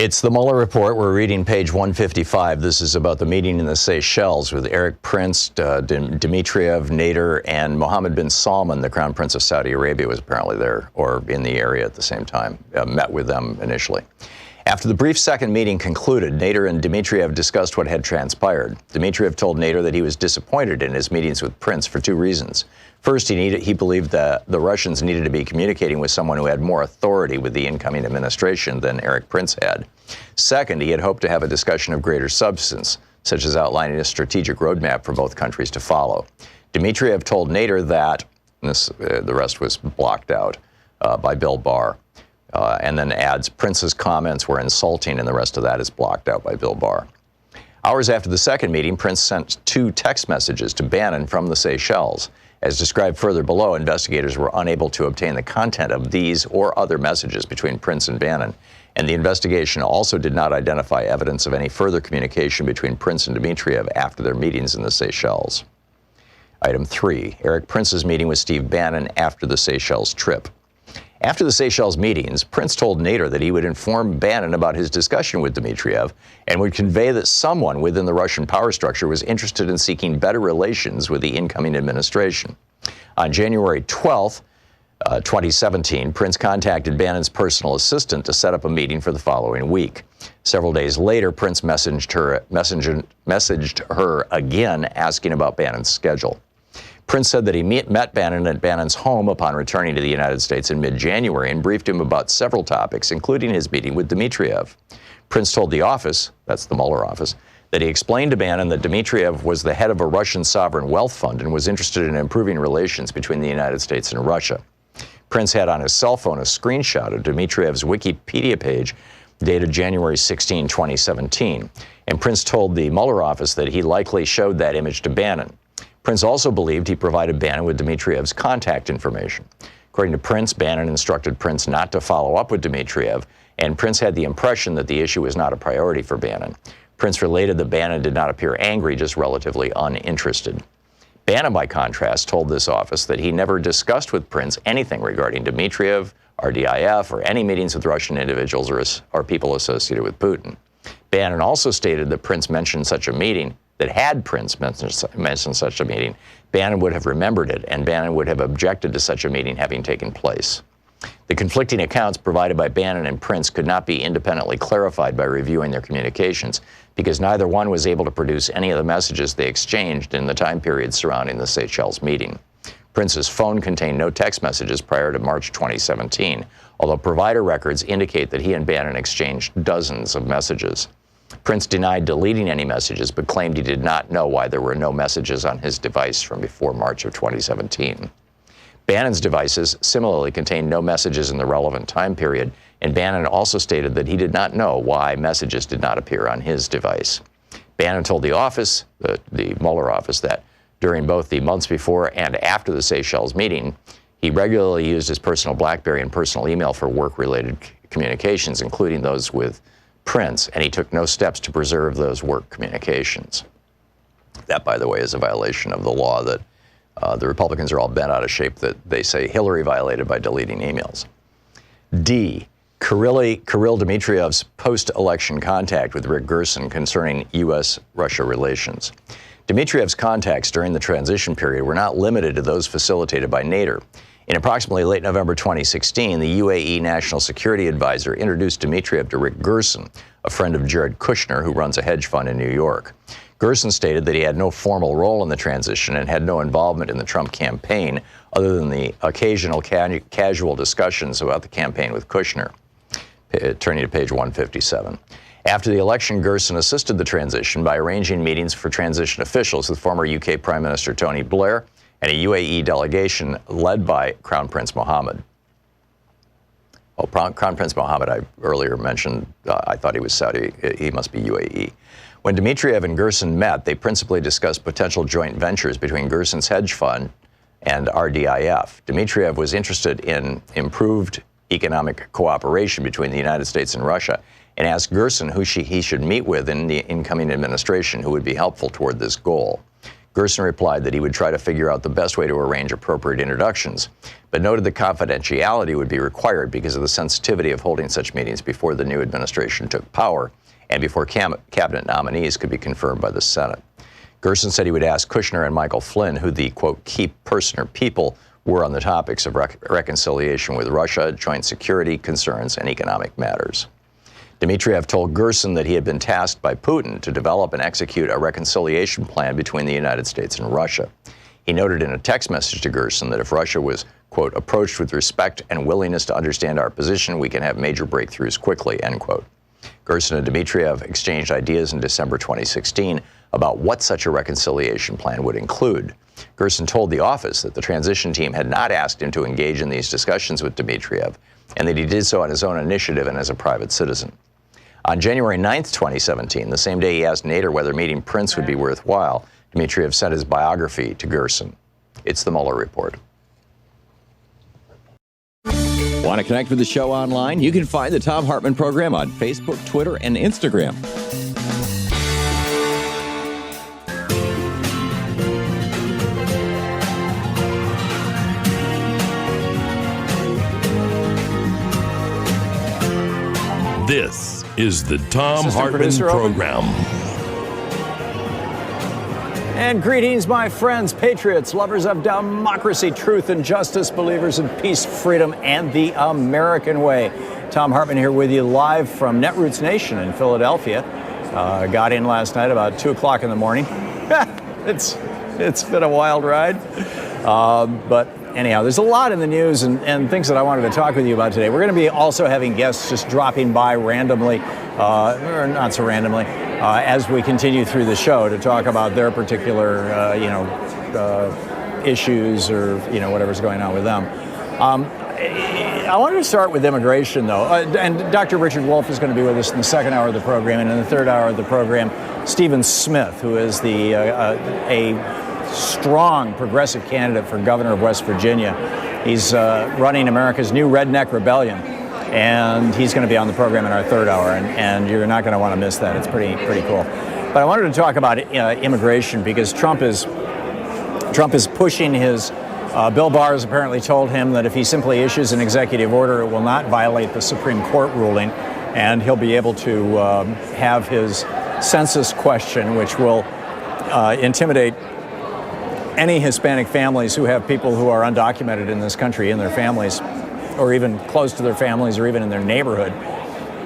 It's the Mueller report. We're reading page 155. This is about the meeting in the Seychelles with Erik Prince, Dmitriev, Nader, and Mohammed bin Salman, the Crown Prince of Saudi Arabia, was apparently there or in the area at the same time, met with them initially. After the brief second meeting concluded, Nader and Dmitriev discussed what had transpired. Dmitriev told Nader that he was disappointed in his meetings with Prince for two reasons. First, he believed that the Russians needed to be communicating with someone who had more authority with the incoming administration than Erik Prince had. Second, he had hoped to have a discussion of greater substance, such as outlining a strategic roadmap for both countries to follow. Dmitriev told Nader that, the rest was blocked out by Bill Barr, and then adds, Prince's comments were insulting, and the rest of that is blocked out by Bill Barr. Hours after the second meeting, Prince sent two text messages to Bannon from the Seychelles. As described further below, investigators were unable to obtain the content of these or other messages between Prince and Bannon, and the investigation also did not identify evidence of any further communication between Prince and Dmitriev after their meetings in the Seychelles. Item 3, Erik Prince's meeting with Steve Bannon after the Seychelles trip. After the Seychelles meetings, Prince told Nader that he would inform Bannon about his discussion with Dmitriev and would convey that someone within the Russian power structure was interested in seeking better relations with the incoming administration. On January 12th, 2017, Prince contacted Bannon's personal assistant to set up a meeting for the following week. Several days later, Prince messaged her again asking about Bannon's schedule. Prince said that he met Bannon at Bannon's home upon returning to the United States in mid-January and briefed him about several topics, including his meeting with Dmitriev. Prince told the office, that's the Mueller office, that he explained to Bannon that Dmitriev was the head of a Russian sovereign wealth fund and was interested in improving relations between the United States and Russia. Prince had on his cell phone a screenshot of Dmitriev's Wikipedia page dated January 16, 2017, and Prince told the Mueller office that he likely showed that image to Bannon. Prince also believed he provided Bannon with Dmitriev's contact information. According to Prince, Bannon instructed Prince not to follow up with Dmitriev, and Prince had the impression that the issue was not a priority for Bannon. Prince related that Bannon did not appear angry, just relatively uninterested. Bannon, by contrast, told this office that he never discussed with Prince anything regarding Dmitriev, RDIF, or any meetings with Russian individuals or people associated with Putin. Bannon also stated that Prince mentioned such a meeting, that had Prince mentioned such a meeting, Bannon would have remembered it, and Bannon would have objected to such a meeting having taken place. The conflicting accounts provided by Bannon and Prince could not be independently clarified by reviewing their communications, because neither one was able to produce any of the messages they exchanged in the time period surrounding the Seychelles meeting. Prince's phone contained no text messages prior to March 2017, although provider records indicate that he and Bannon exchanged dozens of messages. Prince denied deleting any messages, but claimed he did not know why there were no messages on his device from before March of 2017. Bannon's devices similarly contained no messages in the relevant time period, and Bannon also stated that he did not know why messages did not appear on his device. Bannon told the office, the Mueller office, that during both the months before and after the Seychelles meeting, he regularly used his personal BlackBerry and personal email for work-related communications, including those with Prince, and he took no steps to preserve those work communications. That, by the way, is a violation of the law that the Republicans are all bent out of shape that they say Hillary violated by deleting emails. D, Kirill Dmitriev's post-election contact with Rick Gerson concerning U.S.-Russia relations. Dmitriev's contacts during the transition period were not limited to those facilitated by Nader. In approximately late November 2016, the UAE National Security Advisor introduced Dmitriev to Rick Gerson, a friend of Jared Kushner, who runs a hedge fund in New York. Gerson stated that he had no formal role in the transition and had no involvement in the Trump campaign other than the occasional casual discussions about the campaign with Kushner. Turning to page 157. After the election, Gerson assisted the transition by arranging meetings for transition officials with former UK Prime Minister Tony Blair and a UAE delegation led by Crown Prince Mohammed. Oh, Crown Prince Mohammed, I earlier mentioned, I thought he was Saudi. He must be UAE. When Dmitriev and Gerson met, they principally discussed potential joint ventures between Gerson's hedge fund and RDIF. Dmitriev was interested in improved economic cooperation between the United States and Russia and asked Gerson who he should meet with in the incoming administration who would be helpful toward this goal. Gerson replied that he would try to figure out the best way to arrange appropriate introductions, but noted that confidentiality would be required because of the sensitivity of holding such meetings before the new administration took power and before cabinet nominees could be confirmed by the Senate. Gerson said he would ask Kushner and Michael Flynn who the, quote, key person or people were on the topics of reconciliation with Russia, joint security concerns, and economic matters. Dmitriev told Gerson that he had been tasked by Putin to develop and execute a reconciliation plan between the United States and Russia. He noted in a text message to Gerson that if Russia was, quote, approached with respect and willingness to understand our position, we can have major breakthroughs quickly, end quote. Gerson and Dmitriev exchanged ideas in December 2016 about what such a reconciliation plan would include. Gerson told the office that the transition team had not asked him to engage in these discussions with Dmitriev, and that he did so on his own initiative and as a private citizen. On January 9th, 2017, the same day he asked Nader whether meeting Prince would be worthwhile, Dmitriev sent his biography to Gerson. It's the Mueller Report. Want to connect with the show online? You can find the Thom Hartmann Program on Facebook, Twitter, and Instagram. This is the Thom Hartmann Program. And greetings, my friends, patriots, lovers of democracy, truth, and justice, believers in peace, freedom, and the American way. Thom Hartmann here with you live from Netroots Nation in Philadelphia. Got in last night about 2 o'clock in the morning. It's been a wild ride. But anyhow, there's a lot in the news and things that I wanted to talk with you about today. We're going to be also having guests just dropping by randomly, or not so randomly, as we continue through the show to talk about their particular, issues or, whatever's going on with them. I wanted to start with immigration, though. And Dr. Richard Wolff is going to be with us in the second hour of the program. And in the third hour of the program, Stephen Smith, who is a strong progressive candidate for governor of West Virginia. He's running America's new redneck rebellion. And he's going to be on the program in our third hour. And you're not going to want to miss that. It's pretty cool. But I wanted to talk about immigration because Trump is pushing his Bill Barr has apparently told him that if he simply issues an executive order, it will not violate the Supreme Court ruling, and he'll be able to have his census question, which will intimidate any Hispanic families who have people who are undocumented in this country in their families, or even close to their families, or even in their neighborhood.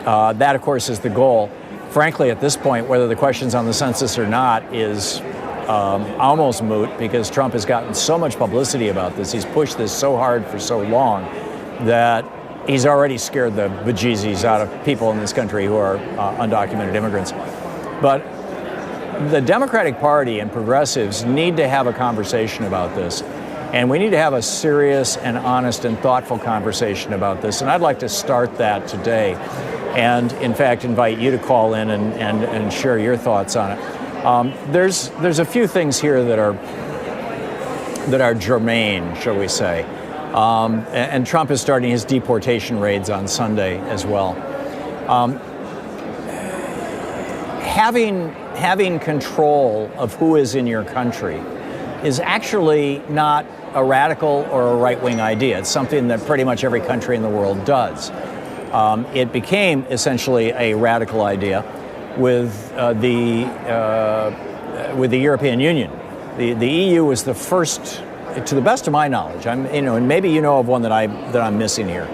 That, of course, is the goal. Frankly, at this point, whether the question's on the census or not is almost moot, because Trump has gotten so much publicity about this. He's pushed this so hard for so long that he's already scared the bejesus out of people in this country who are undocumented immigrants. But the Democratic Party and progressives need to have a conversation about this. And we need to have a serious and honest and thoughtful conversation about this. And I'd like to start that today and, in fact, invite you to call in and share your thoughts on it. There's a few things here that are germane, shall we say. And Trump is starting his deportation raids on Sunday as well. Having control of who is in your country is actually not a radical or a right-wing idea. It's something that pretty much every country in the world does. It became essentially a radical idea with the European Union. The EU was the first, to the best of my knowledge, and maybe you know of one that I'm missing here,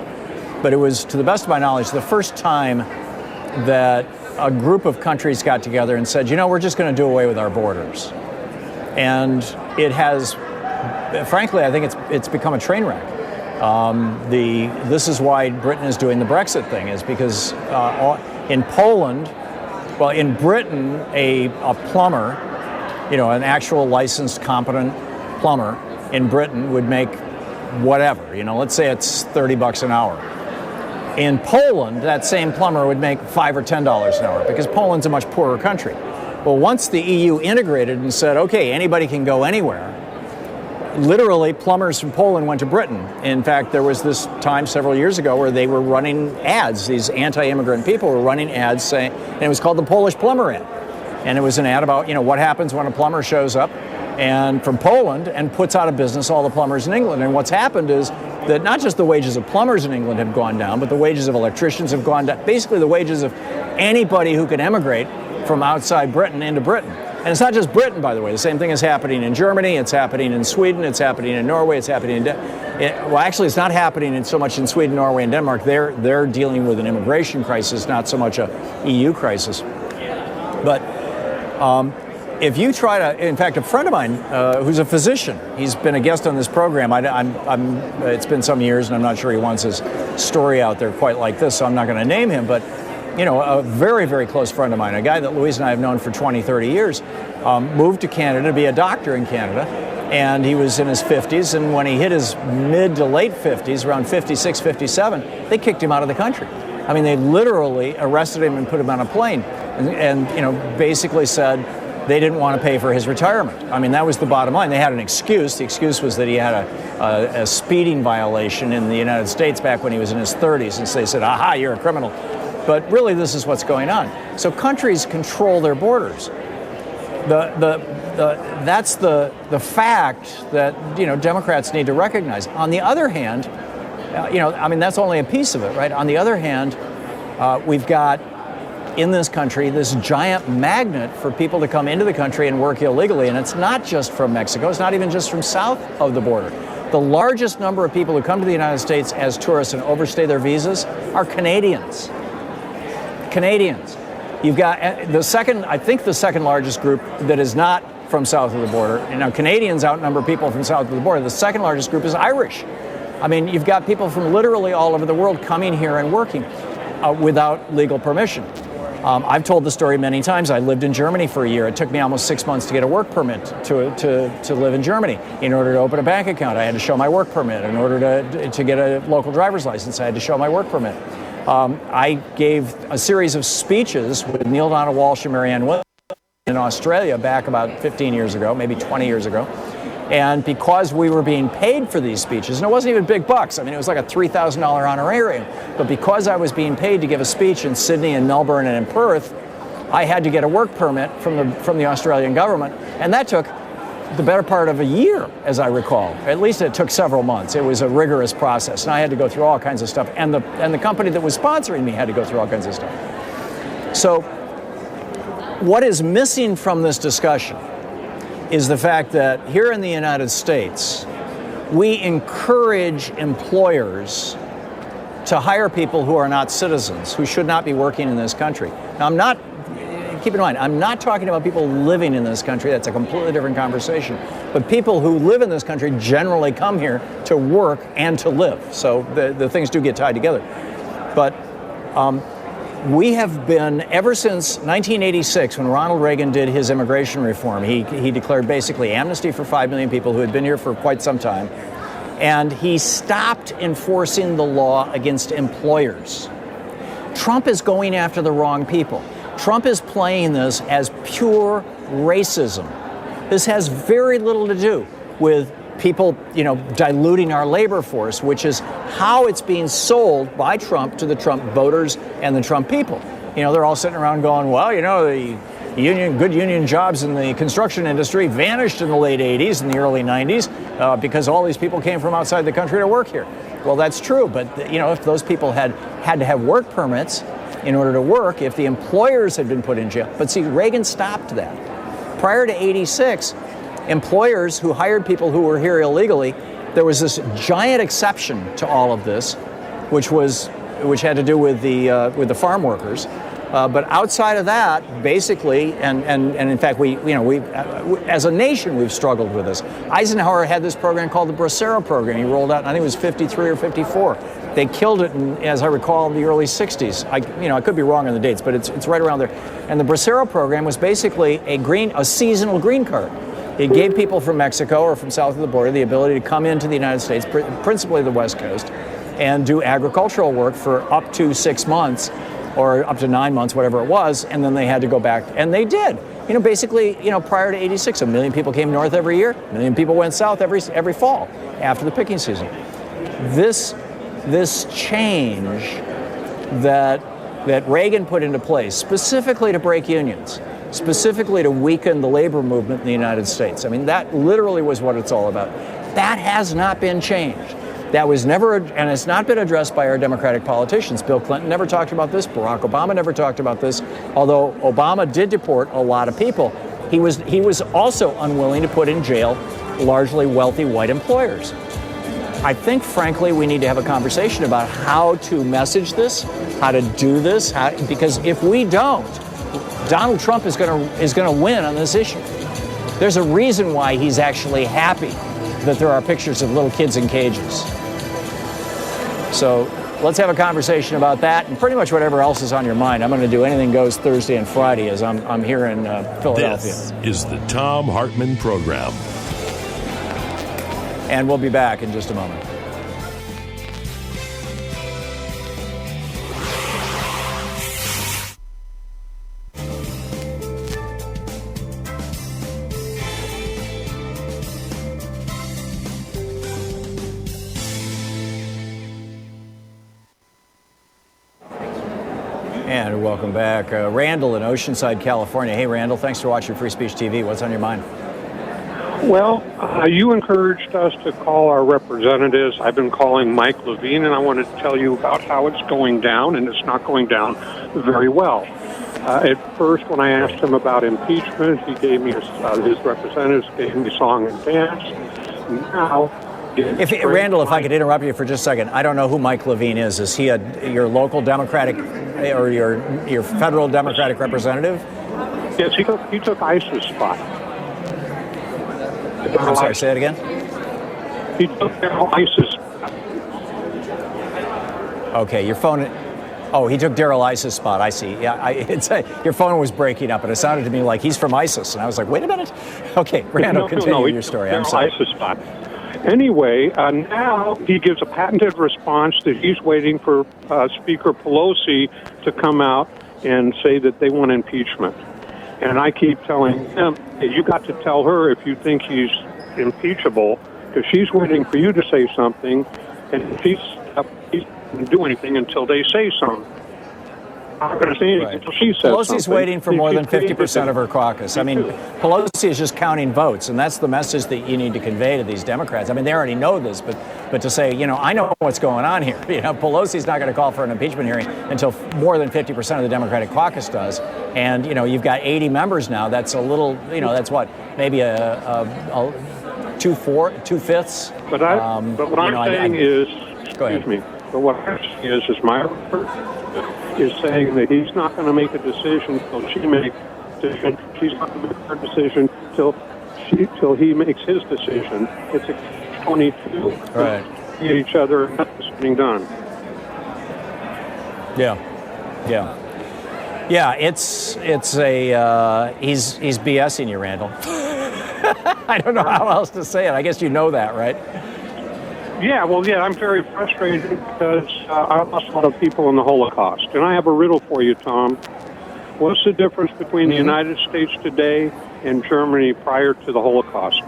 but it was, to the best of my knowledge, the first time that a group of countries got together and said, we're just going to do away with our borders. And it has, frankly, I think it's become a train wreck. This is why Britain is doing the Brexit thing, is because in Poland, well, in Britain, a plumber, an actual licensed, competent plumber in Britain would make whatever, let's say it's $30 an hour. In Poland, that same plumber would make $5 or $10 an hour, because Poland's a much poorer country. Well, once the EU integrated and said, okay, anybody can go anywhere, literally plumbers from Poland went to Britain. In fact, there was this time several years ago where they were running ads. These anti-immigrant people were running ads saying, and it was called the Polish plumber ad. And it was an ad about, what happens when a plumber shows up and from Poland, and puts out of business all the plumbers in England. And what's happened is that not just the wages of plumbers in England have gone down, but the wages of electricians have gone down. Basically, the wages of anybody who could emigrate from outside Britain into Britain. And it's not just Britain, by the way. The same thing is happening in Germany. It's happening in Sweden. It's happening in Norway. It's happening in well, actually, it's not happening so much in Sweden, Norway, and Denmark. They're dealing with an immigration crisis, not so much a EU crisis. But if you try to, in fact, a friend of mine who's a physician, he's been a guest on this program. It's been some years, and I'm not sure he wants his story out there quite like this, so I'm not going to name him. But you know, a very, very close friend of mine, a guy that Louise and I have known for 20, 30 years, moved to Canada to be a doctor in Canada. And he was in his 50s, and when he hit his mid to late 50s, around 56, 57, they kicked him out of the country. I mean, they literally arrested him and put him on a plane and you know, basically said they didn't want to pay for his retirement. I mean, that was the bottom line. They had an excuse. The excuse was that he had a speeding violation in the United States back when he was in his 30s, and so they said, aha, you're a criminal. But really, this is what's going on. So countries control their borders. That's the fact that, you know, Democrats need to recognize. On the other hand, you know, I mean, that's only a piece of it, right? On the other hand, we've got in this country this giant magnet for people to come into the country and work illegally. And it's not just from Mexico. It's not even just from south of the border. The largest number of people who come to the United States as tourists and overstay their visas are Canadians. Canadians. You've got the second largest group that is not from south of the border. And now Canadians outnumber people from south of the border. The second largest group is Irish. I mean, you've got people from literally all over the world coming here and working without legal permission. I've told the story many times. I lived in Germany for a year. It took me almost 6 months to get a work permit to live in Germany. In order to open a bank account, I had to show my work permit. In order to get a local driver's license, I had to show my work permit. I gave a series of speeches with Neil Donald Walsh and Marianne Williamson in Australia back about 15 years ago, maybe 20 years ago. And because we were being paid for these speeches, and it wasn't even big bucks, I mean, it was like a $3,000 honorarium, but because I was being paid to give a speech in Sydney and Melbourne and in Perth, I had to get a work permit from the Australian government, and that took the better part of a year, as I recall. At least it took several months. It was a rigorous process, and I had to go through all kinds of stuff, and the company that was sponsoring me had to go through all kinds of stuff. So what is missing from this discussion is the fact that here in the United States, we encourage employers to hire people who are not citizens, who should not be working in this country. Now, keep in mind, I'm not talking about people living in this country. That's a completely different conversation. But people who live in this country generally come here to work and to live. So the things do get tied together. But we have been, ever since 1986, when Ronald Reagan did his immigration reform, he declared basically amnesty for 5 million people who had been here for quite some time. And he stopped enforcing the law against employers. Trump is going after the wrong people. Trump is playing this as pure racism. This has very little to do with people, you know, diluting our labor force, which is how it's being sold by Trump to the Trump voters and the Trump people. You know, they're all sitting around going, well, you know, the good union jobs in the construction industry vanished in the late 80s and the early 90s because all these people came from outside the country to work here. Well, that's true, but, you know, if those people had to have work permits in order to work, if the employers had been put in jail. But see, Reagan stopped that. Prior to 86, employers who hired people who were here illegally, there was this giant exception to all of this, which had to do with the farm workers. But outside of that, basically, and in fact, we as a nation, we've struggled with this. Eisenhower had this program called the Bracero program. He rolled out, I think it was 53 or 54. They killed it, as I recall, in the early 60s. I could be wrong on the dates, but it's right around there. And the Bracero program was basically a seasonal green card. It gave people from Mexico or from south of the border the ability to come into the United States, principally the West Coast, and do agricultural work for up to 6 months or up to 9 months, whatever it was, and then they had to go back. And they did. You know, basically, you know, prior to 86, 1 million people came north every year, 1 million people went south every fall after the picking season. This change that Reagan put into place, specifically to break unions, specifically to weaken the labor movement in the United States. I mean, that literally was what it's all about. That has not been changed. That was never, and it's not been addressed by our Democratic politicians. Bill Clinton never talked about this. Barack Obama never talked about this. Although Obama did deport a lot of people, he was also unwilling to put in jail largely wealthy white employers. I think, frankly, we need to have a conversation about how to message this, how to do this, because if we don't, Donald Trump is going to win on this issue. There's a reason why he's actually happy that there are pictures of little kids in cages. So let's have a conversation about that and pretty much whatever else is on your mind. I'm going to do Anything Goes Thursday and Friday as I'm here in Philadelphia. This is the Thom Hartmann Program. And we'll be back in just a moment. And welcome back. Randall in Oceanside, California. Hey, Randall, thanks for watching Free Speech TV. What's on your mind? Well, you encouraged us to call our representatives. I've been calling Mike Levine, and I wanted to tell you about how it's going down, and it's not going down very well. At first, when I asked him about impeachment, he gave me his representatives gave me song and dance. Now, Randall, if I could interrupt you for just a second, I don't know who Mike Levine is. Is he your local Democratic or your federal Democratic representative? Yes, he took ISIS spot. I'm sorry, say it again? He took Daryl ISIS. Okay, your phone. Oh, he took Daryl ISIS spot. I see. Yeah, your phone was breaking up, and it sounded to me like he's from ISIS, and I was like, wait a minute. Okay, Randall, continue your story. I'm sorry. ISIS spot. Anyway, now he gives a patented response that he's waiting for Speaker Pelosi to come out and say that they want impeachment. And I keep telling him, you got to tell her if you think he's impeachable, because she's waiting for you to say something, and he doesn't do anything until they say something. I'm not going to say anything until she says Pelosi's something. waiting for more than 50% of her caucus. I mean, Pelosi is just counting votes, and that's the message that you need to convey to these Democrats. I mean, they already know this, but to say, I know what's going on here. Pelosi's not going to call for an impeachment hearing until more than 50% of the Democratic caucus does. And, you've got 80 members now. That's a little, that's what, maybe a 2/5. But what I'm saying is, excuse me, but what I'm saying is my is saying that he's not going to make a decision until she makes a decision. She's not going to make her decision till he makes his decision. It's a 22. Right. Get each other and nothing's getting done. Yeah. It's a he's BSing you, Randall. I don't know how else to say it. I guess you know that, right? Yeah, I'm very frustrated because I lost a lot of people in the Holocaust. And I have a riddle for you, Tom. What's the difference between the United States today and Germany prior to the Holocaust?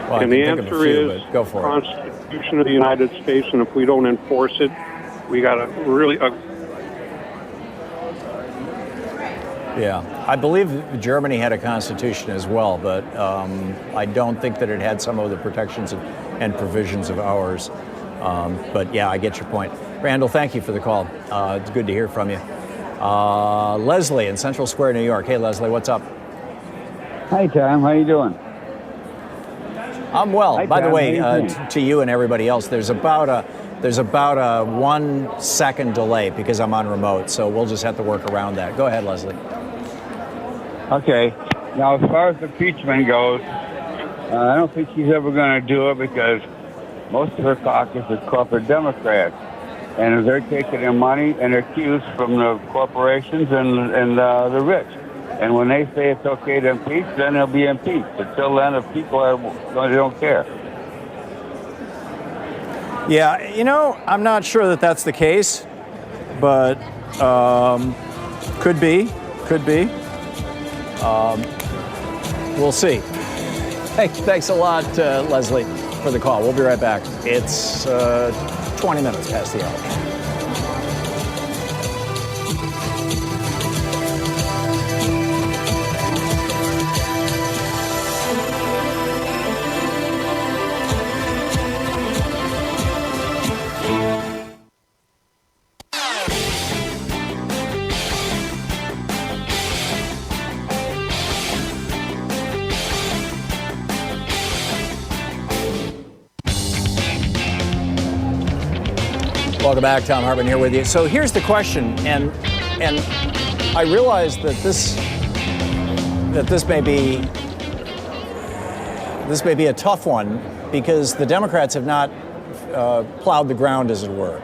Well, and the answer is go for the Constitution of the United States, and if we don't enforce it, we got to really... Yeah, I believe Germany had a constitution as well, but I don't think that it had some of the protections and provisions of ours. But yeah, I get your point. Randall, thank you for the call. It's good to hear from you. Leslie in Central Square, New York. Hey, Leslie, what's up? Hi, Tom. How you doing? I'm well. Hi, By the Tom. way, How you doing? to you and everybody else, there's about a 1 second delay because I'm on remote, so we'll just have to work around that. Go ahead, Leslie. Okay. Now, as far as impeachment goes, I don't think she's ever going to do it because most of her caucus is corporate Democrats. And they're taking their money and their cues from the corporations and the rich. And when they say it's okay to impeach, then they'll be impeached. Until then, the people they don't care. Yeah, I'm not sure that that's the case, but could be. We'll see. Hey, thanks a lot, Leslie, for the call. We'll be right back. It's 20 minutes past the hour. Welcome back. Thom Hartmann here with you. So here's the question, and I realize that this may be a tough one because the Democrats have not plowed the ground, as it were.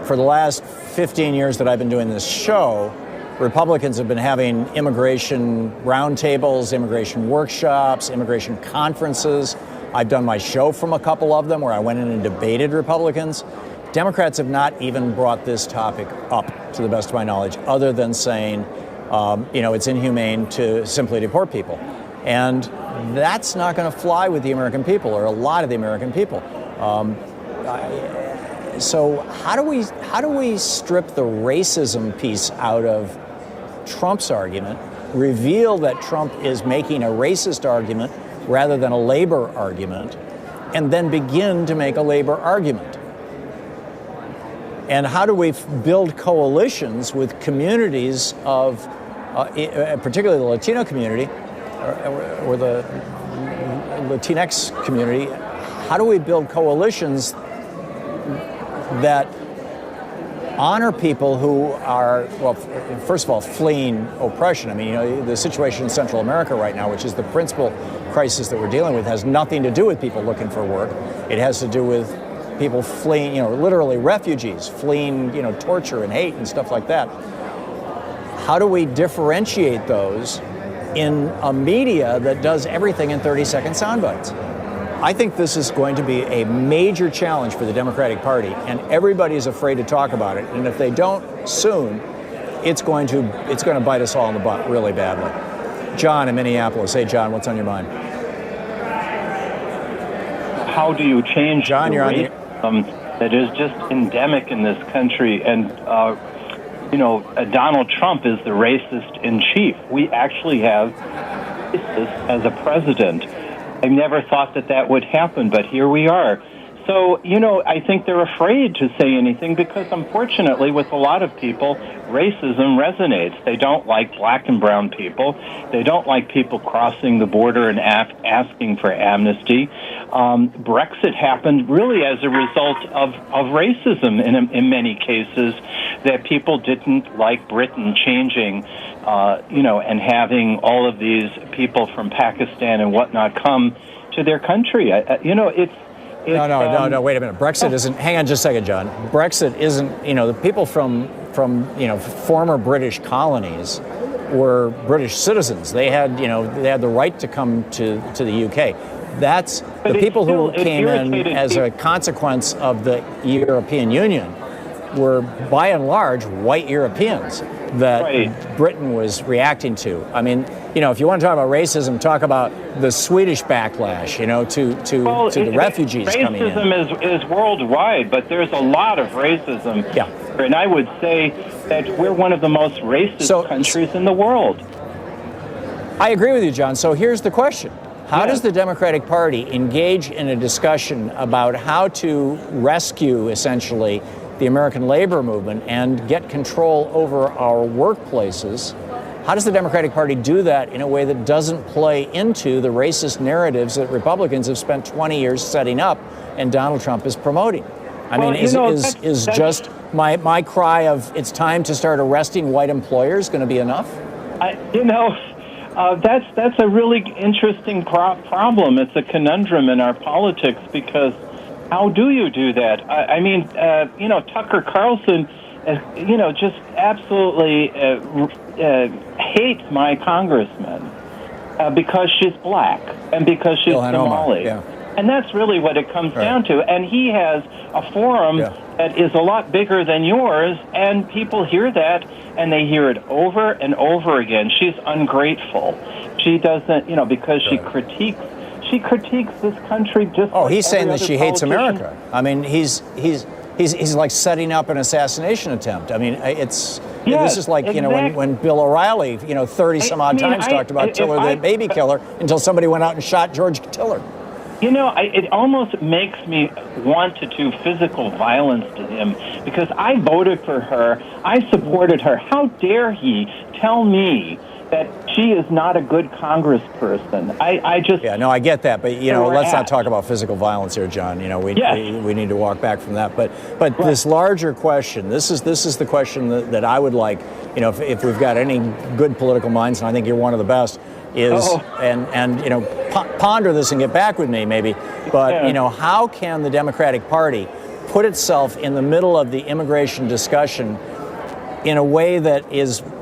For the last 15 years that I've been doing this show, Republicans have been having immigration roundtables, immigration workshops, immigration conferences. I've done my show from a couple of them where I went in and debated Republicans. Democrats have not even brought this topic up, to the best of my knowledge, other than saying, it's inhumane to simply deport people. And that's not going to fly with the American people, or a lot of the American people. So how do we strip the racism piece out of Trump's argument, reveal that Trump is making a racist argument rather than a labor argument, and then begin to make a labor argument? And how do we build coalitions with communities of, particularly the Latino community, or the Latinx community? How do we build coalitions that honor people who are, well, first of all, fleeing oppression? I mean, the situation in Central America right now, which is the principal crisis that we're dealing with, has nothing to do with people looking for work. It has to do with people fleeing, literally refugees fleeing, torture and hate and stuff like that. How do we differentiate those in a media that does everything in 30-second sound bites? I think this is going to be a major challenge for the Democratic Party, and everybody is afraid to talk about it. And if they don't soon, it's going to bite us all in the butt really badly. John in Minneapolis. Hey, John, what's on your mind? How do you change John, the you're on racism that is just endemic in this country? And, Donald Trump is the racist in chief. We actually have racist as a president. I never thought that would happen, but here we are. So, I think they're afraid to say anything because, unfortunately, with a lot of people, racism resonates. They don't like black and brown people. They don't like people crossing the border and asking for amnesty. Brexit happened really as a result of racism in many cases, that people didn't like Britain changing, and having all of these people from Pakistan and whatnot come to their country. No, wait a minute. Brexit isn't, hang on just a second, John. Brexit isn't, the people from former British colonies were British citizens. They had the right to come to the UK. That's the people who came in as a consequence of the European Union were, by and large, white Europeans that Britain was reacting to. I mean, if you want to talk about racism, talk about the Swedish backlash, to the refugees coming in. Racism is worldwide, but there's a lot of racism. Yeah. And I would say that we're one of the most racist countries in the world. I agree with you, John. So here's the question. How does the Democratic Party engage in a discussion about how to rescue, essentially, the American labor movement and get control over our workplaces? How does the Democratic Party do that in a way that doesn't play into the racist narratives that Republicans have spent 20 years setting up and Donald Trump is promoting? I mean, is just my cry of it's time to start arresting white employers going to be enough? That's a really interesting problem. It's a conundrum in our politics because how do you do that? Tucker Carlson, just absolutely hates my congressman because she's black and because she's Somali. Yeah. And that's really what it comes down to. And he has a forum that is a lot bigger than yours, and people hear that, and they hear it over and over again. She's ungrateful. She doesn't, because she critiques this country just. Oh, he's saying that she hates America. I mean, he's like setting up an assassination attempt. I mean, this is like when Bill O'Reilly 30 some odd times talked about Tiller the baby killer until somebody went out and shot George Tiller. It almost makes me want to do physical violence to him because I voted for her. I supported her. How dare he tell me that she is not a good congressperson. I just... Yeah, no, I get that, but let's not act. talk about physical violence here, John. We need to walk back from that. But Right. this larger question, this is the question that I would like. If we've got any good political minds, and I think you're one of the best, is ponder this and get back with me maybe. But how can the Democratic Party put itself in the middle of the immigration discussion in a way that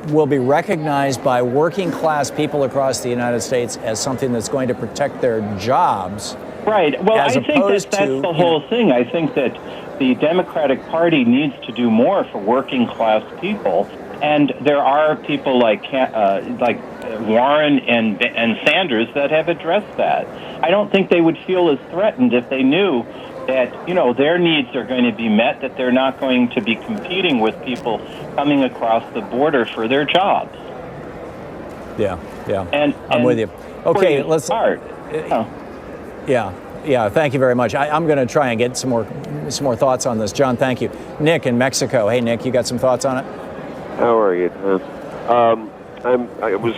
will be recognized by working class people across the United States as something that's going to protect their jobs? Right. Well, I think that's to, the whole thing. I think that the Democratic Party needs to do more for working class people, and there are people like Warren and Sanders that have addressed that. I don't think they would feel as threatened if they knew that their needs are going to be met, that they're not going to be competing with people coming across the border for their jobs. Yeah. And I'm with you. Okay, let's start. Yeah. Thank you very much. I'm going to try and get some more thoughts on this. John, thank you. Nick in Mexico. Hey, Nick, you got some thoughts on it? How are you, Tom? I was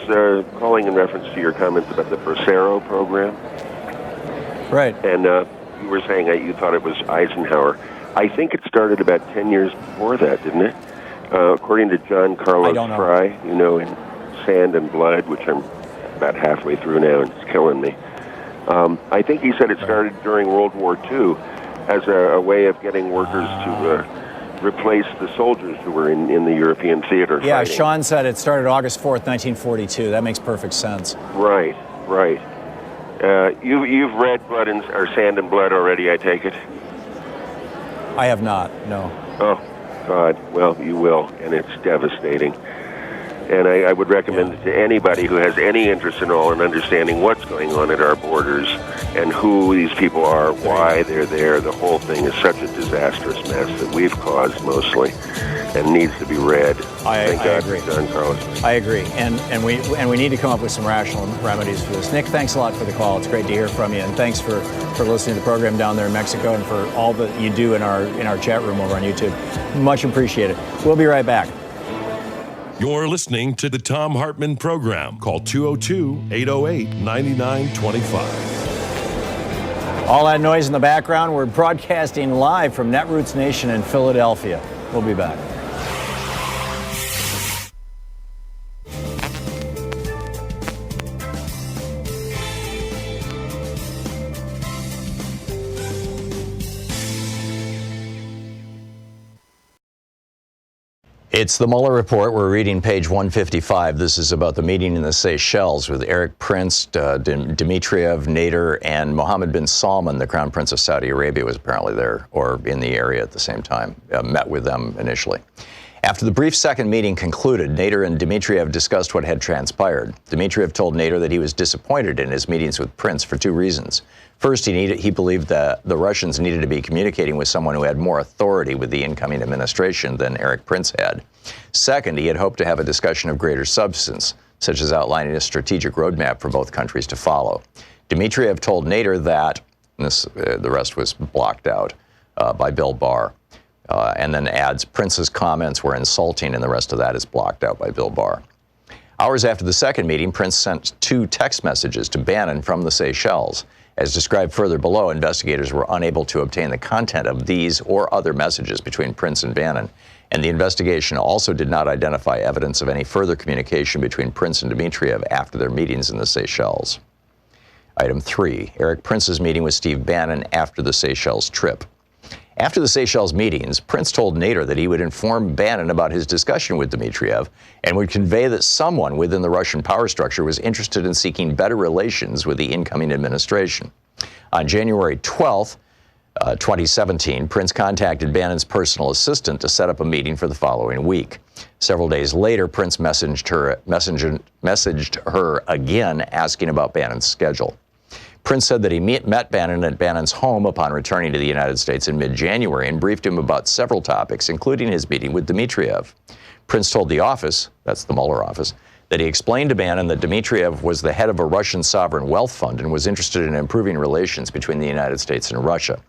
calling in reference to your comments about the Bracero program. Right. And you were saying that you thought it was Eisenhower. I think it started about 10 years before that, didn't it? According to John Carlos Fry, in Sand and Blood, which I'm about halfway through now, and it's killing me. I think he said it started during World War II as a way of getting workers to replace the soldiers who were in the European theater. Yeah, fighting. Sean said it started August 4th, 1942. That makes perfect sense. Right. You've read Sand and Blood already, I take it? I have not, no. Oh, God. Well, you will, and it's devastating. And I would recommend it to anybody who has any interest at all in understanding what's going on at our borders and who these people are, why they're there. The whole thing is such a disastrous mess that we've caused mostly and needs to be read. I agree. John Carlos. I agree. And we need to come up with some rational remedies for this. Nick, thanks a lot for the call. It's great to hear from you. And thanks for listening to the program down there in Mexico and for all that you do in our chat room over on YouTube. Much appreciated. We'll be right back. You're listening to the Thom Hartmann Program. Call 202-808-9925. All that noise in the background, we're broadcasting live from Netroots Nation in Philadelphia. We'll be back. It's the Mueller Report. We're reading page 155. This is about the meeting in the Seychelles with Eric Prince, Dmitriev, Nader, and Mohammed bin Salman, the Crown Prince of Saudi Arabia, was apparently there or in the area at the same time, met with them initially. After the brief second meeting concluded, Nader and Dmitriev discussed what had transpired. Dmitriev told Nader that he was disappointed in his meetings with Prince for two reasons. First, he believed that the Russians needed to be communicating with someone who had more authority with the incoming administration than Eric Prince had. Second, he had hoped to have a discussion of greater substance, such as outlining a strategic roadmap for both countries to follow. Dmitriev told Nader that, the rest was blocked out by Bill Barr, and then adds, Prince's comments were insulting, and the rest of that is blocked out by Bill Barr. Hours after the second meeting, Prince sent 2 text messages to Bannon from the Seychelles. As described further below, investigators were unable to obtain the content of these or other messages between Prince and Bannon, and the investigation also did not identify evidence of any further communication between Prince and Dmitriev after their meetings in the Seychelles. Item 3, Eric Prince's meeting with Steve Bannon after the Seychelles trip. After the Seychelles meetings, Prince told Nader that he would inform Bannon about his discussion with Dmitriev and would convey that someone within the Russian power structure was interested in seeking better relations with the incoming administration. On January 12th, 2017, Prince contacted Bannon's personal assistant to set up a meeting for the following week. Several days later, Prince messaged her again asking about Bannon's schedule. Prince said that he met Bannon at Bannon's home upon returning to the United States in mid-January and briefed him about several topics, including his meeting with Dmitriev. Prince told the office, that's the Mueller office, that he explained to Bannon that Dmitriev was the head of a Russian sovereign wealth fund and was interested in improving relations between the United States and Russia.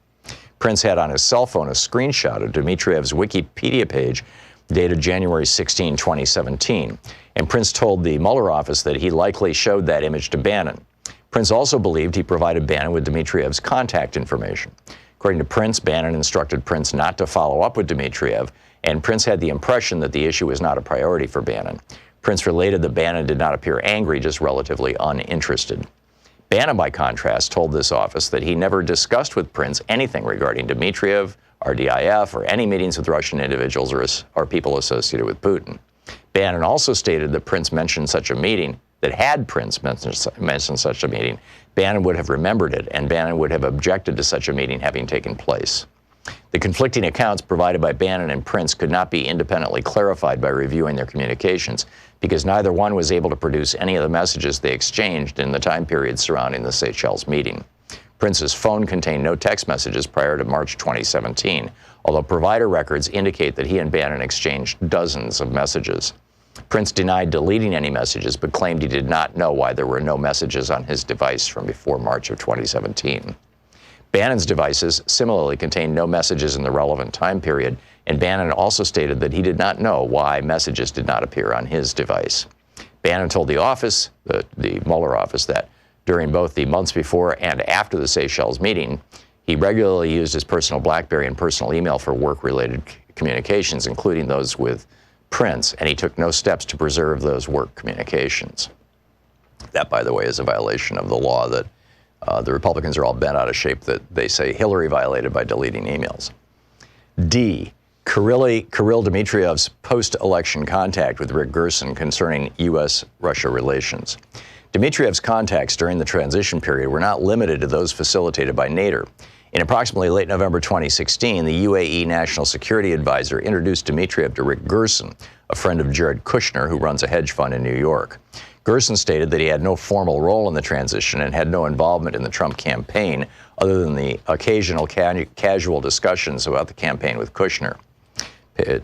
Prince had on his cell phone a screenshot of Dmitriev's Wikipedia page dated January 16, 2017. And Prince told the Mueller office that he likely showed that image to Bannon. Prince also believed he provided Bannon with Dmitriev's contact information. According to Prince, Bannon instructed Prince not to follow up with Dmitriev, and Prince had the impression that the issue was not a priority for Bannon. Prince related that Bannon did not appear angry, just relatively uninterested. Bannon, by contrast, told this office that he never discussed with Prince anything regarding Dmitriev, RDIF, or any meetings with Russian individuals or people associated with Putin. Bannon also stated that Prince mentioned such a meeting, that had Prince mentioned such a meeting, Bannon would have remembered it, and Bannon would have objected to such a meeting having taken place. The conflicting accounts provided by Bannon and Prince could not be independently clarified by reviewing their communications, because neither one was able to produce any of the messages they exchanged in the time period surrounding the Seychelles meeting. Prince's phone contained no text messages prior to March 2017, although provider records indicate that he and Bannon exchanged dozens of messages. Prince denied deleting any messages, but claimed he did not know why there were no messages on his device from before March of 2017. Bannon's devices similarly contained no messages in the relevant time period, and Bannon also stated that he did not know why messages did not appear on his device. Bannon told the office, the Mueller office, that during both the months before and after the Seychelles meeting, he regularly used his personal BlackBerry and personal email for work-related communications, including those with Prince, and he took no steps to preserve those work communications. That, by the way, is a violation of the law that the Republicans are all bent out of shape that they say Hillary violated by deleting emails. D, Kirill Dmitriev's post-election contact with Rick Gerson concerning U.S.-Russia relations. Dmitriev's contacts during the transition period were not limited to those facilitated by Nader. In approximately late November 2016, the UAE National Security Advisor introduced Dmitriev to Rick Gerson, a friend of Jared Kushner, who runs a hedge fund in New York. Gerson stated that he had no formal role in the transition and had no involvement in the Trump campaign other than the occasional casual discussions about the campaign with Kushner.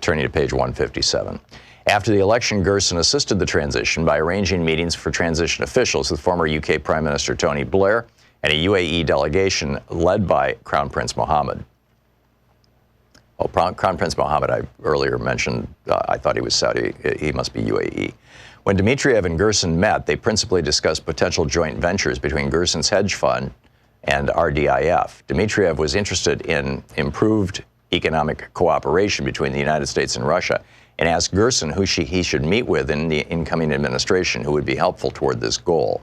Turning to page 157. After the election, Gerson assisted the transition by arranging meetings for transition officials with former UK Prime Minister Tony Blair and a UAE delegation led by Crown Prince Mohammed. Crown Prince Mohammed, I earlier mentioned, I thought he was Saudi. He must be UAE. When Dmitriev and Gerson met, they principally discussed potential joint ventures between Gerson's hedge fund and RDIF. Dmitriev was interested in improved economic cooperation between the United States and Russia and asked Gerson who he should meet with in the incoming administration who would be helpful toward this goal.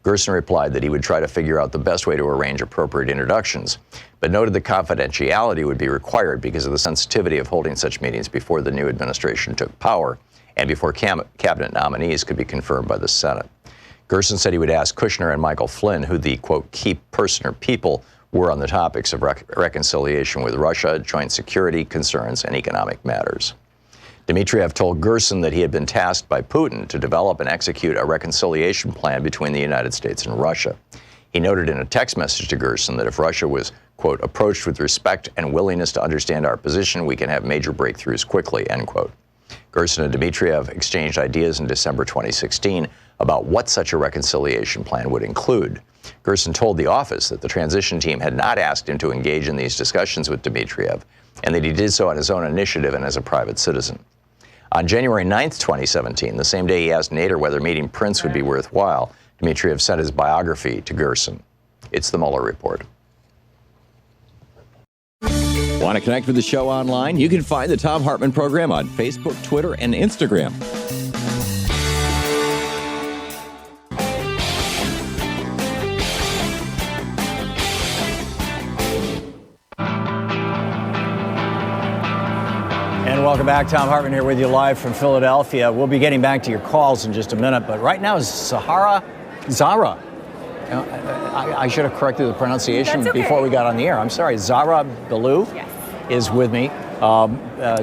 Gerson replied that he would try to figure out the best way to arrange appropriate introductions, but noted that confidentiality would be required because of the sensitivity of holding such meetings before the new administration took power and before cabinet nominees could be confirmed by the Senate. Gerson said he would ask Kushner and Michael Flynn who the, quote, key person or people were on the topics of reconciliation with Russia, joint security concerns, and economic matters. Dmitriev told Gerson that he had been tasked by Putin to develop and execute a reconciliation plan between the United States and Russia. He noted in a text message to Gerson that if Russia was, quote, approached with respect and willingness to understand our position, we can have major breakthroughs quickly, end quote. Gerson and Dmitriev exchanged ideas in December 2016 about what such a reconciliation plan would include. Gerson told the office that the transition team had not asked him to engage in these discussions with Dmitriev, and that he did so on his own initiative and as a private citizen. On January 9th, 2017, the same day he asked Nader whether meeting Prince would be worthwhile, Dmitriev sent his biography to Gerson. It's the Mueller Report. Want to connect with the show online? You can find the Thom Hartmann Program on Facebook, Twitter, and Instagram. And welcome back. Thom Hartmann here with you live from Philadelphia. We'll be getting back to your calls in just a minute, but right now is Zara. I should have corrected the pronunciation before we got on the air. I'm sorry. Zara Billou is with me.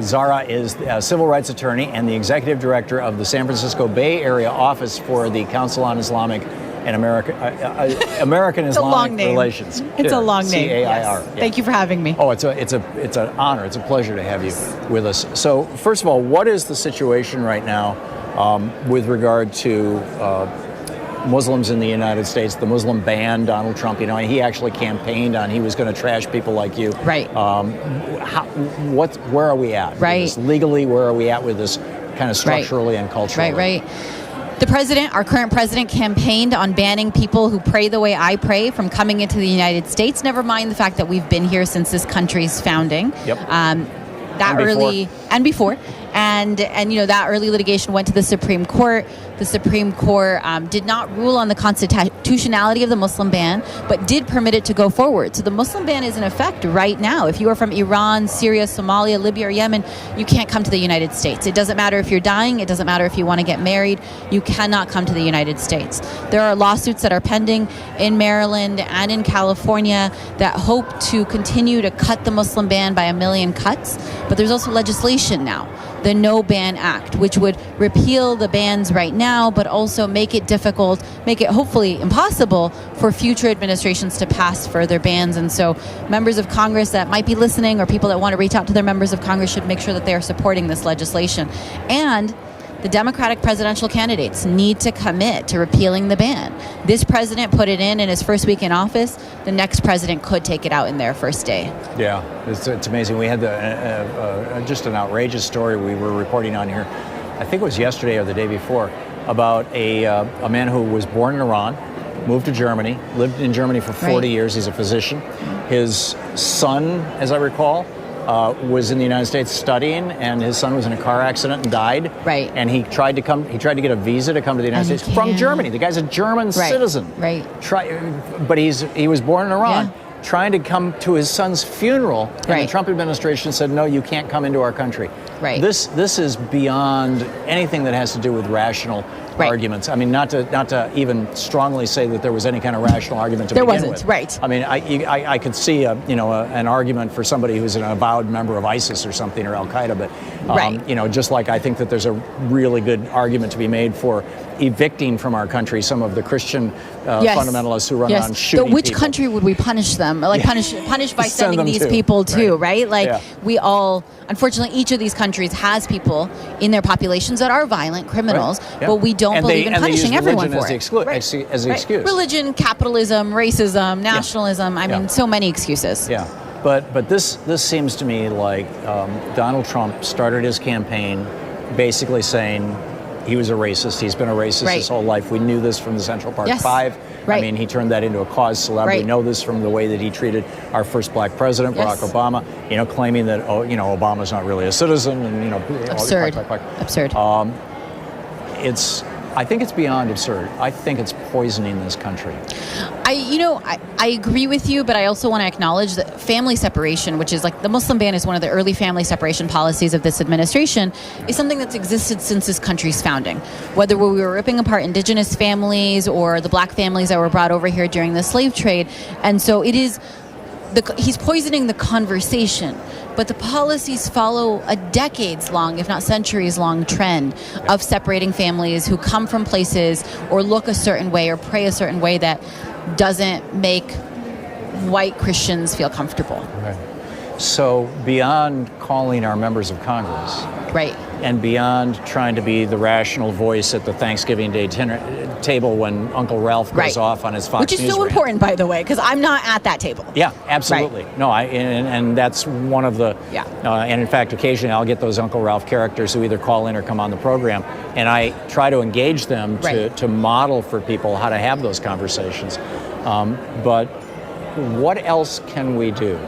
Zara is a civil rights attorney and the executive director of the San Francisco Bay Area office for the Council on Islamic and American Islamic Relations. It's a long name. CAIR. Yes. Thank you for having me. Oh, it's an honor. It's a pleasure to have you with us. So, first of all, what is the situation right now with regard to Muslims in the United States? The Muslim ban, Donald Trump. You know, he actually campaigned on he was going to trash people like you. Right. Where are we at? Right. Legally, where are we at with this kind of structurally and culturally. Right. The president, our current president, campaigned on banning people who pray the way I pray from coming into the United States, never mind the fact that we've been here since this country's founding. Yep. Before. And that early litigation went to the Supreme Court. The Supreme Court did not rule on the constitutionality of the Muslim ban, but did permit it to go forward. So the Muslim ban is in effect right now. If you are from Iran, Syria, Somalia, Libya, or Yemen, you can't come to the United States. It doesn't matter if you're dying. It doesn't matter if you want to get married. You cannot come to the United States. There are lawsuits that are pending in Maryland and in California that hope to continue to cut the Muslim ban by 1 million cuts. But there's also legislation now, the No Ban Act, which would repeal the bans right now, but also make it difficult, make it hopefully impossible for future administrations to pass further bans. And so members of Congress that might be listening, or people that want to reach out to their members of Congress, should make sure that they are supporting this legislation. And the Democratic presidential candidates need to commit to repealing the ban. This president put it in his first week in office. The next president could take it out in their first day. Yeah, it's amazing. We had just an outrageous story we were reporting on here, I think it was yesterday or the day before, about a man who was born in Iran, moved to Germany, lived in Germany for 40 years. He's a physician. His son, as I recall, was in the United States studying, and his son was in a car accident and died. Right. And he tried to get a visa to come to the United States from Germany. The guy's a German citizen. Right. But he was born in Iran. Yeah. Trying to come to his son's funeral, and the Trump administration said, no, you can't come into our country. Right. This is beyond anything that has to do with rational arguments. I mean, not to even strongly say that there was any kind of rational argument to begin with. There wasn't, right. I mean, I could see an argument for somebody who's an avowed member of ISIS or something, or Al Qaeda, but just like I think that there's a really good argument to be made for evicting from our country some of the Christian fundamentalists who run around shooting Which people. country would we punish them? Like punish by sending these people to, right? Like we all, unfortunately, each of these countries has people in their populations that are violent criminals, but we don't believe in punishing everyone for it. As the excuse. Religion, capitalism, racism, nationalism. I mean, so many excuses. Yeah. But this seems to me like Donald Trump started his campaign basically saying he was a racist. He's been a racist his whole life. We knew this from the Central Park Five. I mean, he turned that into a cause célèbre. We know this from the way that he treated our first black president, Barack Obama, claiming that, Obama's not really a citizen, and, absurd. Absurd. I think it's beyond absurd. I think it's poisoning this country. I agree with you, but I also want to acknowledge that family separation, which is like the Muslim ban is one of the early family separation policies of this administration, is something that's existed since this country's founding. Whether we were ripping apart indigenous families or the black families that were brought over here during the slave trade. And so it is, he's poisoning the conversation. But the policies follow a decades-long, if not centuries-long trend of separating families who come from places or look a certain way or pray a certain way that doesn't make white Christians feel comfortable. Right. So beyond calling our members of Congress, and beyond trying to be the rational voice at the Thanksgiving Day table when Uncle Ralph goes off on his Fox News Which is so important, by the way, because I'm not at that table. Yeah, absolutely. No, and that's one of the. Yeah. And in fact, occasionally I'll get those Uncle Ralph characters who either call in or come on the program, and I try to engage them to model for people how to have those conversations. But what else can we do?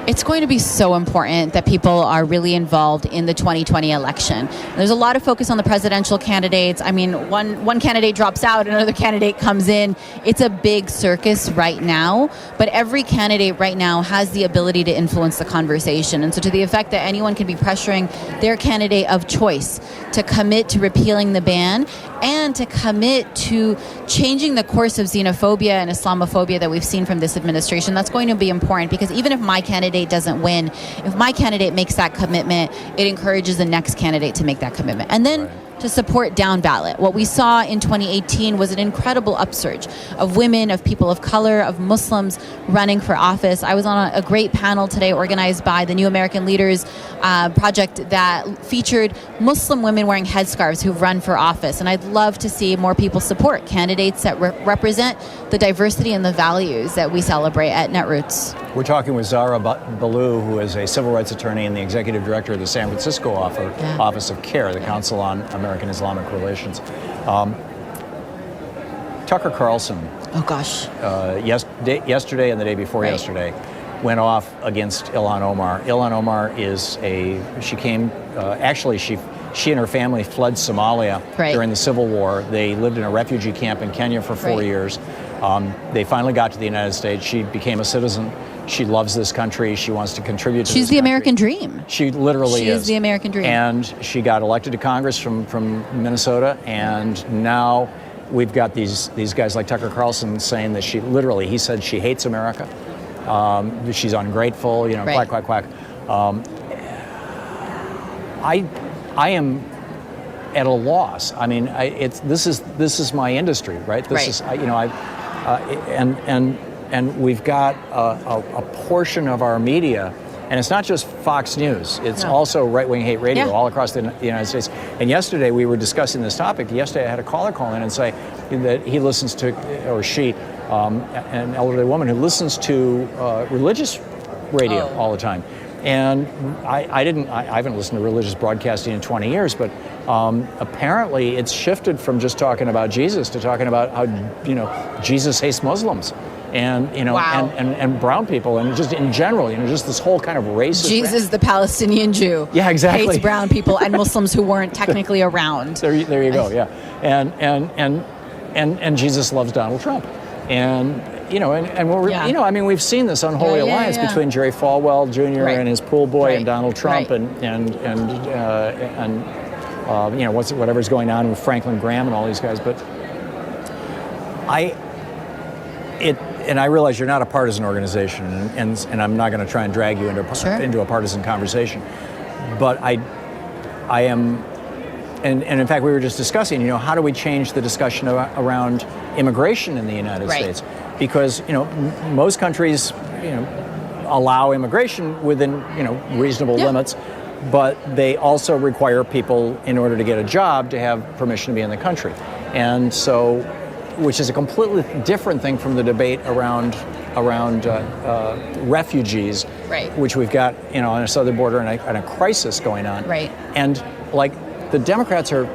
It's going to be so important that people are really involved in the 2020 election. There's a lot of focus on the presidential candidates. I mean, one candidate drops out, another candidate comes in. It's a big circus right now, but every candidate right now has the ability to influence the conversation. And so to the effect that anyone can be pressuring their candidate of choice to commit to repealing the ban and to commit to changing the course of xenophobia and Islamophobia that we've seen from this administration, that's going to be important, because even if my candidate doesn't win, if my candidate makes that commitment, it encourages the next candidate to make that commitment. And then to support down ballot. What we saw in 2018 was an incredible upsurge of women, of people of color, of Muslims running for office. I was on a great panel today organized by the New American Leaders project that featured Muslim women wearing headscarves who've run for office. And I'd love to see more people support candidates that represent the diversity and the values that we celebrate at Netroots. We're talking with Zahra Balloo, who is a civil rights attorney and the executive director of the San Francisco Office of CARE, the Council on American Islamic Relations. Tucker Carlson. Oh gosh. Yesterday and the day before yesterday, went off against Ilhan Omar. Ilhan Omar she and her family fled Somalia during the Civil War. They lived in a refugee camp in Kenya for 4 years. They finally got to the United States. She became a citizen. She loves this country. She wants to contribute to She's the American dream. She literally is. She's the American dream. And she got elected to Congress from Minnesota, and now we've got these guys like Tucker Carlson saying that he said she hates America. She's ungrateful, quack, quack, quack. I am at a loss. I mean, this is my industry, right? And we've got a portion of our media, and it's not just Fox News. It's also right-wing hate radio all across the United States. And yesterday we were discussing this topic. Yesterday I had a caller call in and say that he listens to, or she, an elderly woman who listens to religious radio all the time. And I haven't listened to religious broadcasting in 20 years, but apparently it's shifted from just talking about Jesus to talking about how, Jesus hates Muslims and, and brown people and just in general, just this whole kind of racist. Jesus, the Palestinian Jew. Yeah, exactly. Hates brown people and Muslims who weren't technically around. There you go. Yeah. And Jesus loves Donald Trump. And, we've seen this unholy alliance between Jerry Falwell Jr. and his pool boy and Donald Trump and whatever's going on with Franklin Graham and all these guys. But I realize you're not a partisan organization, and I'm not going to try and drag you into a partisan conversation. But I am, and in fact, we were just discussing, how do we change the discussion around immigration in the United States? Because most countries allow immigration within reasonable limits, but they also require people in order to get a job to have permission to be in the country, and so, which is a completely different thing from the debate around refugees, which we've got on the southern border and a crisis going on, and the Democrats are.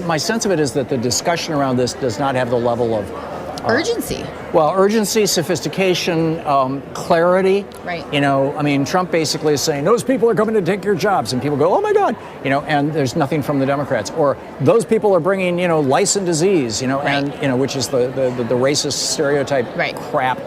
My sense of it is that the discussion around this does not have the level of urgency. Well, urgency, sophistication, clarity. Right. Trump basically is saying those people are coming to take your jobs, and people go, "Oh my God," and there's nothing from the Democrats. Or those people are bringing, lice and disease, and which is the racist stereotype crap.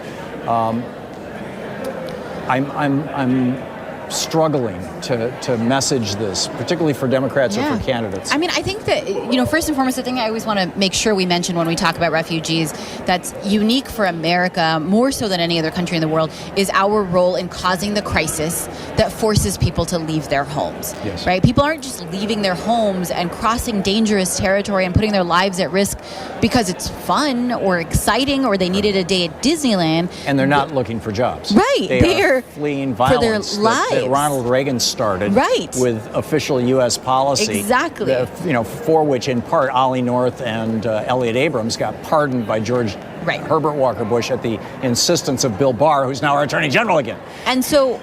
I'm struggling to message this, particularly for Democrats or for candidates. I think that, first and foremost, the thing I always want to make sure we mention when we talk about refugees that's unique for America, more so than any other country in the world, is our role in causing the crisis that forces people to leave their homes. Yes. Right? People aren't just leaving their homes and crossing dangerous territory and putting their lives at risk because it's fun or exciting or they needed a day at Disneyland. And they're not looking for jobs. Right. They are fleeing violence for their lives. That Ronald Reagan started with official U.S. policy. Exactly. For which, in part, Ollie North and Elliott Abrams got pardoned by George Herbert Walker Bush at the insistence of Bill Barr, who's now our Attorney General again. And so,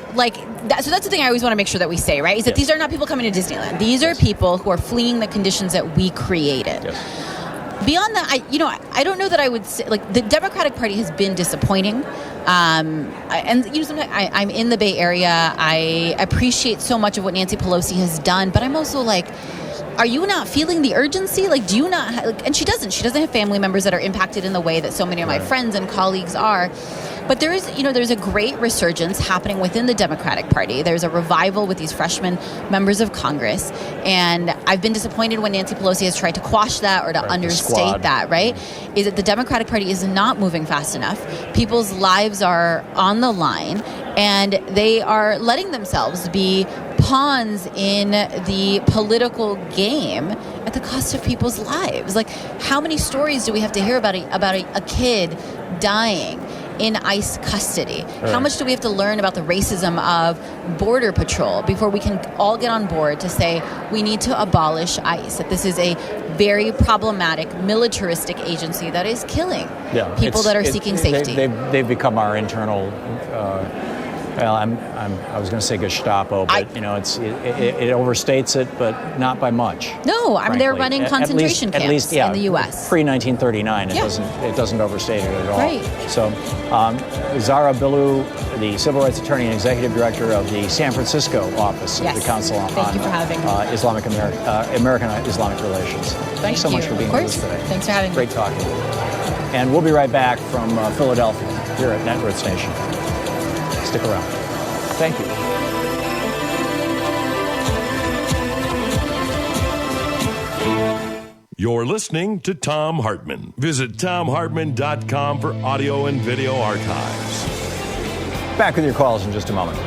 that's the thing I always want to make sure that we say, right? Is that these are not people coming to Disneyland. These are people who are fleeing the conditions that we created. Yes. Beyond that, I don't know that I would say, the Democratic Party has been disappointing. Sometimes I'm in the Bay Area. I appreciate so much of what Nancy Pelosi has done, but I'm also are you not feeling the urgency? Do you not? And she doesn't. She doesn't have family members that are impacted in the way that so many of my friends and colleagues are. But there is, there's a great resurgence happening within the Democratic Party. There's a revival with these freshman members of Congress. And I've been disappointed when Nancy Pelosi has tried to quash that or to understate that, right? Is that the Democratic Party is not moving fast enough. People's lives are on the line, and they are letting themselves be pawns in the political game at the cost of people's lives. How many stories do we have to hear about a kid dying in ICE custody? How much do we have to learn about the racism of Border Patrol before we can all get on board to say we need to abolish ICE, that this is a very problematic militaristic agency that is killing people that are seeking safety? They've become our internal. I was going to say Gestapo, but it overstates it, but not by much. No, I mean they're running concentration camps in the U.S. Pre-1939, it doesn't overstate it at all. Right. So, Zara Billou, the civil rights attorney and executive director of the San Francisco office of the Council on American Islamic Relations. Thanks so much for being with us today. Thanks for having me. Great talking. And we'll be right back from Philadelphia here at Net Worth Station. Stick around. Thank you. You're listening to Thom Hartmann. Visit thomhartmann.com for audio and video archives. Back with your calls in just a moment.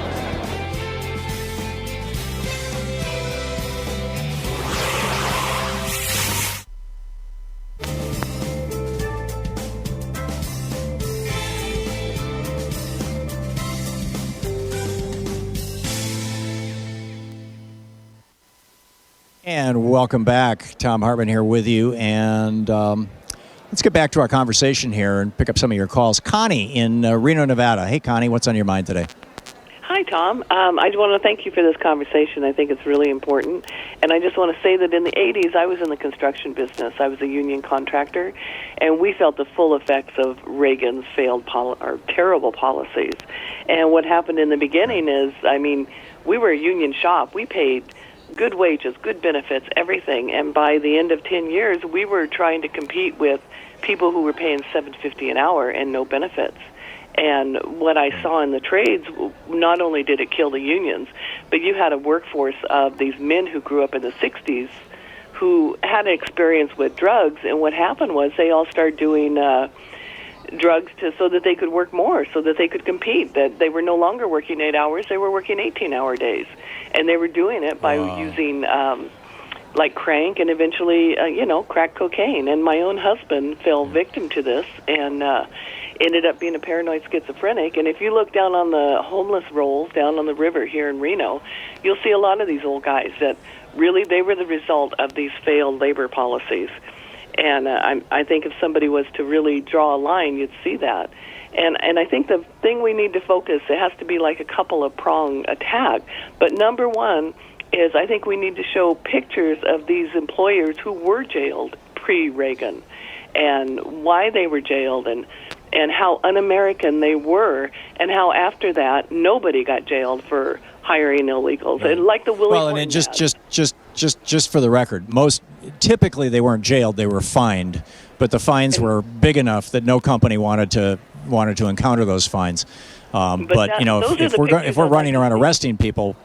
And welcome back. Thom Hartmann here with you. And let's get back to our conversation here and pick up some of your calls. Connie in Reno, Nevada. Hey, Connie, what's on your mind today? Hi, Tom. I just want to thank you for this conversation. I think it's really important. And I just want to say that in the 80s, I was in the construction business. I was a union contractor, and we felt the full effects of Reagan's failed terrible policies. And what happened in the beginning is, we were a union shop. We paid good wages, good benefits, everything. And by the end of 10 years, we were trying to compete with people who were paying $7.50 an hour and no benefits. And what I saw in the trades, not only did it kill the unions, but you had a workforce of these men who grew up in the 60s who had experience with drugs. And what happened was they all started doing drugs so that they could work more, so that they could compete, that they were no longer working 8 hours, they were working 18-hour days. And they were doing it by using like crank and eventually, crack cocaine. And my own husband fell victim to this and ended up being a paranoid schizophrenic. And if you look down on the homeless rolls down on the river here in Reno, you'll see a lot of these old guys that really they were the result of these failed labor policies. And I think if somebody was to really draw a line, you'd see that. And I think the thing we need to focus, it has to be like a couple of prong attack. But number one is I think we need to show pictures of these employers who were jailed pre-Reagan and why they were jailed and how un-American they were and how after that nobody got jailed for hiring illegals. And like the Willie Horton and just for the record, typically they weren't jailed, they were fined, but the fines were big enough that no company wanted to encounter those fines. If we're running around arresting people,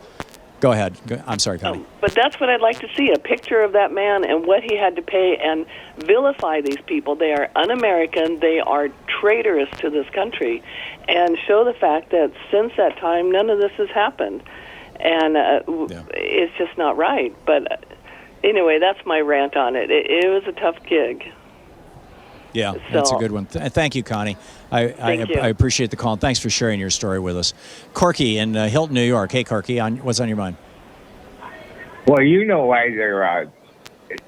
go ahead. I'm sorry, Connie. But that's what I'd like to see, a picture of that man and what he had to pay, and vilify these people. They are un-American. They are traitorous to this country, and show the fact that since that time, none of this has happened. And it's just not right. But anyway, that's my rant on it. It was a tough gig. Yeah, that's a good one. Thank you, Connie. I appreciate the call, and thanks for sharing your story with us. Corky in Hilton, New York. Hey, Corky, what's on your mind? Well, you know why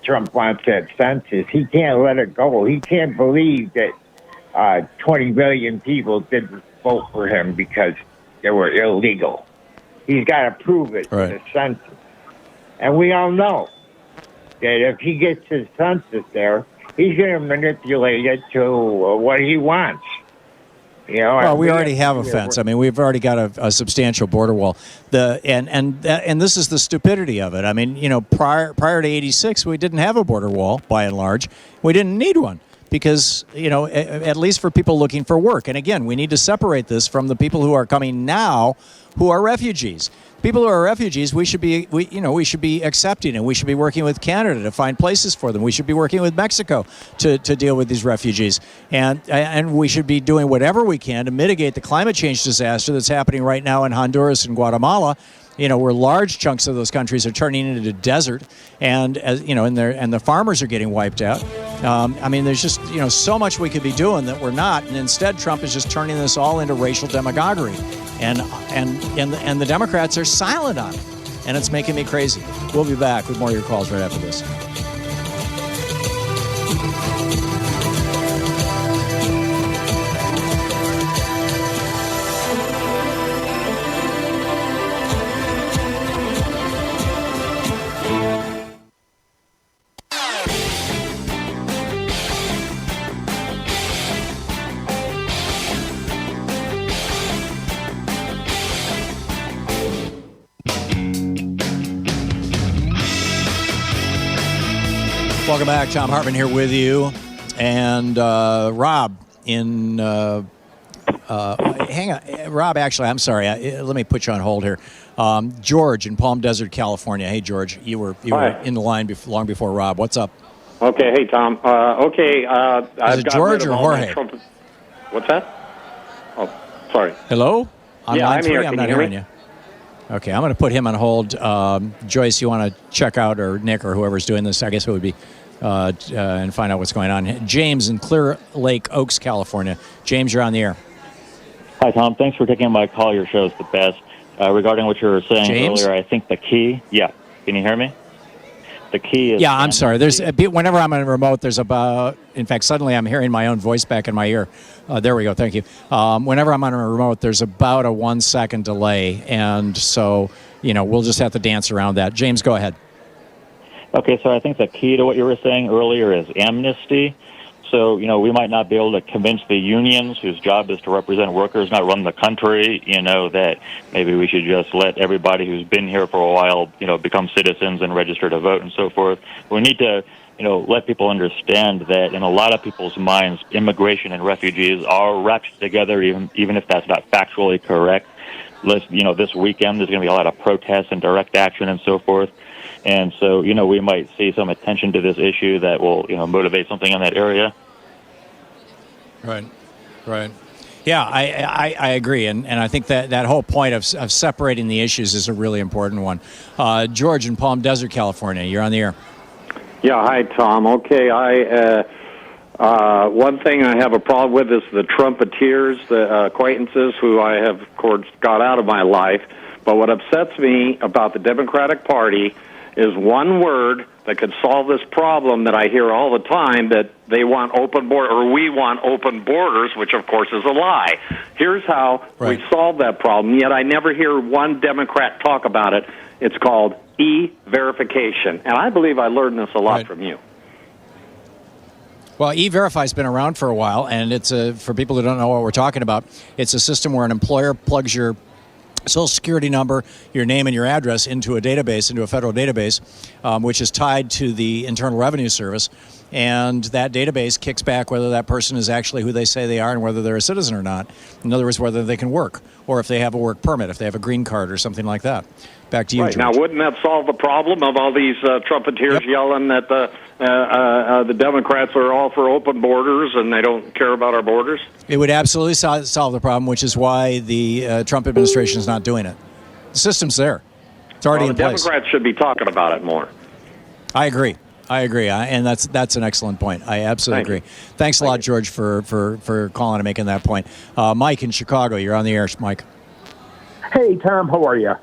Trump wants that census. He can't let it go. He can't believe that 20 million people didn't vote for him because they were illegal. He's got to prove it with the census. And we all know that if he gets his census there, he's going to manipulate it to what he wants. Well, we already have a fence. I mean, we've already got a substantial border wall. And this is the stupidity of it. I mean, prior to '86, we didn't have a border wall by and large. We didn't need one because at least for people looking for work. And again, we need to separate this from the people who are coming now, who are refugees. People who are refugees, we should be accepting, and we should be working with Canada to find places for them. We should be working with Mexico to deal with these refugees, and we should be doing whatever we can to mitigate the climate change disaster that's happening right now in Honduras and Guatemala, where large chunks of those countries are turning into desert, and and the farmers are getting wiped out. There's just so much we could be doing that we're not, and instead Trump is just turning this all into racial demagoguery, and the Democrats are silent on it, and it's making me crazy. We'll be back with more of your calls right after this. Welcome back. Thom Hartmann here with you. And Rob in... hang on. Rob, actually, I'm sorry. Let me put you on hold here. George in Palm Desert, California. Hey, George. You were in the line long before Rob. What's up? Okay. Hey, Tom. Is it George or Jorge? What's that? Oh, sorry. Hello? On line I'm 3? here. I'm not hearing you. Okay, I'm going to put him on hold. Joyce, you want to check out, or Nick, or whoever's doing this, I guess it would be, and find out what's going on. James in Clear Lake Oaks, California. James, you're on the air. Hi, Tom. Thanks for taking my call. Your show's the best. Regarding what you were saying earlier, I think the key... Yeah. Can you hear me? The key is... Yeah, I'm sorry. Whenever I'm on a remote, there's about... In fact, suddenly I'm hearing my own voice back in my ear. There we go. Thank you. Whenever I'm on a remote, there's about a 1 second delay. And so, we'll just have to dance around that. James, go ahead. Okay, so I think the key to what you were saying earlier is amnesty. So, we might not be able to convince the unions, whose job is to represent workers, not run the country, that maybe we should just let everybody who's been here for a while, become citizens and register to vote and so forth. We need to, let people understand that in a lot of people's minds, immigration and refugees are wrapped together, even if that's not factually correct. This weekend there's going to be a lot of protests and direct action and so forth. And so, we might see some attention to this issue that will, motivate something in that area. Right. Yeah, I agree. And I think that whole point of separating the issues is a really important one. George in Palm Desert, California, you're on the air. Yeah, hi, Tom. Okay, one thing I have a problem with is the Trumpeteers, the acquaintances who I have, of course, got out of my life. But what upsets me about the Democratic Party is one word that could solve this problem that I hear all the time, that they want open border, or we want open borders, which of course is a lie. Here's how we solve that problem, yet I never hear one Democrat talk about it. It's called e-verification, and I believe I learned this a lot from you. Well, E-Verify's been around for a while, and it's for people who don't know what we're talking about, it's a system where an employer plugs your Social Security number, your name and your address into a database, into a federal database, which is tied to the Internal Revenue Service. And that database kicks back whether that person is actually who they say they are and whether they're a citizen or not. In other words, whether they can work, or if they have a work permit, if they have a green card or something like that. Back to you, George. Now, wouldn't that solve the problem of all these Trumpeteers yelling that the Democrats are all for open borders and they don't care about our borders? It would absolutely solve the problem, which is why the Trump administration is not doing it. The system's there. It's already in place. The Democrats should be talking about it more. I agree. And that's an excellent point. I absolutely agree. Thanks a lot, George, for calling and making that point. Mike in Chicago, you're on the air, Mike. Hey, Tom, how are you?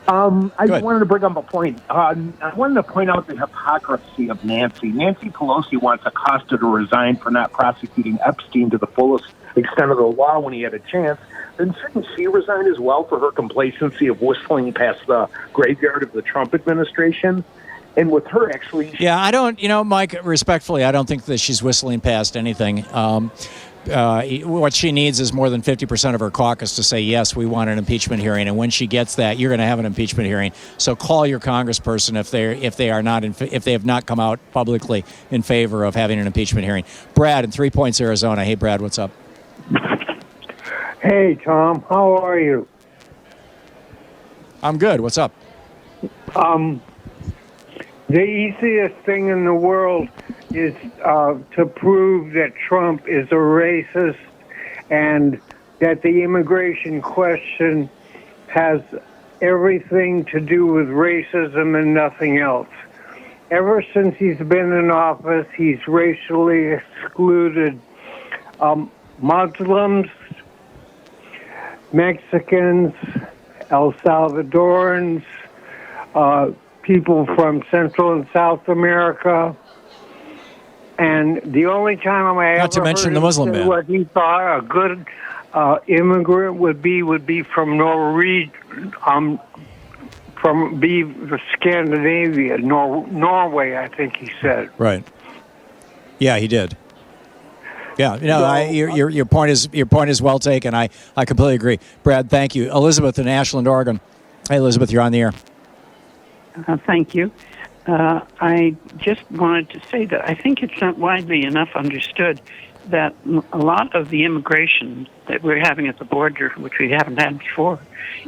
I just wanted to bring up a point. I wanted to point out the hypocrisy of Nancy. Nancy Pelosi wants Acosta to resign for not prosecuting Epstein to the fullest extent of the law when he had a chance. Then shouldn't she resign as well for her complacency of whistling past the graveyard of the Trump administration? And with her, actually... Yeah, I don't, Mike, respectfully, I don't think that she's whistling past anything. What she needs is more than 50% of her caucus to say, yes, we want an impeachment hearing. And when she gets that, you're going to have an impeachment hearing. So call your congressperson if they have not come out publicly in favor of having an impeachment hearing. Brad in 3 Points, Arizona. Hey, Brad, what's up? Hey, Tom, how are you? I'm good. What's up? The easiest thing in the world is to prove that Trump is a racist and that the immigration question has everything to do with racism and nothing else. Ever since he's been in office, he's racially excluded Muslims, Mexicans, El Salvadorans, people from Central and South America. And the only time I Not to ever mention heard the him Muslim say ban. what he thought a good immigrant would be from Norway, from Scandinavia, Norway, I think he said. Right. Yeah, he did. Yeah, your point is well taken. I completely agree. Brad, thank you. Elizabeth in Ashland, Oregon. Hey, Elizabeth, you're on the air. Thank you. I just wanted to say that I think it's not widely enough understood that a lot of the immigration that we're having at the border, which we haven't had before,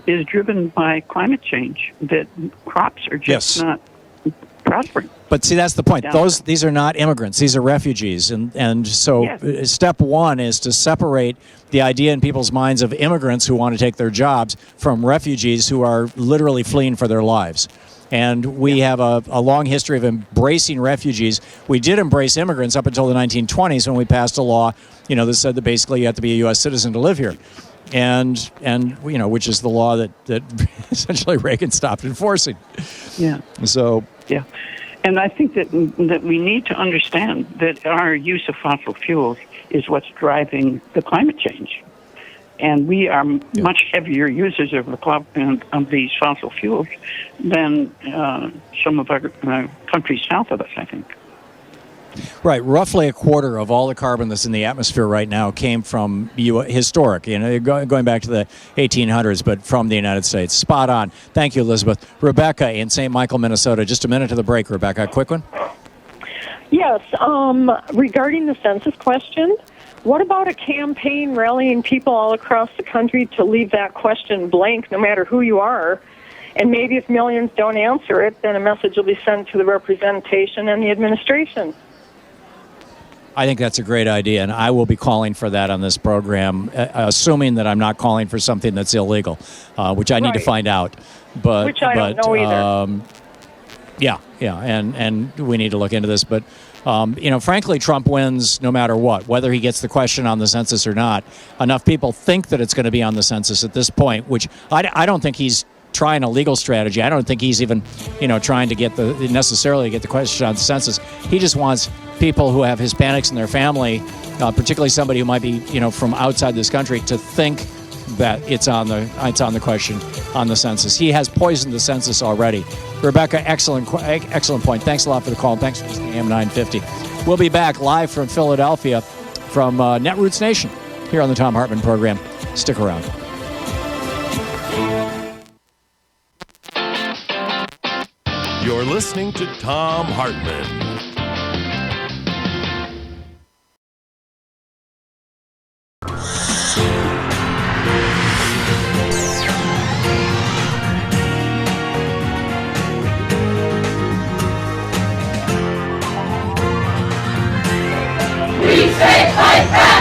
is driven by climate change, that crops are just not prospering. But see, that's the point. These are not immigrants. These are refugees. And so step one is to separate the idea in people's minds of immigrants who want to take their jobs from refugees who are literally fleeing for their lives. And we have a long history of embracing refugees. We did embrace immigrants up until the 1920s when we passed a law, that said that basically you have to be a U.S. citizen to live here. And which is the law that essentially Reagan stopped enforcing. Yeah. So. Yeah. And I think that we need to understand that our use of fossil fuels is what's driving the climate change. And we are much heavier users of these fossil fuels than some of our countries south of us, I think. Right. Roughly a quarter of all the carbon that's in the atmosphere right now came from historic, going back to the 1800s, but from the United States. Spot on. Thank you, Elizabeth. Rebecca in St. Michael, Minnesota. Just a minute to the break, Rebecca. Quick one. Yes. Regarding the census question, what about a campaign rallying people all across the country to leave that question blank, no matter who you are? And maybe if millions don't answer it, then a message will be sent to the representation and the administration. I think that's a great idea, and I will be calling for that on this program, assuming that I'm not calling for something that's illegal, which I need to find out. But which I don't know either. And we need to look into this. But frankly, Trump wins no matter what, whether he gets the question on the census or not. Enough people think that it's going to be on the census at this point, which I don't think he's trying a legal strategy. I don't think he's even, trying to necessarily get the question on the census. He just wants people who have Hispanics in their family, particularly somebody who might be, from outside this country, to think that it's on the question on the census. He has poisoned the census already. Rebecca, excellent point. Thanks a lot for the call. Thanks for listening to AM 950. We'll be back live from Philadelphia from Netroots Nation here on the Thom Hartmann Program. Stick around. You're listening to Thom Hartmann. We say fight back!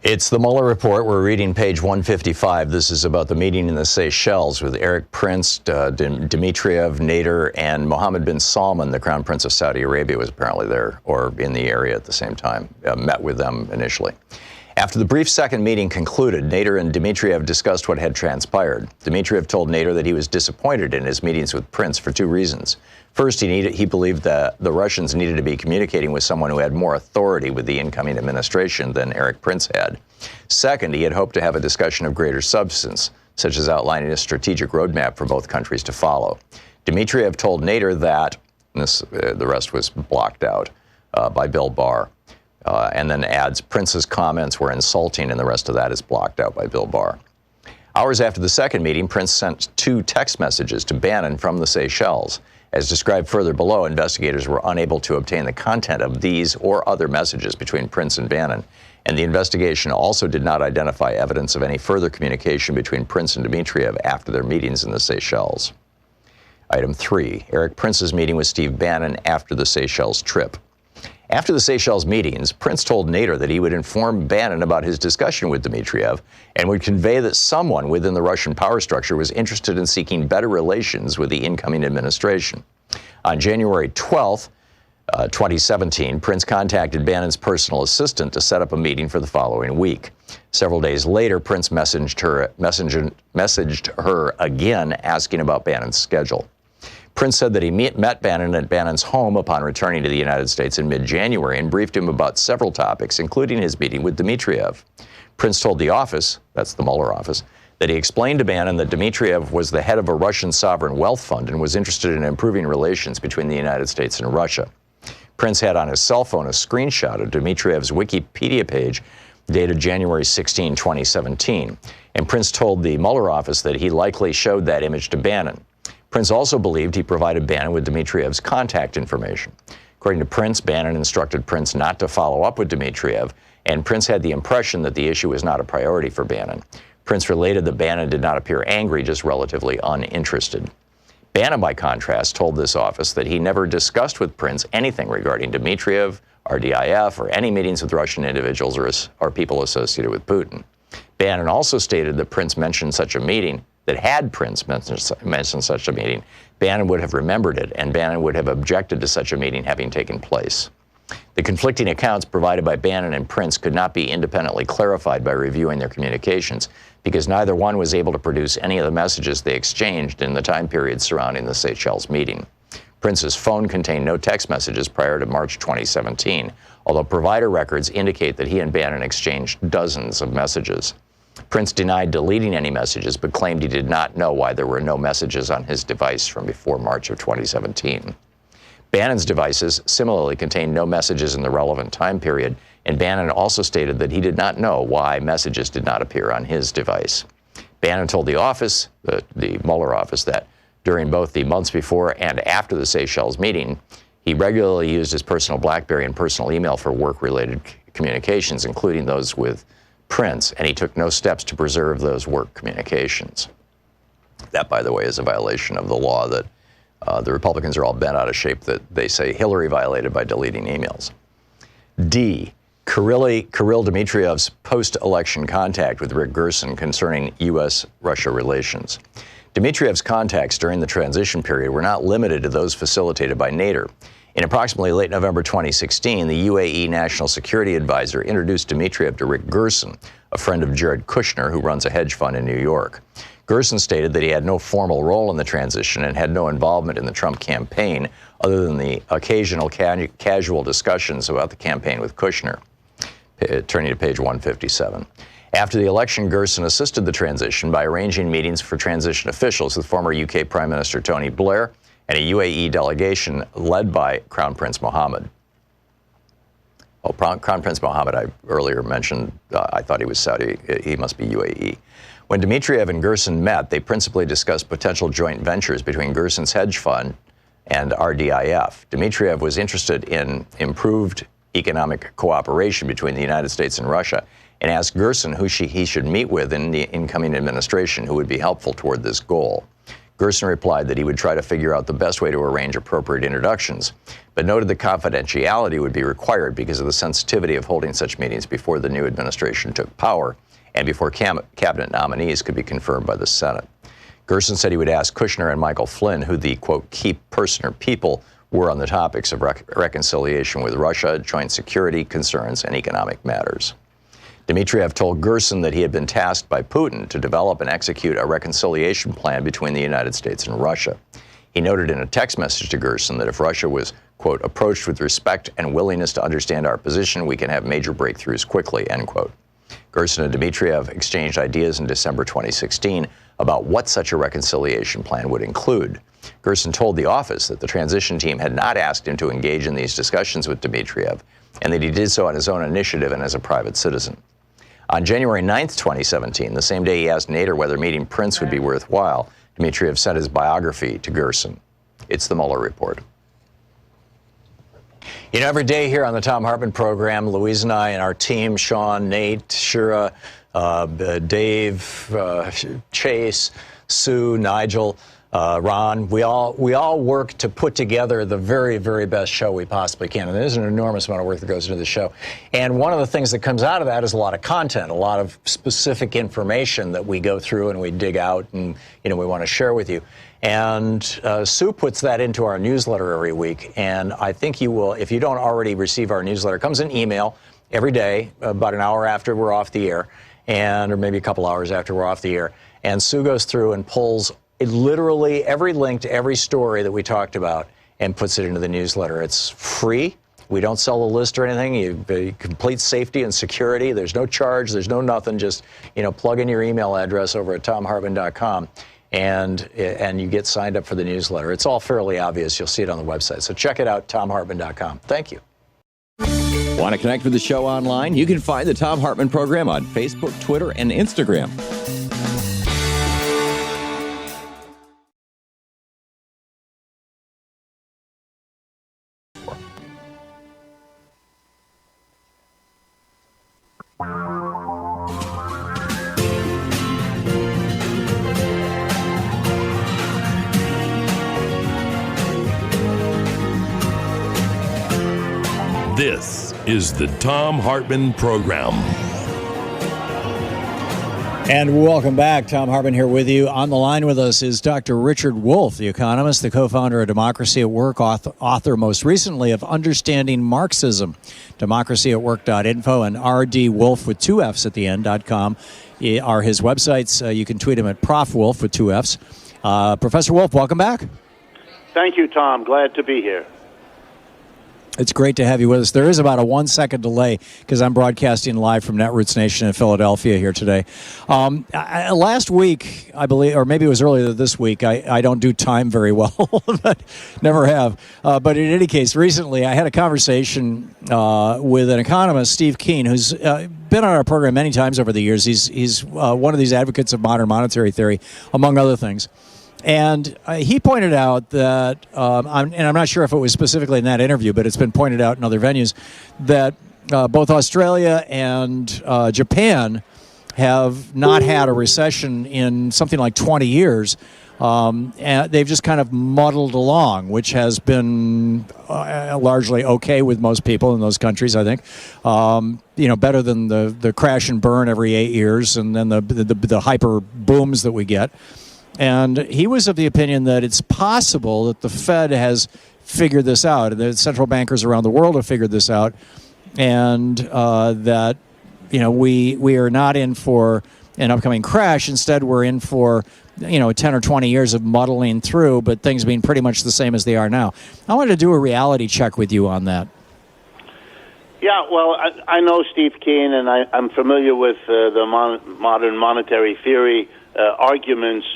It's the Mueller Report. We're reading page 155. This is about the meeting in the Seychelles with Eric Prince, Dmitriev, Nader, and Mohammed bin Salman, the Crown Prince of Saudi Arabia, was apparently there or in the area at the same time, met with them initially. After the brief second meeting concluded, Nader and Dmitriev discussed what had transpired. Dmitriev told Nader that he was disappointed in his meetings with Prince for two reasons. First, he believed that the Russians needed to be communicating with someone who had more authority with the incoming administration than Eric Prince had. Second, he had hoped to have a discussion of greater substance. such as outlining a strategic roadmap for both countries to follow. Dmitriev told Nader that, the rest was blocked out by Bill Barr, and then adds, Prince's comments were insulting, and the rest of that is blocked out by Bill Barr. Hours after the second meeting, Prince sent 2 text messages to Bannon from the Seychelles. As described further below, investigators were unable to obtain the content of these or other messages between Prince and Bannon, and the investigation also did not identify evidence of any further communication between Prince and Dmitriev after their meetings in the Seychelles. Item 3, Eric Prince's meeting with Steve Bannon after the Seychelles trip. After the Seychelles meetings, Prince told Nader that he would inform Bannon about his discussion with Dmitriev and would convey that someone within the Russian power structure was interested in seeking better relations with the incoming administration. On January 12th, 2017, Prince contacted Bannon's personal assistant to set up a meeting for the following week. Several days later, Prince messaged her again asking about Bannon's schedule. Prince said that he met Bannon at Bannon's home upon returning to the United States in mid-January and briefed him about several topics, including his meeting with Dmitriev. Prince told the office, that's the Mueller office, that he explained to Bannon that Dmitriev was the head of a Russian sovereign wealth fund and was interested in improving relations between the United States and Russia. Prince had on his cell phone a screenshot of Dmitriev's Wikipedia page dated January 16, 2017, and Prince told the Mueller office that he likely showed that image to Bannon. Prince also believed he provided Bannon with Dmitriev's contact information. According to Prince, Bannon instructed Prince not to follow up with Dmitriev, and Prince had the impression that the issue was not a priority for Bannon. Prince related that Bannon did not appear angry, just relatively uninterested. Bannon, by contrast, told this office that he never discussed with Prince anything regarding Dmitriev, RDIF, or any meetings with Russian individuals or people associated with Putin. Bannon also stated that Prince mentioned such a meeting, that had Prince mentioned such a meeting, Bannon would have remembered it, and Bannon would have objected to such a meeting having taken place. The conflicting accounts provided by Bannon and Prince could not be independently clarified by reviewing their communications, because neither one was able to produce any of the messages they exchanged in the time period surrounding the Seychelles meeting. Prince's phone contained no text messages prior to March 2017, although provider records indicate that he and Bannon exchanged dozens of messages. Prince denied deleting any messages, but claimed he did not know why there were no messages on his device from before March of 2017. Bannon's devices similarly contained no messages in the relevant time period, and Bannon also stated that he did not know why messages did not appear on his device. Bannon told the office, the Mueller office, that during both the months before and after the Seychelles meeting, he regularly used his personal BlackBerry and personal email for work-related communications, including those with Prince, and he took no steps to preserve those work communications. That, by the way, is a violation of the law that the Republicans are all bent out of shape that they say Hillary violated by deleting emails. D, Kirill Dmitriev's post-election contact with Rick Gerson concerning U.S.-Russia relations. Dmitriev's contacts during the transition period were not limited to those facilitated by Nader. In approximately late November 2016, the UAE National Security Advisor introduced Dmitriev to Rick Gerson, a friend of Jared Kushner, who runs a hedge fund in New York. Gerson stated that he had no formal role in the transition and had no involvement in the Trump campaign other than the occasional casual discussions about the campaign with Kushner. Turning to page 157. After the election, Gerson assisted the transition by arranging meetings for transition officials with former UK Prime Minister Tony Blair and a UAE delegation led by Crown Prince Mohammed. Oh, Crown Prince Mohammed, I earlier mentioned, I thought he was Saudi. He must be UAE. When Dmitriev and Gerson met, they principally discussed potential joint ventures between Gerson's hedge fund and RDIF. Dmitriev was interested in improved economic cooperation between the United States and Russia and asked Gerson who he should meet with in the incoming administration who would be helpful toward this goal. Gerson replied that he would try to figure out the best way to arrange appropriate introductions, but noted that confidentiality would be required because of the sensitivity of holding such meetings before the new administration took power and before cabinet nominees could be confirmed by the Senate. Gerson said he would ask Kushner and Michael Flynn who the, quote, key person or people were on the topics of reconciliation with Russia, joint security concerns, and economic matters. Dmitriev told Gerson that he had been tasked by Putin to develop and execute a reconciliation plan between the United States and Russia. He noted in a text message to Gerson that if Russia was, quote, approached with respect and willingness to understand our position, we can have major breakthroughs quickly, end quote. Gerson and Dmitriev exchanged ideas in December 2016 about what such a reconciliation plan would include. Gerson told the office that the transition team had not asked him to engage in these discussions with Dmitriev, and that he did so on his own initiative and as a private citizen. On January 9th, 2017, the same day he asked Nader whether meeting Prince would be worthwhile, Dmitriev sent his biography to Gerson. It's the Mueller Report. You know, every day here on the Thom Hartmann Program, Louise and I and our team, Sean, Nate, Shira, Dave, Chase, Sue, Nigel, Ron, we all work to put together the very, very best show we possibly can. And there's an enormous amount of work that goes into the show. And one of the things that comes out of that is a lot of content, a lot of specific information that we go through and we dig out and, we want to share with you. And Sue puts that into our newsletter every week. And I think you will, if you don't already receive our newsletter, it comes in email every day, about an hour after we're off the air, or maybe a couple hours after we're off the air. And Sue goes through and pulls literally every link to every story that we talked about and puts it into the newsletter. It's free. We don't sell the list or anything. You complete safety and security. There's no charge. There's no nothing. Just, plug in your email address over at thomhartmann.com and you get signed up for the newsletter. It's all fairly obvious. You'll see it on the website. So check it out, thomhartmann.com. Thank you. Want to connect with the show online? You can find the Thom Hartmann Program on Facebook, Twitter, and Instagram. This is the Thom Hartmann Program. And welcome back. Thom Hartmann here with you. On the line with us is Dr. Richard Wolff, the economist, the co-founder of Democracy at Work, author most recently of Understanding Marxism. democracyatwork.info and rdwolf with two Fs at the end.com are his websites. You can tweet him at Prof. Wolf with two Fs. Professor Wolff, welcome back. Thank you, Tom. Glad to be here. It's great to have you with us. There is about a 1 second delay because I'm broadcasting live from Netroots Nation in Philadelphia here today. Last week, I believe, or maybe it was earlier this week, I don't do time very well, but never have. But in any case, recently I had a conversation with an economist, Steve Keen, who's been on our program many times over the years. He's one of these advocates of modern monetary theory, among other things. And he pointed out that, and I'm not sure if it was specifically in that interview, but it's been pointed out in other venues, that both Australia and Japan have not had a recession in something like 20 years. And they've just kind of muddled along, which has been largely okay with most people in those countries, I think. Better than the crash and burn every 8 years and then the hyper booms that we get. And he was of the opinion that it's possible that the Fed has figured this out, the central bankers around the world have figured this out, and that we are not in for an upcoming crash. Instead, we're in for 10 or 20 years of muddling through, but things being pretty much the same as they are now. I wanted to do a reality check with you on that. Yeah, well, I know Steve Keen, and I'm familiar with the modern monetary theory arguments.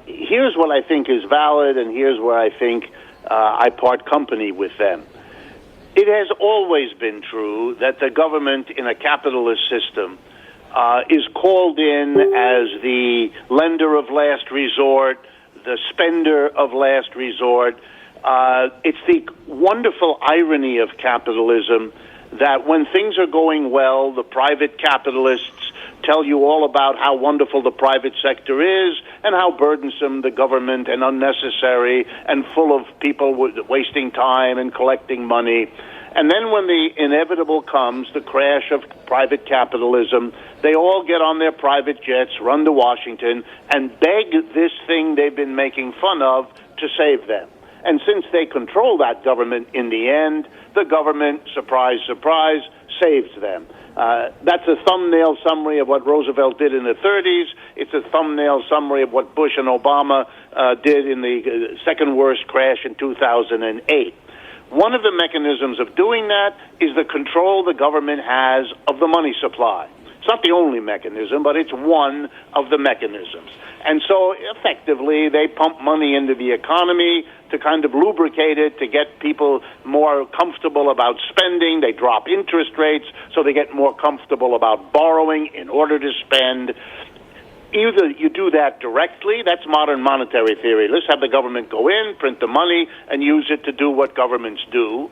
Here's what I think is valid, and here's where I think I part company with them. It has always been true that the government in a capitalist system is called in as the lender of last resort, the spender of last resort. It's the wonderful irony of capitalism that when things are going well, the private capitalists tell you all about how wonderful the private sector is and how burdensome the government and unnecessary and full of people wasting time and collecting money. And then when the inevitable comes, the crash of private capitalism, they all get on their private jets, run to Washington, and beg this thing they've been making fun of to save them. And since they control that government in the end, the government, surprise, surprise, saves them. That's a thumbnail summary of what Roosevelt did in the 30s. It's a thumbnail summary of what Bush and Obama did in the second worst crash in 2008. One of the mechanisms of doing that is the control the government has of the money supply. It's not the only mechanism, but it's one of the mechanisms. And so, effectively, they pump money into the economy to kind of lubricate it, to get people more comfortable about spending. They drop interest rates so they get more comfortable about borrowing in order to spend. Either you do that directly, that's modern monetary theory. Let's have the government go in, print the money, and use it to do what governments do.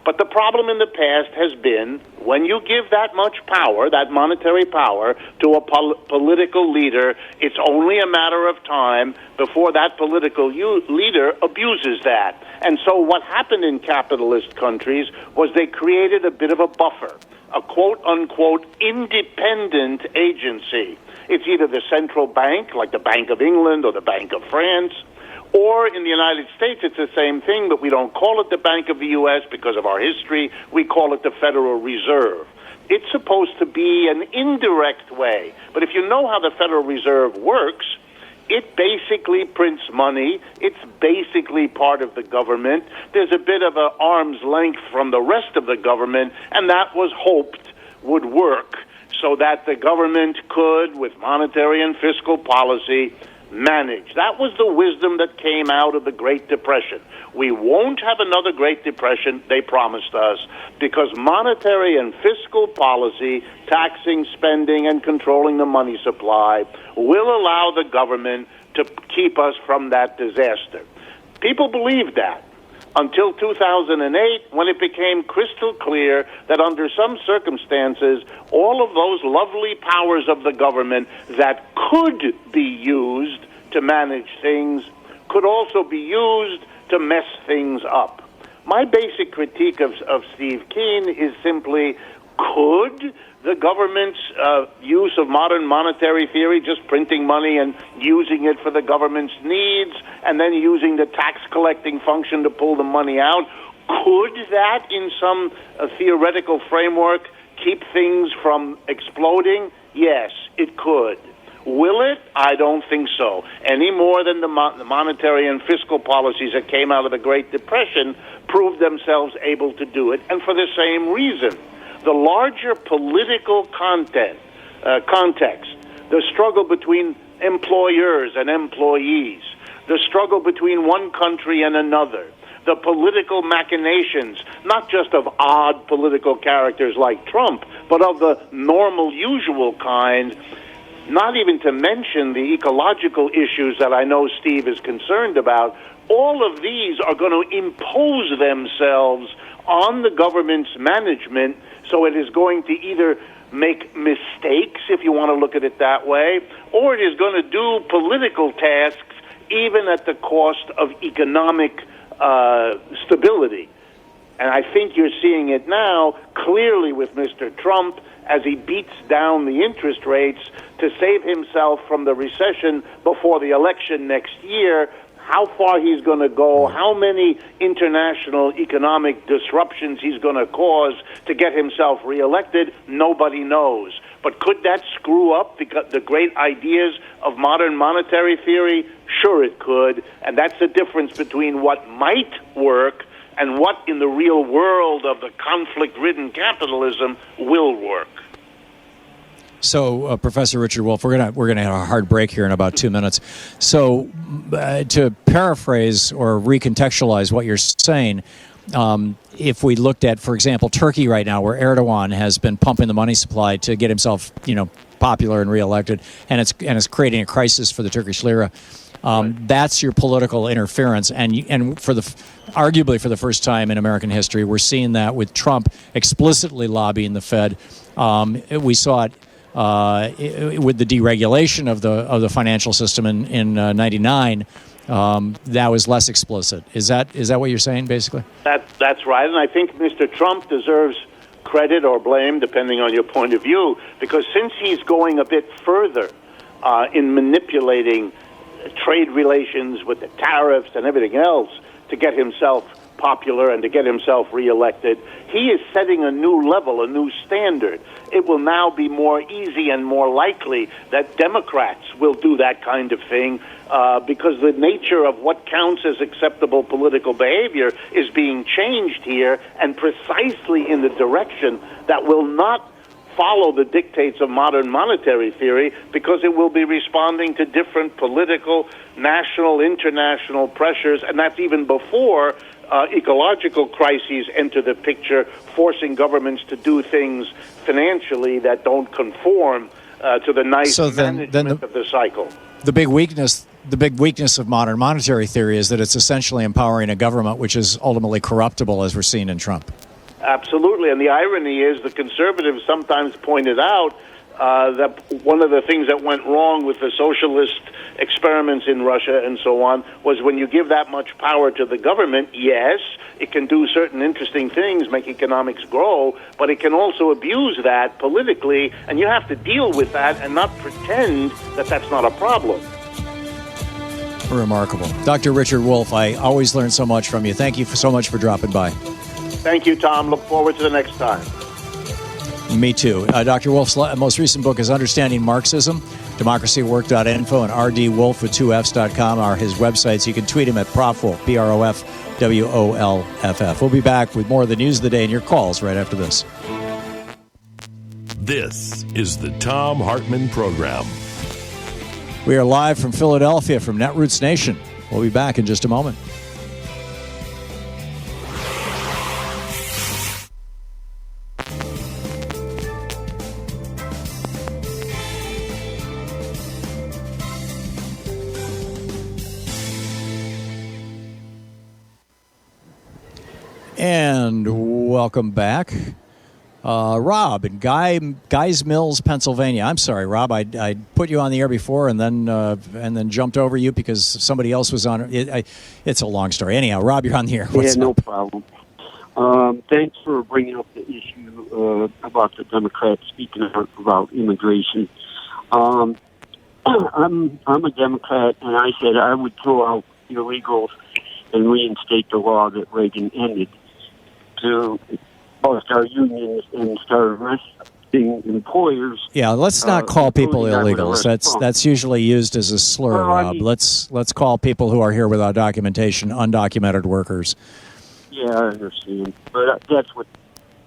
But the problem in the past has been when you give that much power, that monetary power, to a political leader, it's only a matter of time before that political leader abuses that. And so what happened in capitalist countries was they created a bit of a buffer, a quote-unquote independent agency. It's either the central bank, like the Bank of England or the Bank of France, or in the United States, it's the same thing, but we don't call it the Bank of the U.S. because of our history. We call it the Federal Reserve. It's supposed to be an indirect way. But if you know how the Federal Reserve works, it basically prints money. It's basically part of the government. There's a bit of an arm's length from the rest of the government, and that was hoped would work so that the government could, with monetary and fiscal policy, manage. That was the wisdom that came out of the Great Depression. We won't have another Great Depression, they promised us, because monetary and fiscal policy, taxing, spending, and controlling the money supply will allow the government to keep us from that disaster. People believed that until 2008, when it became crystal clear that under some circumstances, all of those lovely powers of the government that could be used to manage things could also be used to mess things up. My basic critique of Steve Keen is simply, could the government's use of modern monetary theory, just printing money and using it for the government's needs, and then using the tax collecting function to pull the money out, could that, in some theoretical framework, keep things from exploding? Yes, it could. Will it? I don't think so. Any more than the monetary and fiscal policies that came out of the Great Depression proved themselves able to do it, and for the same reason. The larger political context, the struggle between employers and employees, the struggle between one country and another, the political machinations, not just of odd political characters like Trump, but of the normal, usual kind, not even to mention the ecological issues that I know Steve is concerned about. All of these are going to impose themselves on the government's management, so it is going to either make mistakes, if you want to look at it that way, or it is going to do political tasks even at the cost of economic stability. And I think you're seeing it now clearly with Mr. Trump as he beats down the interest rates to save himself from the recession before the election next year. How far he's going to go, how many international economic disruptions he's going to cause to get himself reelected, nobody knows. But could that screw up the great ideas of modern monetary theory? Sure it could, and that's the difference between what might work and what in the real world of the conflict-ridden capitalism will work. So, Professor Richard Wolff, we're gonna have a hard break here in about 2 minutes. So, to paraphrase or recontextualize what you're saying, if we looked at, for example, Turkey right now, where Erdogan has been pumping the money supply to get himself, popular and reelected, and it's creating a crisis for the Turkish lira. That's your political interference, and arguably for the first time in American history, we're seeing that with Trump explicitly lobbying the Fed. We saw it with the deregulation of the financial system in '99. That was less explicit. Is that what you're saying, basically? That's right, and I think Mr. Trump deserves credit or blame, depending on your point of view, because since he's going a bit further in manipulating trade relations with the tariffs and everything else to get himself popular and to get himself reelected, he is setting a new level, a new standard. It will now be more easy and more likely that Democrats will do that kind of thing because the nature of what counts as acceptable political behavior is being changed here, and precisely in the direction that will not follow the dictates of modern monetary theory because it will be responding to different political, national, international pressures, and that's even before ecological crises enter the picture, forcing governments to do things financially that don't conform to the nice management of the cycle. The big weakness of modern monetary theory is that it's essentially empowering a government which is ultimately corruptible, as we're seeing in Trump. Absolutely, and the irony is the conservatives sometimes pointed out that one of the things that went wrong with the socialist experiments in Russia and so on was when you give that much power to the government, yes, it can do certain interesting things, make economics grow, but it can also abuse that politically, and you have to deal with that and not pretend that that's not a problem. Remarkable. Dr. Richard Wolff, I always learn so much from you. Thank you so much for dropping by. Thank you, Tom. Look forward to the next time. Me too. Dr. Wolff's most recent book is Understanding Marxism. DemocracyWork.info and rdwolf with 2fs.com are his websites. You can tweet him at ProfWolf, ProfWolff. We'll be back with more of the news of the day and your calls right after this. This is the Thom Hartmann Program. We are live from Philadelphia from Netroots Nation. We'll be back in just a moment. And welcome back. Rob in Guys Mills, Pennsylvania. I'm sorry, Rob. I put you on the air before and then jumped over you because somebody else was on it. It's a long story. Anyhow, Rob, you're on the air. What's no up? problem. Thanks for bringing up the issue about the Democrats speaking out about immigration. I'm a Democrat, and I said I would throw out illegals and reinstate the law that Reagan ended to bust our unions and start arresting employers. Yeah, let's not call people illegals. That's usually used as a slur, Rob. Let's call people who are here without documentation undocumented workers. Yeah, I understand, but that's what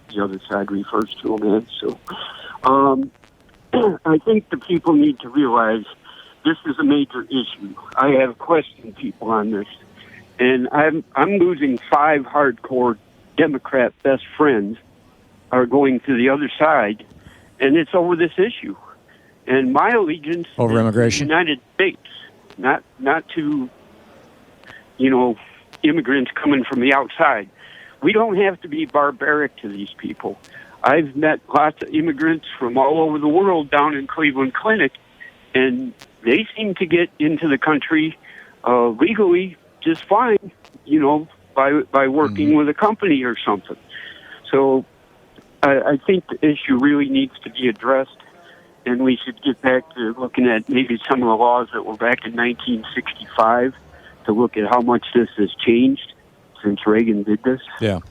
the other side refers to them as. So, I think the people need to realize this is a major issue. I have questioned people on this, and I'm losing 5 hardcore Democrat best friends are going to the other side, and it's over this issue. And my allegiance over immigration, to the United States, not to immigrants coming from the outside. We don't have to be barbaric to these people. I've met lots of immigrants from all over the world down in Cleveland Clinic, and they seem to get into the country legally just fine, by working with a company or something. So I think the issue really needs to be addressed, and we should get back to looking at maybe some of the laws that were back in 1965 to look at how much this has changed since Reagan did this. Yeah.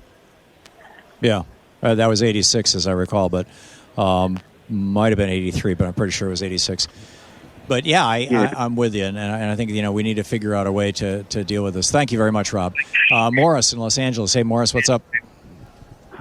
That was 86, as I recall, but might have been 83, but I'm pretty sure it was 86. But I'm with you, and I think we need to figure out a way to deal with this. Thank you very much, Rob. Morris in Los Angeles. Hey, Morris, what's up?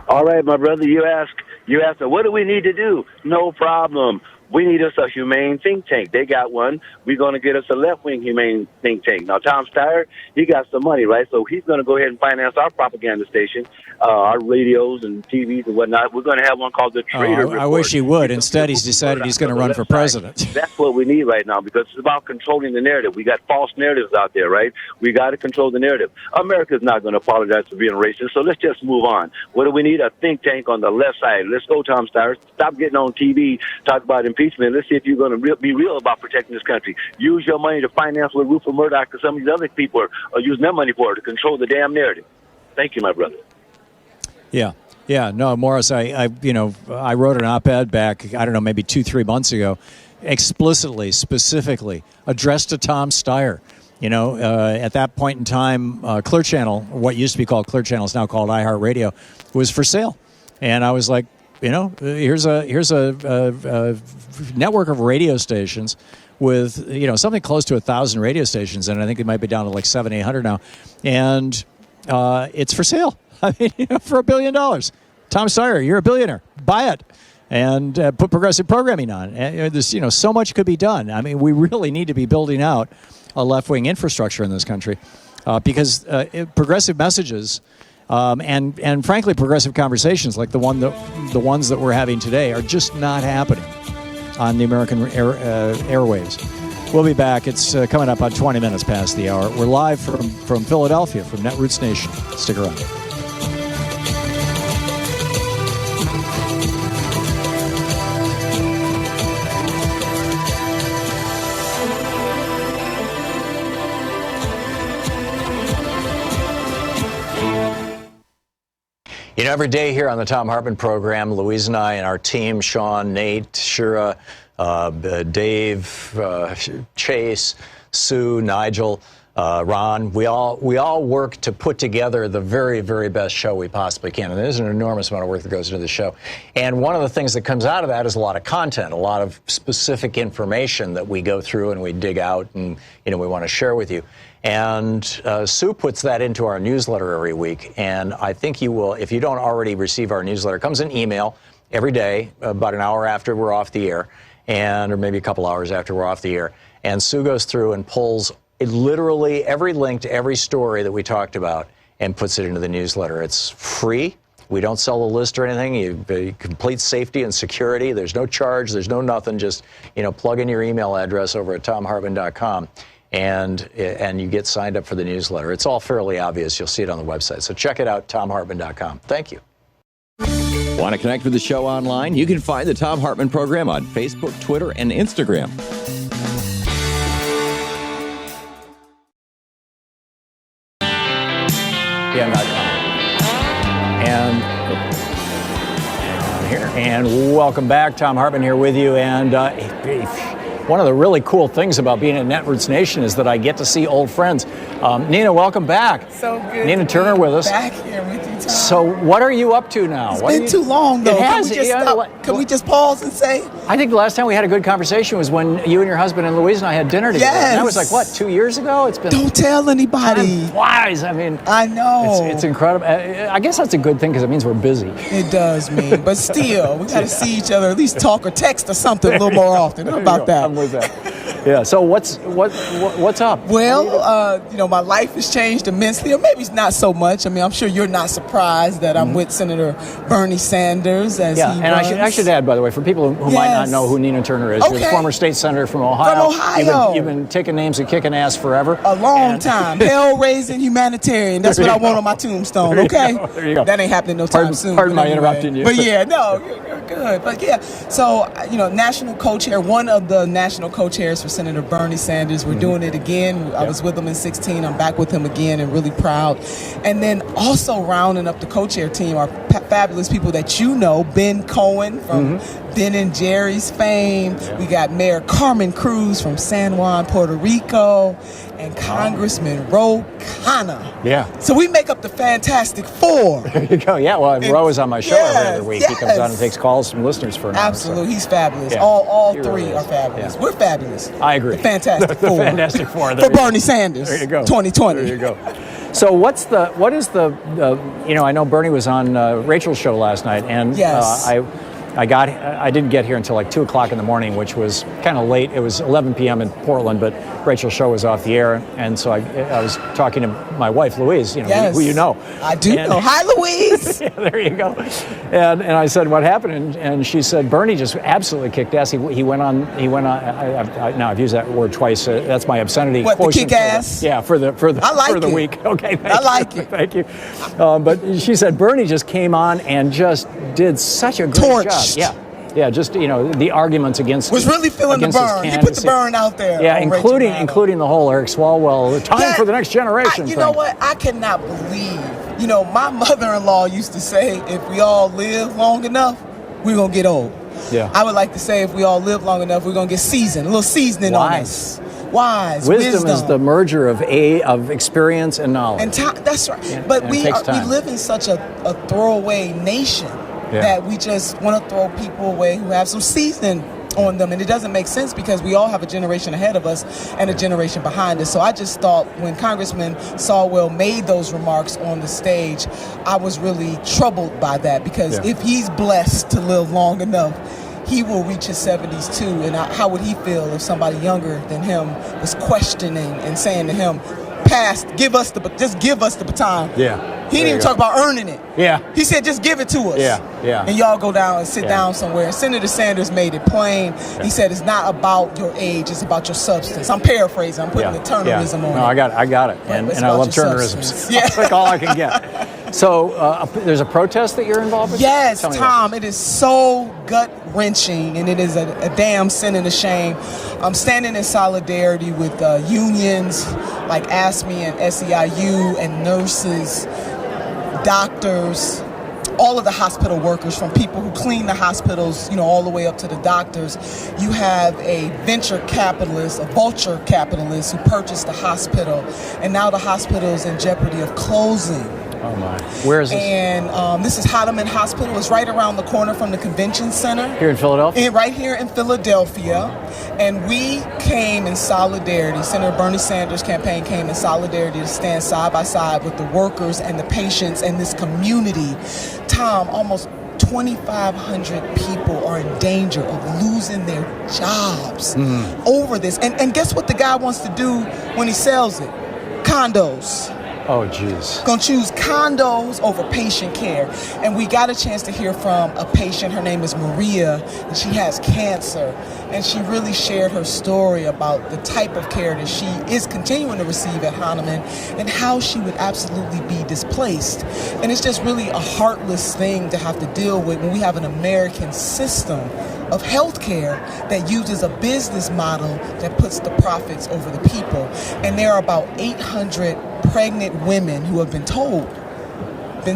All right, my brother. You asked, what do we need to do? No problem. We need us a humane think tank. They got one. We're going to get us a left-wing humane think tank. Now, Tom Steyer, he got some money, right? So he's going to go ahead and finance our propaganda station, our radios and TVs and whatnot. We're going to have one called the Trader Report. I wish he would. Instead, he's decided he's going to run for president. That's what we need right now because it's about controlling the narrative. We got false narratives out there, right? We got to control the narrative. America's not going to apologize for being racist, so let's just move on. What do we need? A think tank on the left side. Let's go, Tom Steyer. Stop getting on TV, talk about impeachment. Let's see if you're going to be real about protecting this country. Use your money to finance what Rupert Murdoch and some of these other people are using their money for to control the damn narrative. Thank you, my brother. Yeah. No, Morris, I wrote an op-ed back, maybe 2-3 months ago, specifically addressed to Tom Steyer. At that point in time, Clear Channel, what used to be called Clear Channel, is now called iHeartRadio, was for sale. And I was like, here's a network of radio stations with, something close to 1,000 radio stations. And I think it might be down to like 700-800 now. And it's for sale. I mean, for $1 billion. Tom Steyer, you're a billionaire. Buy it. and put progressive programming on. And there's, so much could be done. I mean, we really need to be building out a left-wing infrastructure in this country because progressive messages and frankly, progressive conversations like the ones that we're having today are just not happening on the American airwaves. We'll be back. It's coming up on 20 minutes past the hour. We're live from Philadelphia, from Netroots Nation. Stick around. Every day here on the Thom Hartmann Program, Louise and I and our team, Sean, Nate, Shira, Dave, Chase, Sue, Nigel, Ron, we all work to put together the very, very best show we possibly can. And there's an enormous amount of work that goes into the show. And one of the things that comes out of that is a lot of content, a lot of specific information that we go through and we dig out and, we want to share with you. And Sue puts that into our newsletter every week. And I think you will, if you don't already receive our newsletter, it comes in email every day, about an hour after we're off the air, or maybe a couple hours after we're off the air. And Sue goes through and pulls literally every link to every story that we talked about and puts it into the newsletter. It's free. We don't sell a list or anything. You complete safety and security. There's no charge. There's no nothing. Just, plug in your email address over at thomhartmann.com. And you get signed up for the newsletter. It's all fairly obvious. You'll see it on the website. So check it out, thomhartmann.com. Thank you. Want to connect with the show online? You can find the Thom Hartmann Program on Facebook, Twitter, and Instagram. And welcome back. Thom Hartmann here with you. And one of the really cool things about being at Netroots Nation is that I get to see old friends. Nina, welcome back. So good. Nina Turner with us. Back here with you, Tom. So what are you up to now? It's been too long, though. It has. Can we just pause and say? I think the last time we had a good conversation was when you and your husband and Louise and I had dinner together. Yes. And that was like, what, 2 years ago? It's been. Don't tell anybody. Time flies. I mean. I know. It's incredible. I guess that's a good thing because it means we're busy. It does mean. But still, we got to see each other, at least talk or text or something a little more often. How about that? I'm with that. Yeah. So what's up? Well, my life has changed immensely, or maybe it's not so much. I mean, I'm sure you're not surprised that I'm with Senator Bernie Sanders as he runs. And I should add, by the way, for people who might not know who Nina Turner is, you're the former state senator from Ohio. From Ohio. You've been taking names and kicking ass forever. A long time. Hell-raising humanitarian. That's what I want on my tombstone, okay? There you go. That ain't happening no time soon. Pardon my interrupting you. But yeah, no, you're good. But yeah, so, national co-chair, one of the national co-chairs for Senator Bernie Sanders. We're doing it again. I was with him in 2016. I'm back with him again and really proud. And then also rounding up the co-chair team are fabulous people that Ben Cohen from Ben and Jerry's fame. Yeah. We got Mayor Carmen Cruz from San Juan, Puerto Rico, and Congressman Ro Khanna. Yeah. So we make up the Fantastic Four. There you go. Yeah, well, Ro is on my show every other week. Yes. He comes on and takes calls from listeners for an hour. Absolutely. He's fabulous. Yeah. All three are fabulous. Yeah. We're fabulous. I agree. The Fantastic Four. The Fantastic Four. For Bernie Sanders. There you go. 2020. There you go. So what is the I know Bernie was on Rachel's show last night, and yes. I didn't get here until like 2 o'clock in the morning, which was kind of late. It was 11 p.m. in Portland, but Rachel's show was off the air, and so I was talking to my wife, Louise, who you know. I do know. Hi, Louise. Yeah, there you go. And I said, what happened? And she said, Bernie just absolutely kicked ass. He went on. Now I've used that word twice. That's my obscenity. What, the kick ass? For the week. Okay, I like it. Thank you. But she said Bernie just came on and just did such a great job. Yeah, just the arguments against was really feeling the burn. He put the burn out there. Yeah, including the whole Eric Swalwell time for the next generation. You know what? I cannot believe. My mother-in-law used to say, if we all live long enough, we're gonna get old. Yeah. I would like to say, if we all live long enough, we're gonna get seasoned, a little seasoning on us. Wise. Wisdom is the merger of experience and knowledge. And that's right. But we live in such a throwaway nation. Yeah. That we just want to throw people away who have some seasoning on them, and it doesn't make sense because we all have a generation ahead of us and a generation behind us. So I just thought when Congressman Swalwell made those remarks on the stage, I was really troubled by that, because if he's blessed to live long enough, he will reach his 70s too. And how would he feel if somebody younger than him was questioning and saying to him, just give us the baton. He didn't even talk about earning it. He said, just give it to us. And y'all go down and sit down somewhere. And Senator Sanders made it plain. He said, it's not about your age, it's about your substance. I'm paraphrasing. I'm putting the Turnerism on it. No, I got it. And I love Turnerisms. That's like all I can get. So there's a protest that you're involved with? Yes, Tom, it is so gut-wrenching, and it is a damn sin and a shame. I'm standing in solidarity with unions like ASME and SEIU and nurses, doctors, all of the hospital workers, from people who clean the hospitals, all the way up to the doctors. You have a venture capitalist, a vulture capitalist who purchased the hospital, and now the hospital is in jeopardy of closing. Oh my. Where is this? And this is Hartman Hospital. It's right around the corner from the convention center. Here in Philadelphia? Right here in Philadelphia. And we came in solidarity. Senator Bernie Sanders' campaign came in solidarity to stand side by side with the workers and the patients and this community. Tom, almost 2,500 people are in danger of losing their jobs over this. And guess what the guy wants to do when he sells it? Condos. Oh, geez. Gonna choose condos over patient care. And we got a chance to hear from a patient. Her name is Maria, and she has cancer. And she really shared her story about the type of care that she is continuing to receive at Hahnemann and how she would absolutely be displaced. And it's just really a heartless thing to have to deal with when we have an American system of healthcare that uses a business model that puts the profits over the people. And there are about 800 pregnant women who have been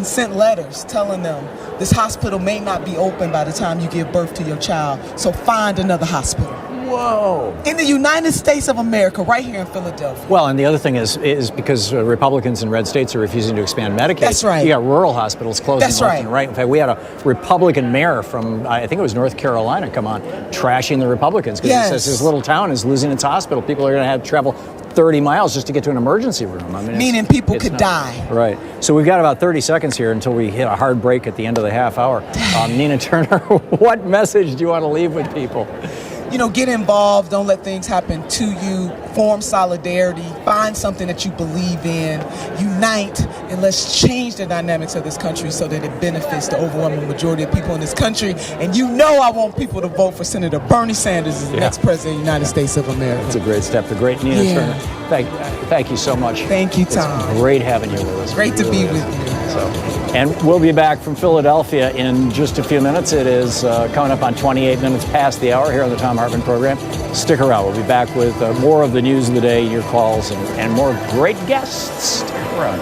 sent letters telling them this hospital may not be open by the time you give birth to your child, so find another hospital. Whoa. In the United States of America, right here in Philadelphia. Well, and the other thing is because Republicans in red states are refusing to expand Medicaid. That's right. You got rural hospitals closing That's left right. and right. In fact, we had a Republican mayor from, I think it was North Carolina, come on, trashing the Republicans because he says his little town is losing its hospital. People are going to have to travel 30 miles just to get to an emergency room. I mean, meaning people could die. Right. So we've got about 30 seconds here until we hit a hard break at the end of the half hour. Nina Turner, what message do you want to leave with people? Get involved. Don't let things happen to you. Form solidarity. Find something that you believe in. Unite, and let's change the dynamics of this country so that it benefits the overwhelming majority of people in this country. And I want people to vote for Senator Bernie Sanders as the next president of the United States of America. That's a great step. The great Nina Turner. Thank you so much. Thank you, Tom. It's great having you with us. Great to be with you. And we'll be back from Philadelphia in just a few minutes. It is coming up on 28 minutes past the hour here on the Thom Hartmann Program. Stick around. We'll be back with more of the news of the day, your calls, and more great guests. Stick around.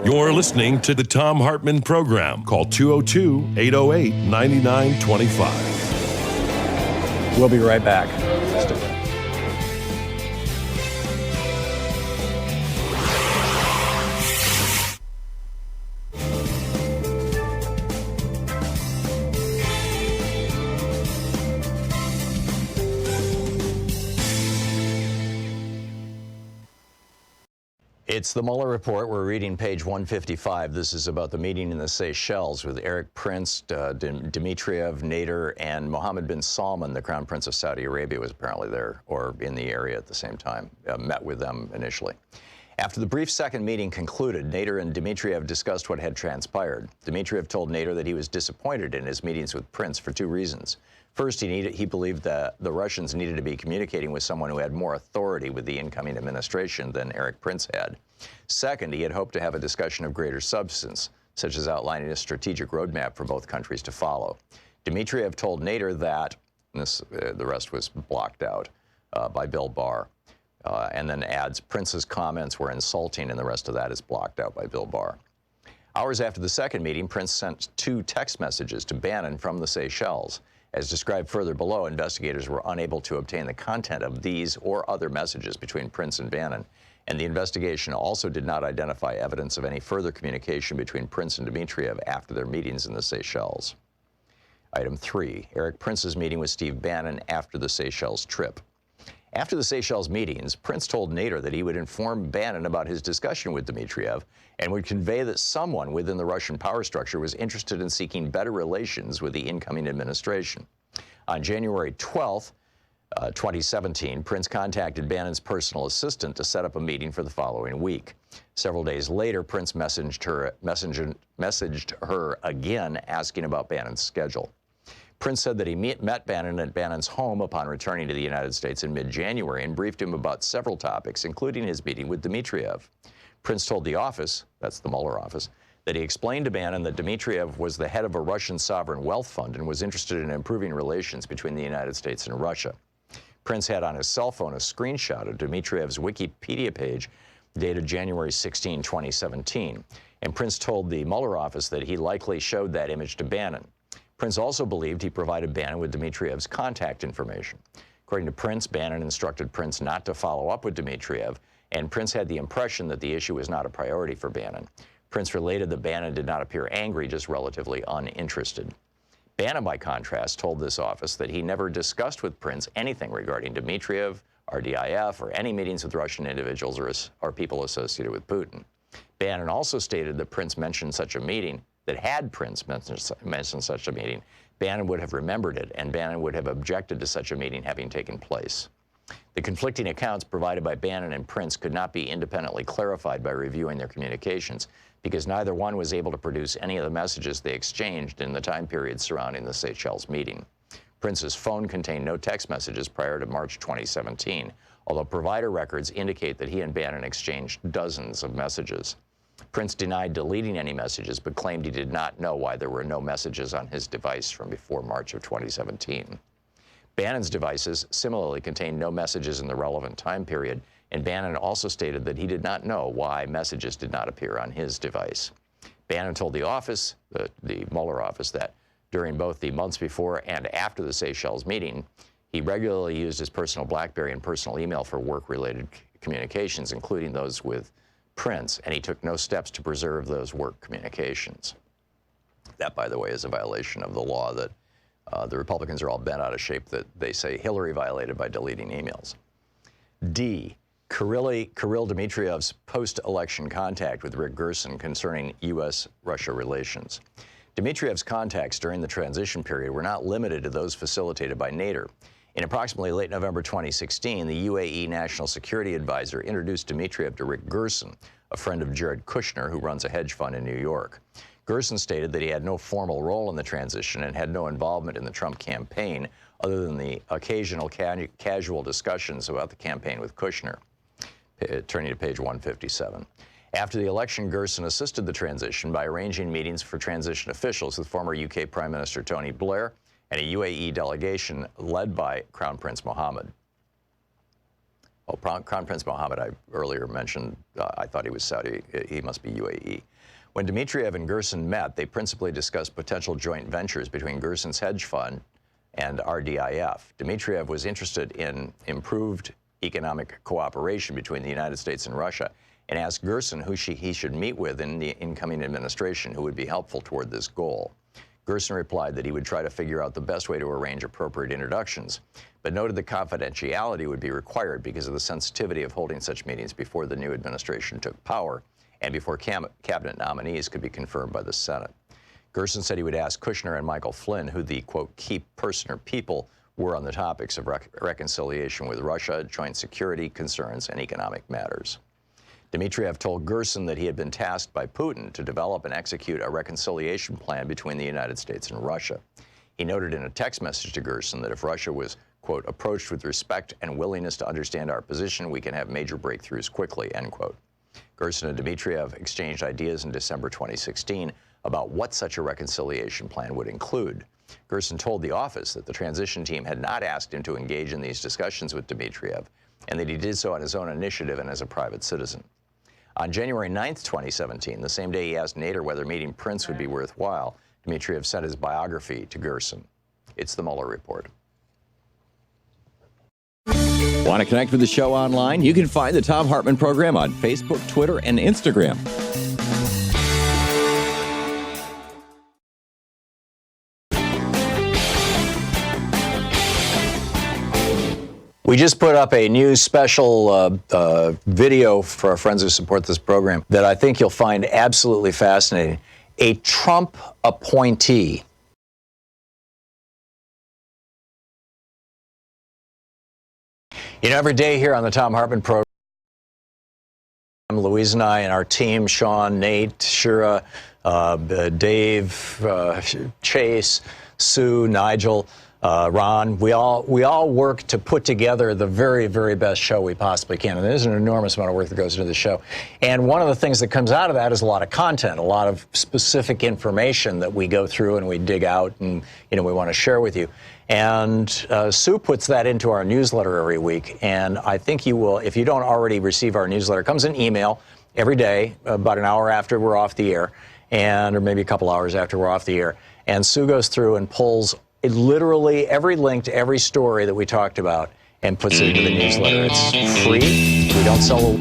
You're listening to the Thom Hartmann Program. Call 202-808-9925. We'll be right back. Stick around. It's the Mueller Report. We're reading page 155. This is about the meeting in the Seychelles with Eric Prince, Dmitriev, Nader, and Mohammed bin Salman, the Crown Prince of Saudi Arabia, was apparently there or in the area at the same time, met with them initially. After the brief second meeting concluded, Nader and Dmitriev discussed what had transpired. Dmitriev told Nader that he was disappointed in his meetings with Prince for two reasons. First, he believed that the Russians needed to be communicating with someone who had more authority with the incoming administration than Eric Prince had. Second, he had hoped to have a discussion of greater substance, such as outlining a strategic roadmap for both countries to follow. Dmitriev told Nader that, the rest was blocked out by Bill Barr, and then adds, Prince's comments were insulting, and the rest of that is blocked out by Bill Barr. Hours after the second meeting, Prince sent two text messages to Bannon from the Seychelles. As described further below, investigators were unable to obtain the content of these or other messages between Prince and Bannon, and the investigation also did not identify evidence of any further communication between Prince and Dmitriev after their meetings in the Seychelles. Item 3, Eric Prince's meeting with Steve Bannon after the Seychelles trip. After the Seychelles meetings, Prince told Nader that he would inform Bannon about his discussion with Dmitriev and would convey that someone within the Russian power structure was interested in seeking better relations with the incoming administration. On January 12th, 2017, Prince contacted Bannon's personal assistant to set up a meeting for the following week. Several days later, Prince messaged her again asking about Bannon's schedule. Prince said that he met Bannon at Bannon's home upon returning to the United States in mid-January and briefed him about several topics, including his meeting with Dmitriev. Prince told the office, that's the Mueller office, that he explained to Bannon that Dmitriev was the head of a Russian sovereign wealth fund and was interested in improving relations between the United States and Russia. Prince had on his cell phone a screenshot of Dmitriev's Wikipedia page dated January 16, 2017, and Prince told the Mueller office that he likely showed that image to Bannon. Prince also believed he provided Bannon with Dmitriev's contact information. According to Prince, Bannon instructed Prince not to follow up with Dmitriev, and Prince had the impression that the issue was not a priority for Bannon. Prince related that Bannon did not appear angry, just relatively uninterested. Bannon, by contrast, told this office that he never discussed with Prince anything regarding Dmitriev, RDIF, or any meetings with Russian individuals or people associated with Putin. Bannon also stated that Prince mentioned such a meeting, that had Prince mentioned such a meeting, Bannon would have remembered it, and Bannon would have objected to such a meeting having taken place. The conflicting accounts provided by Bannon and Prince could not be independently clarified by reviewing their communications, because neither one was able to produce any of the messages they exchanged in the time period surrounding the Seychelles meeting. Prince's phone contained no text messages prior to March 2017, although provider records indicate that he and Bannon exchanged dozens of messages. Prince denied deleting any messages, but claimed he did not know why there were no messages on his device from before March of 2017. Bannon's devices similarly contained no messages in the relevant time period, and Bannon also stated that he did not know why messages did not appear on his device. Bannon told the office, the Mueller office, that during both the months before and after the Seychelles meeting, he regularly used his personal BlackBerry and personal email for work-related communications, including those with Prince, and he took no steps to preserve those work communications. That, by the way, is a violation of the law that the Republicans are all bent out of shape that they say Hillary violated by deleting emails. D, Kirill Dmitriev's post-election contact with Rick Gerson concerning U.S.-Russia relations. Dmitriev's contacts during the transition period were not limited to those facilitated by Nader. In approximately late November 2016, the UAE National Security Advisor introduced Dmitriev to Rick Gerson, a friend of Jared Kushner, who runs a hedge fund in New York. Gerson stated that he had no formal role in the transition and had no involvement in the Trump campaign, other than the occasional casual discussions about the campaign with Kushner. Turning to page 157. After the election, Gerson assisted the transition by arranging meetings for transition officials with former UK Prime Minister Tony Blair and a UAE delegation led by Crown Prince Mohammed. Oh, Crown Prince Mohammed, I earlier mentioned, I thought he was Saudi. He must be UAE. When Dmitriev and Gerson met, they principally discussed potential joint ventures between Gerson's hedge fund and RDIF. Dmitriev was interested in improved economic cooperation between the United States and Russia and asked Gerson who he should meet with in the incoming administration who would be helpful toward this goal. Gerson replied that he would try to figure out the best way to arrange appropriate introductions, but noted that confidentiality would be required because of the sensitivity of holding such meetings before the new administration took power and before cabinet nominees could be confirmed by the Senate. Gerson said he would ask Kushner and Michael Flynn who the, quote, key person or people were on the topics of reconciliation with Russia, joint security concerns, and economic matters. Dmitriev told Gerson that he had been tasked by Putin to develop and execute a reconciliation plan between the United States and Russia. He noted in a text message to Gerson that if Russia was, quote, approached with respect and willingness to understand our position, we can have major breakthroughs quickly, end quote. Gerson and Dmitriev exchanged ideas in December 2016 about what such a reconciliation plan would include. Gerson told the office that the transition team had not asked him to engage in these discussions with Dmitriev, and that he did so on his own initiative and as a private citizen. On January 9th, 2017, the same day he asked Nader whether meeting Prince would be worthwhile, Dmitriev sent his biography to Gerson. It's the Mueller Report. Want to connect with the show online? You can find the Thom Hartmann Program on Facebook, Twitter, and Instagram. We just put up a new special video for our friends who support this program that I think you'll find absolutely fascinating. A Trump appointee. You know, every day here on the Thom Hartmann Program, Louise and I and our team, Sean, Nate, Shira, Dave, Chase, Sue, Nigel, Ron, we all work to put together the very, very best show we possibly can. And there's an enormous amount of work that goes into the show. And one of the things that comes out of that is a lot of content, a lot of specific information that we go through and we dig out and, we want to share with you. And Sue puts that into our newsletter every week. And I think you will, if you don't already receive our newsletter, it comes in email every day, about an hour after we're off the air, or maybe a couple hours after we're off the air. And Sue goes through and pulls literally every link to every story that we talked about and puts it into the newsletter. It's free. We don't sell.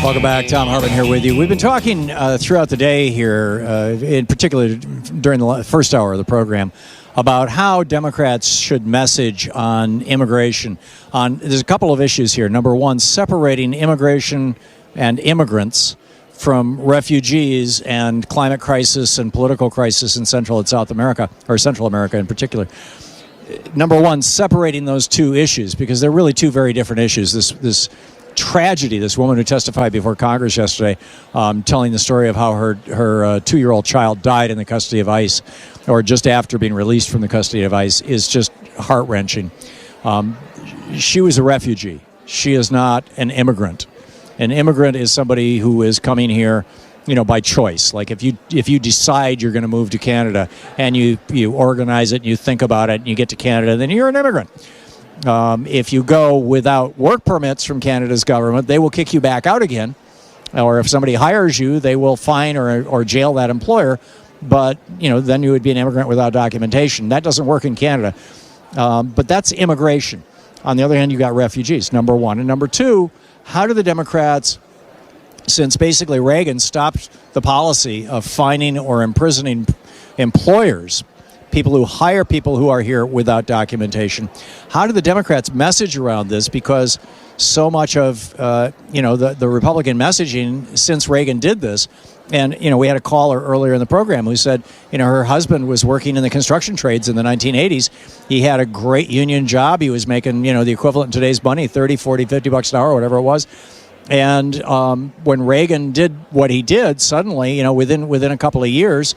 Welcome back. Thom Hartmann here with you. We've been talking throughout the day here, in particular during the first hour of the program, about how Democrats should message on immigration. There's a couple of issues here. Number one, separating immigration and immigrants from refugees and climate crisis and political crisis in Central and South America, or Central America in particular. Number one, separating those two issues, because they're really two very different issues. This tragedy, this woman who testified before Congress yesterday, telling the story of how her 2-year-old child died in the custody of ICE, or just after being released from the custody of ICE, is just heart-wrenching. She was a refugee. She is not an immigrant. An immigrant is somebody who is coming here, by choice. Like if you decide you're going to move to Canada and you organize it and you think about it and you get to Canada, then you're an immigrant. If you go without work permits from Canada's government, they will kick you back out again. Or if somebody hires you, they will fine or jail that employer. But, then you would be an immigrant without documentation. That doesn't work in Canada. But that's immigration. On the other hand, you got refugees, number one. And number two, how do the Democrats, since basically Reagan stopped the policy of fining or imprisoning employers, people who hire people who are here without documentation, how do the Democrats message around this? Because so much of, the Republican messaging since Reagan did this, and, we had a caller earlier in the program who said, her husband was working in the construction trades in the 1980s. He had a great union job. He was making, the equivalent in today's money, 30, 40, 50 bucks an hour, whatever it was. And when Reagan did what he did, suddenly, within a couple of years,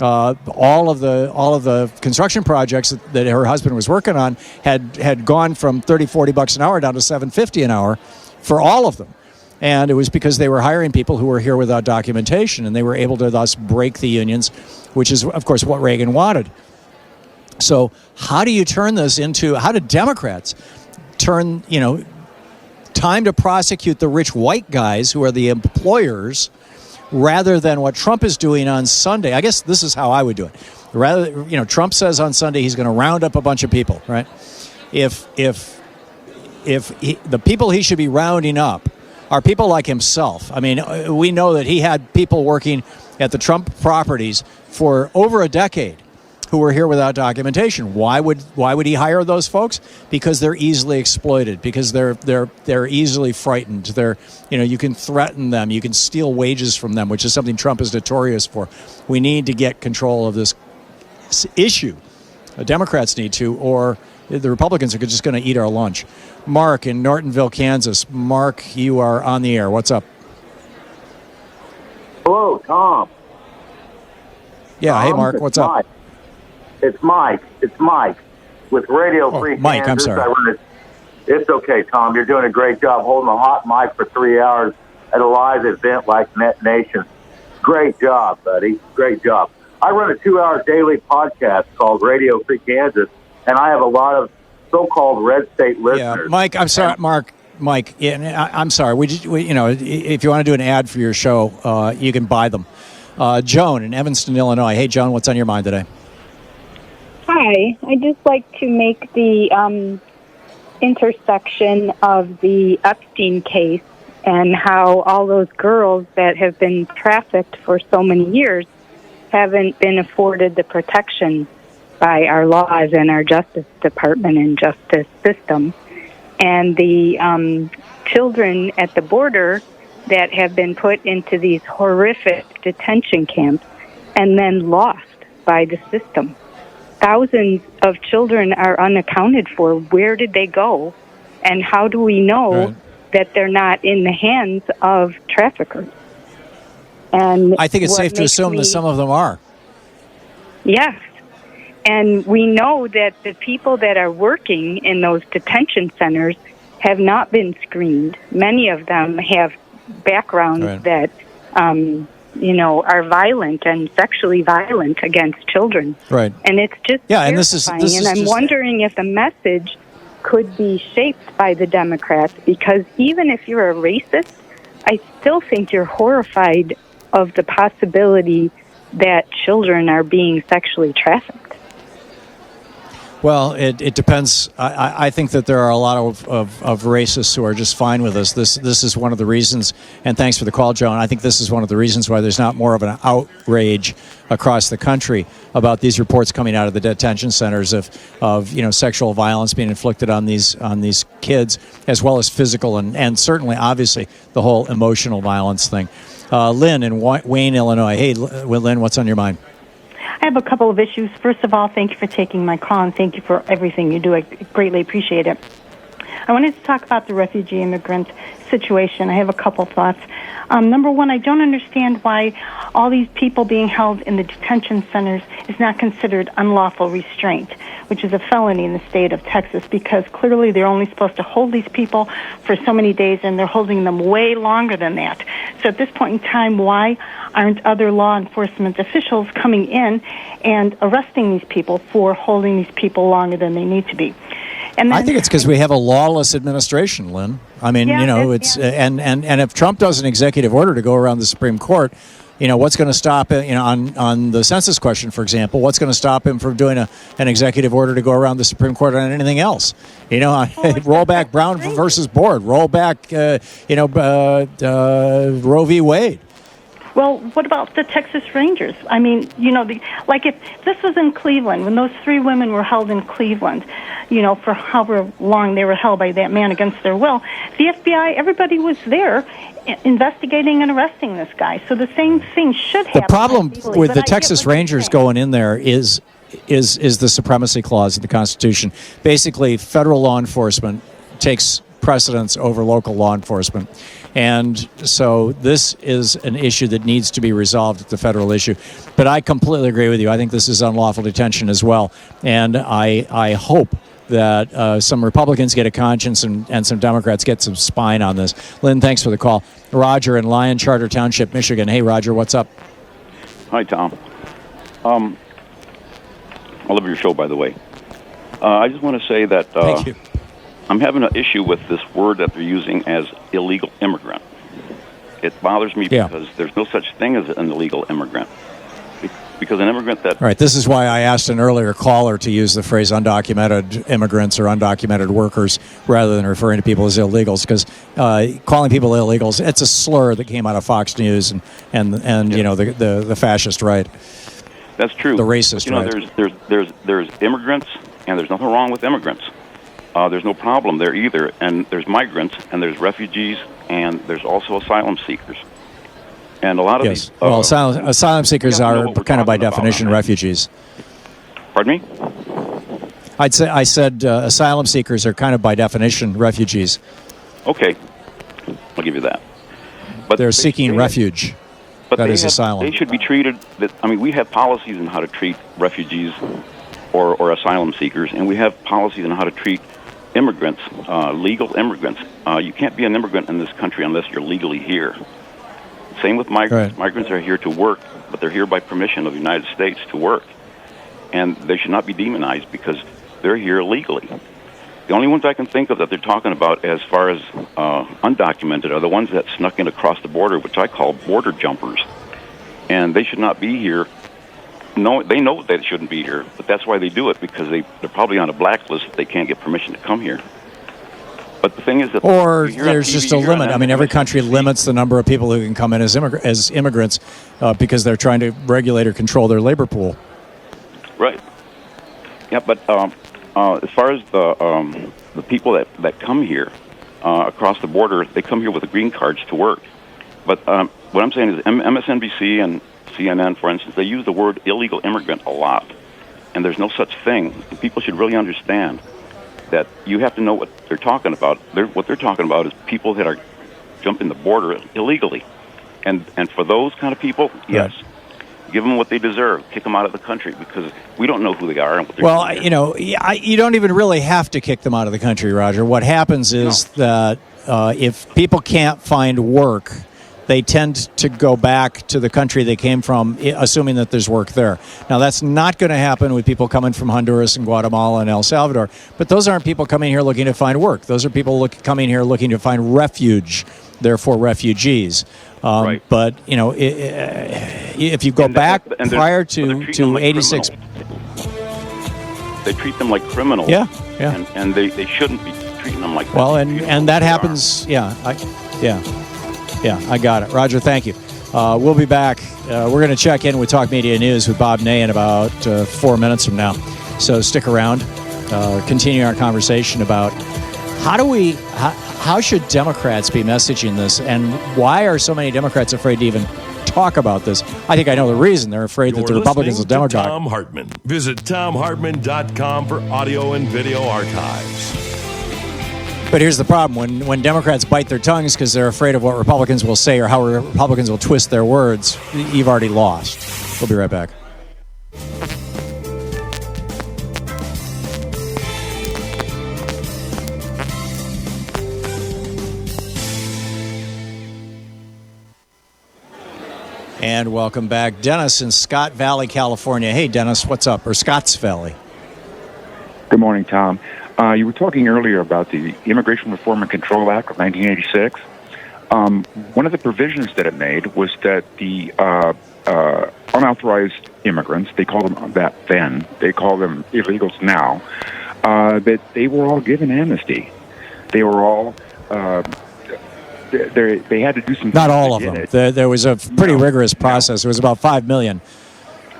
all of the construction projects that her husband was working on had gone from 30, 40 bucks an hour down to $7.50 an hour for all of them. And it was because they were hiring people who were here without documentation, and they were able to thus break the unions, which is, of course, what Reagan wanted. So how do you turn this into, how do Democrats turn, time to prosecute the rich white guys who are the employers, rather than what Trump is doing on Sunday? I guess this is how I would do it. Rather, Trump says on Sunday he's going to round up a bunch of people, right? If the people he should be rounding up are people like himself. I mean, we know that he had people working at the Trump properties for over a decade who were here without documentation. Why would he hire those folks? Because they're easily exploited. Because they're easily frightened. You can threaten them. You can steal wages from them, which is something Trump is notorious for. We need to get control of this issue. The Democrats need to, or the Republicans are just going to eat our lunch. Mark in Nortonville, Kansas. Mark, you are on the air. What's up? Hello, Tom. Yeah, hey, Mark, what's up? It's Mike with Radio Free Kansas. Mike, I'm sorry. It's okay, Tom. You're doing a great job holding a hot mic for 3 hours at a live event like Net Nation. Great job, buddy. Great job. I run a 2-hour daily podcast called Radio Free Kansas, and I have a lot of so-called red state listeners. Yeah, Mike, I'm sorry, Mark. Mike, I'm sorry. If you want to do an ad for your show, you can buy them. Joan in Evanston, Illinois. Hey, Joan, what's on your mind today? Hi. I'd just like to make the intersection of the Epstein case and how all those girls that have been trafficked for so many years haven't been afforded the protection by our laws and our Justice Department and justice system. And the children at the border that have been put into these horrific detention camps and then lost by the system. Thousands of children are unaccounted for. Where did they go? And how do we know that they're not in the hands of traffickers? And I think it's safe to assume that some of them are. Yes. And we know that the people that are working in those detention centers have not been screened. Many of them have backgrounds that, are violent and sexually violent against children. Right. And it's just and terrifying. this is I'm just wondering if the message could be shaped by the Democrats, because even if you're a racist, I still think you're horrified of the possibility that children are being sexually trafficked. Well, it depends. I think that there are a lot of racists who are just fine with us. This is one of the reasons, and thanks for the call, Joan. I think this is one of the reasons why there's not more of an outrage across the country about these reports coming out of the detention centers of sexual violence being inflicted on these kids, as well as physical and certainly, obviously, the whole emotional violence thing. Lynn in Wayne, Illinois. Hey, Lynn, what's on your mind? I have a couple of issues. First of all, thank you for taking my call, and thank you for everything you do. I greatly appreciate it. I wanted to talk about the refugee immigrant situation. I have a couple thoughts. Number one, I don't understand why all these people being held in the detention centers is not considered unlawful restraint, which is a felony in the state of Texas, because clearly they're only supposed to hold these people for so many days, and they're holding them way longer than that. So at this point in time, why aren't other law enforcement officials coming in and arresting these people for holding these people longer than they need to be? And then, I think it's because we have a lawless administration, Lynn. I mean, it's and if Trump does an executive order to go around the Supreme Court, what's going to stop it? On the census question, for example, what's going to stop him from doing an executive order to go around the Supreme Court on anything else? Roll back Brown versus Board, roll back, Roe v. Wade. Well, what about the Texas Rangers? I mean, if this was in Cleveland, when those three women were held in Cleveland, for however long they were held by that man against their will, the FBI, everybody was there investigating and arresting this guy. So the same thing should happen. The problem with the Texas Rangers going in there is the supremacy clause of the Constitution. Basically, federal law enforcement takes precedence over local law enforcement. And so this is an issue that needs to be resolved at the federal issue. But I completely agree with you. I think this is unlawful detention as well. And I hope that some Republicans get a conscience and some Democrats get some spine on this. Lynn, thanks for the call. Roger in Lyon Charter Township, Michigan. Hey, Roger, what's up? Hi, Tom. I love your show, by the way. I just want to say that Thank you. I'm having an issue with this word that they're using as illegal immigrant. It bothers me because there's no such thing as an illegal immigrant. Because an immigrant that... All right, this is why I asked an earlier caller to use the phrase undocumented immigrants or undocumented workers rather than referring to people as illegals, because calling people illegals, it's a slur that came out of Fox News and the fascist right. That's true. The racist right. There's immigrants, and there's nothing wrong with immigrants. There's no problem there either. And there's migrants, and there's refugees, and there's also asylum seekers. And a lot of these... well, asylum seekers are kind of by definition refugees. Pardon me? I said asylum seekers are kind of by definition refugees. Okay. I'll give you that. But they're seeking refuge. But that is asylum. They should be treated... we have policies on how to treat refugees or asylum seekers, and we have policies on how to treat immigrants, legal immigrants. You can't be an immigrant in this country unless you're legally here. Same with migrants. Right. Migrants are here to work, but they're here by permission of the United States to work. And they should not be demonized because they're here legally. The only ones I can think of that they're talking about as far as undocumented are the ones that snuck in across the border, which I call border jumpers. And they should not be here they know they shouldn't be here, but that's why they do it, because they're probably on a blacklist that they can't get permission to come here. But the thing is that Or you hear on there's TV, just a you hear on limit. I mean, every country limits the number of people who can come in as immigrants because they're trying to regulate or control their labor pool. Right. Yeah, but as far as the people that come here across the border, they come here with the green cards to work. But what I'm saying is MSNBC and CNN, for instance, they use the word illegal immigrant a lot, and there's no such thing. And people should really understand that you have to know what they're talking about. What they're talking about is people that are jumping the border illegally. And for those kind of people, yes, give them what they deserve. Kick them out of the country, because we don't know who they are and what they're doing. Well, you know, you don't even really have to kick them out of the country, Roger. What happens is that if people can't find work, they tend to go back to the country they came from, assuming that there's work there. Now, that's not going to happen with people coming from Honduras and Guatemala and El Salvador, but those aren't people coming here looking to find work. Those are people coming here looking to find refuge, therefore refugees. Right. But, you know, if you go back prior to 86... They treat them like criminals. Yeah. And they shouldn't be treating them like that. Well, and that happens, Yeah, I got it. Roger, thank you. We'll be back. We're going to check in with Talk Media News with Bob Ney in about 4 minutes from now. So stick around. Continue our conversation about how should Democrats be messaging this, and why are so many Democrats afraid to even talk about this? I think I know the reason. They're afraid that the Republicans will demagogue. Thom Hartmann. Visit ThomHartmann.com for audio and video archives. But here's the problem. When Democrats bite their tongues because they're afraid of what Republicans will say or how Republicans will twist their words, you've already lost. We'll be right back. And welcome back. Dennis in Scott Valley, California. Hey, Dennis, what's up? Or Scotts Valley. Good morning, Tom. You were talking earlier about the Immigration Reform and Control Act of 1986. One of the provisions that it made was that the unauthorized immigrants, they called them that then, they call them illegals now, that they were all given amnesty. They were all... They had to do some... Not all of them. There was a pretty rigorous process. It was about 5 million.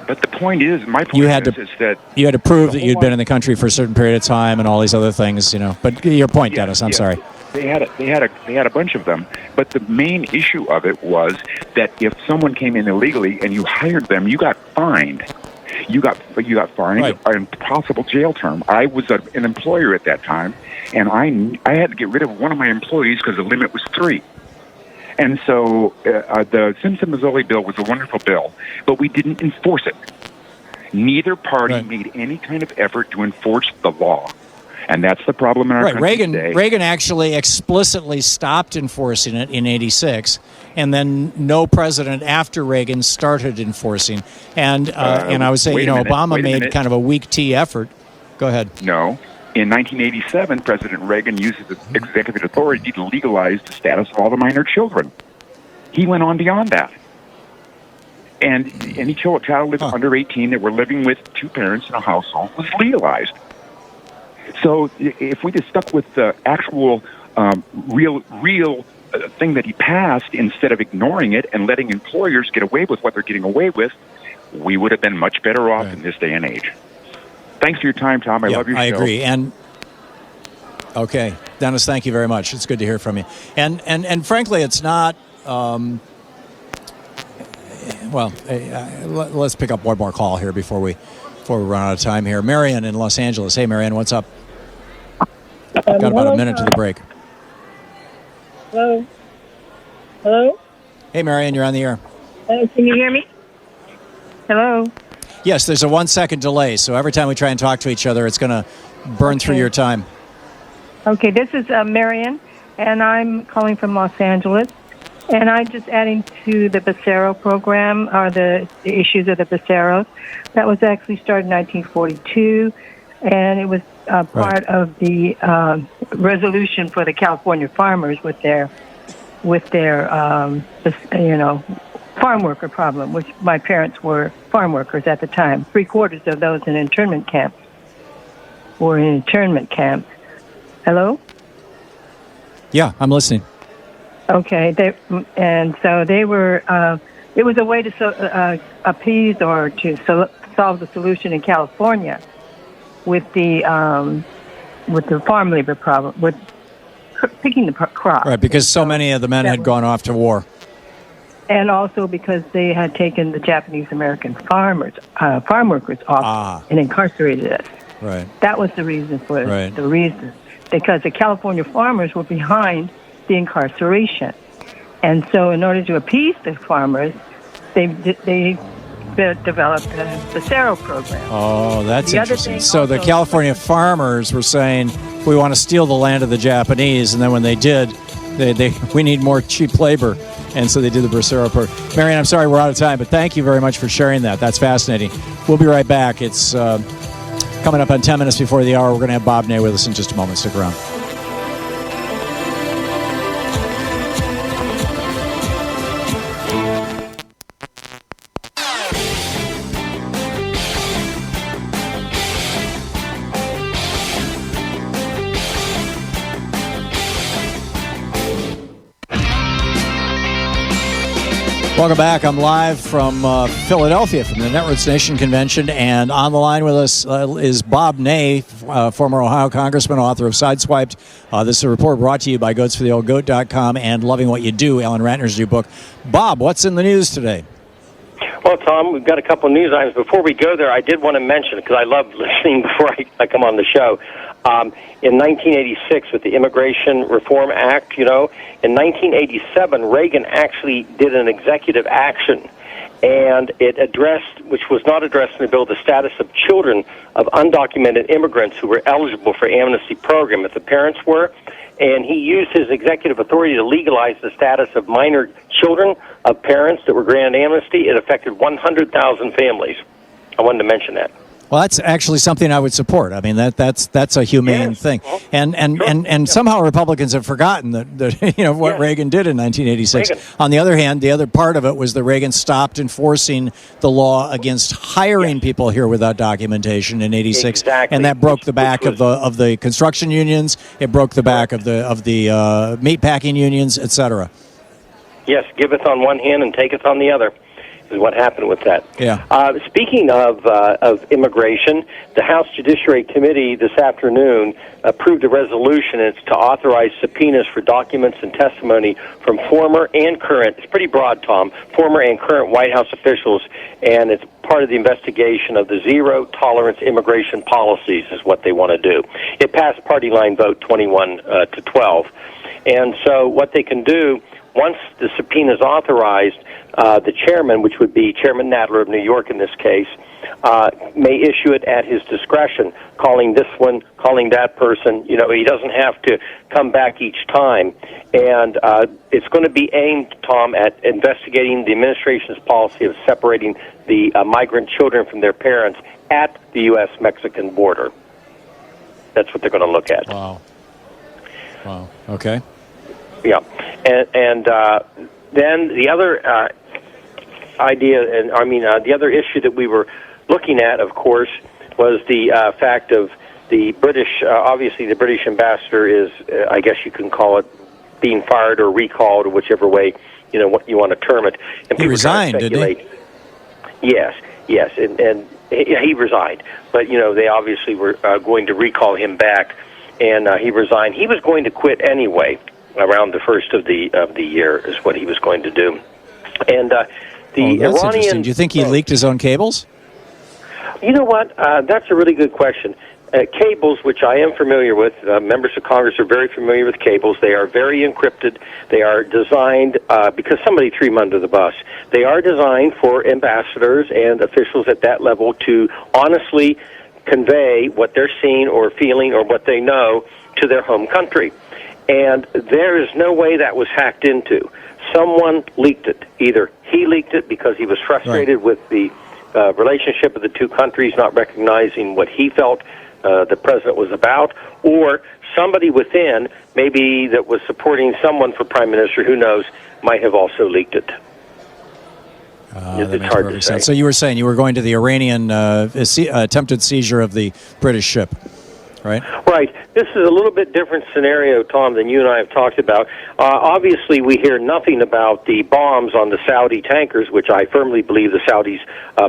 But the point is, my point is that... You had to prove that you'd been in the country for a certain period of time and all these other things, you know. But your point, Dennis, I'm sorry. They had a bunch of them. But the main issue of it was that if someone came in illegally and you hired them, you got fined. You got fined a possible jail term. I was an employer at that time, and I had to get rid of one of my employees because the limit was 3. And so the Simpson-Mazzoli bill was a wonderful bill, but we didn't enforce it. Neither party made any kind of effort to enforce the law. And that's the problem in our country today. Reagan actually explicitly stopped enforcing it in 86, and then no president after Reagan started enforcing. And I would say, Obama made kind of a weak tea effort. Go ahead. No. In 1987, President Reagan used his executive authority to legalize the status of all the minor children. He went on beyond that. And any child living under 18 that were living with 2 parents in a household was legalized. So if we just stuck with the actual real thing that he passed instead of ignoring it and letting employers get away with what they're getting away with, we would have been much better off in this day and age. Thanks for your time, Tom. I love your show. I agree. And okay, Dennis, thank you very much. It's good to hear from you. And frankly, it's not. Let's pick up one more call here before we run out of time here. Marion in Los Angeles. Hey, Marion, what's up? Got about a minute to the break. Hello. Hello. Hey, Marion, you're on the air. Can you hear me? Hello. Yes, there's a 1-second delay, so every time we try and talk to each other, it's going to burn through your time. Okay, this is Marion, and I'm calling from Los Angeles. And I'm just adding to the Becerra program, or the issues of the Becerros. That was actually started in 1942, and it was part of the resolution for the California farmers with their farm worker problem, which my parents were farm workers at the time. 3/4 of those in internment camps were in internment camps. Hello? Yeah, I'm listening. Okay, and so they were. It was a way to appease or to solve the solution in California with the farm labor problem, with picking the crop. Right, because so many of the men had gone off to war. And also because they had taken the Japanese American farm workers off and incarcerated us. Right. That was the reason for it. The reason, because the California farmers were behind the incarceration, and so in order to appease the farmers, they developed the Becero program. Oh, that's interesting. So the California farmers were saying, we want to steal the land of the Japanese, and then when they did, we need more cheap labor, and so they did the Becero program. Marion, I'm sorry we're out of time, but thank you very much for sharing that. That's fascinating. We'll be right back. It's coming up on 10 minutes before the hour. We're going to have Bob Ney with us in just a moment. Stick around. Welcome back. I'm live from Philadelphia from the Netroots Nation Convention, and on the line with us is Bob Ney, former Ohio Congressman, author of Sideswiped. This is a report brought to you by GoatsForTheOldGoat.com and Loving What You Do, Alan Ratner's new book. Bob, what's in the news today? Well, Tom, we've got a couple of news items. Before we go there, I did want to mention, because I love listening before I come on the show, in 1986 with the Immigration Reform Act, in 1987, Reagan actually did an executive action, and it addressed, which was not addressed in the bill, the status of children of undocumented immigrants who were eligible for amnesty program, if the parents were, and he used his executive authority to legalize the status of minor children of parents that were granted amnesty. It affected 100,000 families. I wanted to mention that. Well, that's actually something I would support. I mean, that's a humane thing, and somehow Republicans have forgotten that what Reagan did in 1986. On the other hand, the other part of it was that Reagan stopped enforcing the law against hiring people here without documentation in '86, and that broke the back of the construction unions. It broke the back of the meat packing unions, etc. Yes, giveth on one hand and taketh on the other. Is what happened with that. Yeah. Speaking of immigration, the House Judiciary Committee this afternoon approved a resolution. It's to authorize subpoenas for documents and testimony from former and current, it's pretty broad, Tom, former and current White House officials, and it's part of the investigation of the zero-tolerance immigration policies is what they want to do. It passed party line vote 21 to 12. And so what they can do, once the subpoena is authorized, the chairman, which would be Chairman Nadler of New York in this case, may issue it at his discretion, calling this one, calling that person. He doesn't have to come back each time. And it's going to be aimed, Tom, at investigating the administration's policy of separating the migrant children from their parents at the U.S.-Mexican border. That's what they're going to look at. Wow. Okay. Yeah. And then the other idea, the other issue that we were looking at, of course, was the fact of the British, obviously the British ambassador is, I guess you can call it, being fired or recalled, or whichever way, what you want to term it. And he resigned, didn't he? Yes, and he resigned. But, they obviously were going to recall him back, and he resigned. He was going to quit anyway. Around the first of the year is what he was going to do, and the that's Iranian. Interesting. Do you think he leaked his own cables? You know what? That's a really good question. Cables, which I am familiar with, members of Congress are very familiar with cables. They are very encrypted. They are designed because somebody threw them under the bus. They are designed for ambassadors and officials at that level to honestly convey what they're seeing or feeling or what they know to their home country. And there is no way that was hacked into. Someone leaked it. Either he leaked it because he was frustrated with the relationship of the two countries, not recognizing what he felt the president was about, or somebody within, maybe that was supporting someone for prime minister, who knows, might have also leaked it. That it's makes hard to perfect say. sense. So you were saying you were going to the Iranian attempted seizure of the British ship, right? Right. This is a little bit different scenario, Tom, than you and I have talked about. Obviously, we hear nothing about the bombs on the Saudi tankers, which I firmly believe the Saudis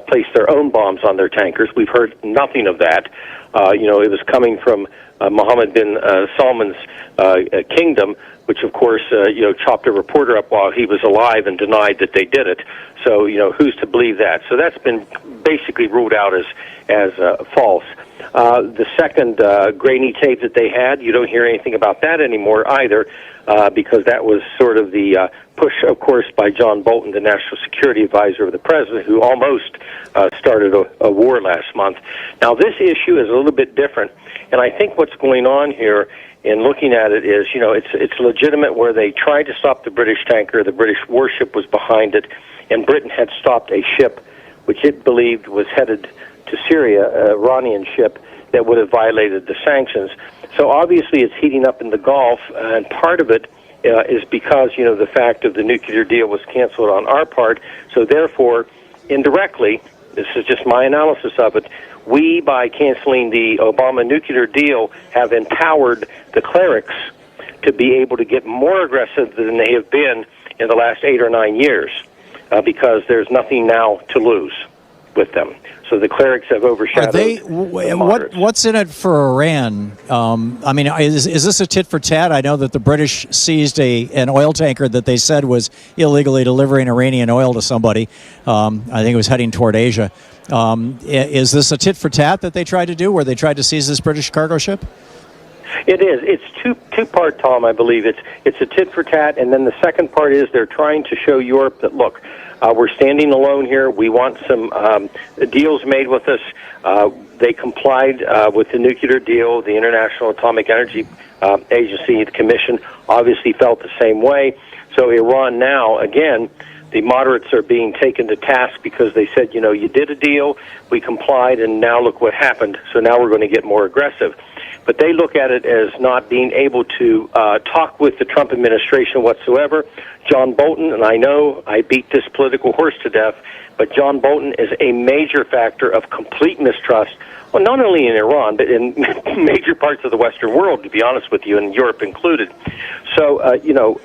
placed their own bombs on their tankers. We've heard nothing of that. It was coming from Mohammed bin Salman's kingdom, which, of course, chopped a reporter up while he was alive and denied that they did it. So, who's to believe that? So that's been basically ruled out as false. The second grainy tape that they had, you don't hear anything about that anymore either, because that was sort of the push, of course, by John Bolton, the National Security Advisor of the President, who almost started a war last month. Now, this issue is a little bit different, and I think what's going on here in looking at it is, it's legitimate where they tried to stop the British tanker, the British warship was behind it, and Britain had stopped a ship which it believed was headed to Syria, an Iranian ship that would have violated the sanctions. So obviously it's heating up in the Gulf, and part of it is because, the fact of the nuclear deal was canceled on our part. So therefore, indirectly, this is just my analysis of it, we, by canceling the Obama nuclear deal, have empowered the clerics to be able to get more aggressive than they have been in the last 8 or 9 years, because there's nothing now to lose with them. So the clerics have overshadowed the moderates. What's in it for Iran? Is this a tit for tat? I know that the British seized an oil tanker that they said was illegally delivering Iranian oil to somebody. I think it was heading toward Asia. Is this a tit for tat that they tried to do, where they tried to seize this British cargo ship? It is. It's two-part, Tom, I believe. It's a tit for tat, and then the second part is they're trying to show Europe that, look, we're standing alone here. We want some deals made with us. They complied with the nuclear deal. The International Atomic Energy Agency, the Commission, obviously felt the same way. So Iran now, again, the moderates are being taken to task because they said, you did a deal, we complied, and now look what happened. So now we're going to get more aggressive. But they look at it as not being able to talk with the Trump administration whatsoever. John Bolton, and I know I beat this political horse to death, but John Bolton is a major factor of complete mistrust, well, not only in Iran, but in major parts of the Western world, to be honest with you, and Europe included. So,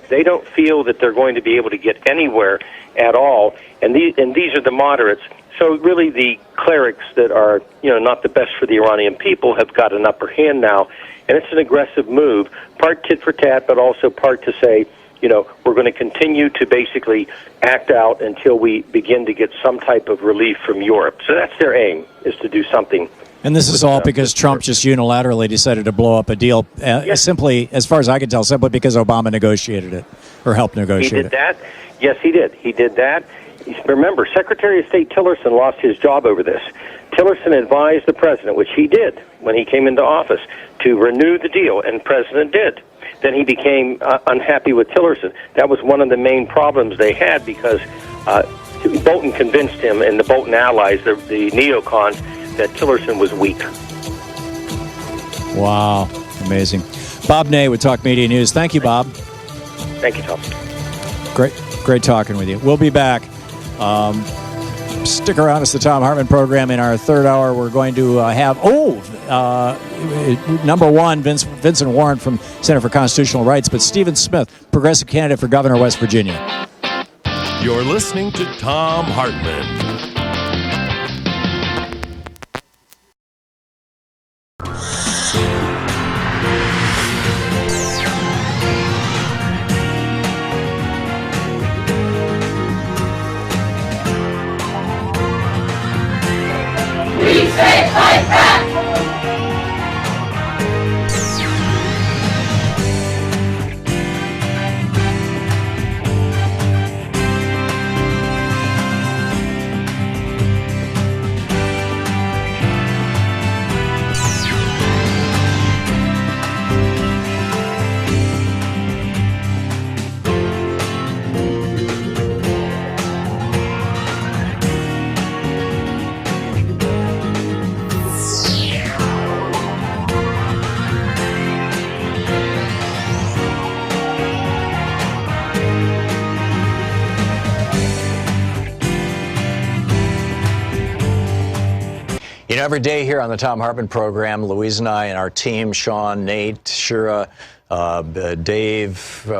they don't feel that they're going to be able to get anywhere at all, and these are the moderates. So really the clerics that are, not the best for the Iranian people have got an upper hand now, and it's an aggressive move, part tit for tat, but also part to say, we're going to continue to basically act out until we begin to get some type of relief from Europe. So that's their aim, is to do something. And this is all because Trump just unilaterally decided to blow up a deal, simply, as far as I can tell, simply because Obama negotiated it, or helped negotiate it. He did that? Yes, he did. He did that. Remember, Secretary of State Tillerson lost his job over this. Tillerson advised the president, which he did when he came into office, to renew the deal, and the president did. Then he became unhappy with Tillerson. That was one of the main problems they had, because Bolton convinced him and the Bolton allies, the neocons, that Tillerson was weak. Wow. Amazing. Bob Ney with Talk Media News. Thank you, Bob. Thank you, Tom. Great talking with you. We'll be back. Stick around. It's the Thom Hartmann Program. In our third hour, we're going to have, number one, Vincent Warren from Center for Constitutional Rights, but Stephen Smith, progressive candidate for governor of West Virginia. You're listening to Thom Hartmann. We say fight back! You know, every day here on the Thom Hartmann Program, Louise and I and our team, Sean, Nate, Shira, Dave,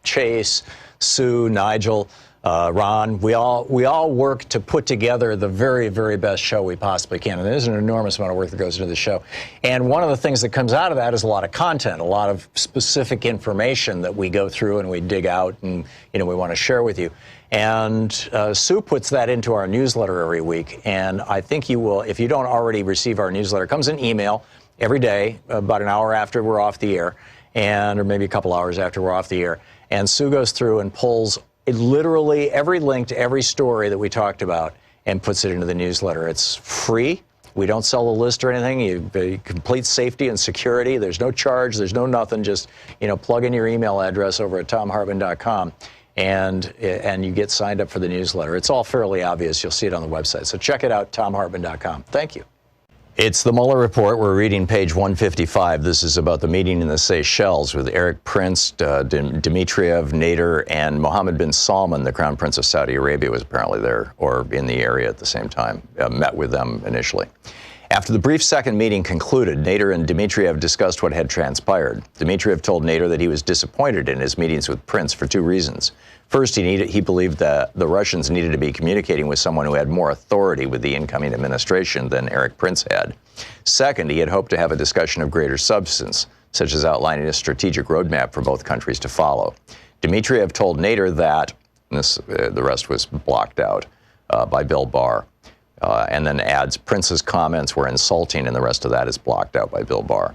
Chase, Sue, Nigel, Ron, we all work to put together the very, very best show we possibly can. And there's an enormous amount of work that goes into the show. And one of the things that comes out of that is a lot of content, a lot of specific information that we go through and we dig out and, you know, we want to share with you. And Sue puts that into our newsletter every week. And I think you will, if you don't already receive our newsletter, it comes in email every day, about an hour after we're off the air, or maybe a couple hours after we're off the air. And Sue goes through and pulls literally every link to every story that we talked about and puts it into the newsletter. It's free. We don't sell a list or anything. You complete safety and security. There's no charge. There's no nothing. Just, you know, plug in your email address over at thomhartmann.com. And you get signed up for the newsletter. It's all fairly obvious. You'll see it on the website. So check it out, thomhartmann.com. Thank you. It's the Mueller Report. We're reading page 155. This is about the meeting in the Seychelles with Erik Prince, Dmitriev, Nader, and Mohammed bin Salman, the Crown Prince of Saudi Arabia, was apparently there or in the area at the same time, met with them initially. After the brief second meeting concluded, Nader and Dmitriev discussed what had transpired. Dmitriev told Nader that he was disappointed in his meetings with Prince for two reasons. First, he believed that the Russians needed to be communicating with someone who had more authority with the incoming administration than Erik Prince had. Second, he had hoped to have a discussion of greater substance, such as outlining a strategic roadmap for both countries to follow. Dmitriev told Nader that, the rest was blocked out by Bill Barr. And then adds, Prince's comments were insulting, and the rest of that is blocked out by Bill Barr.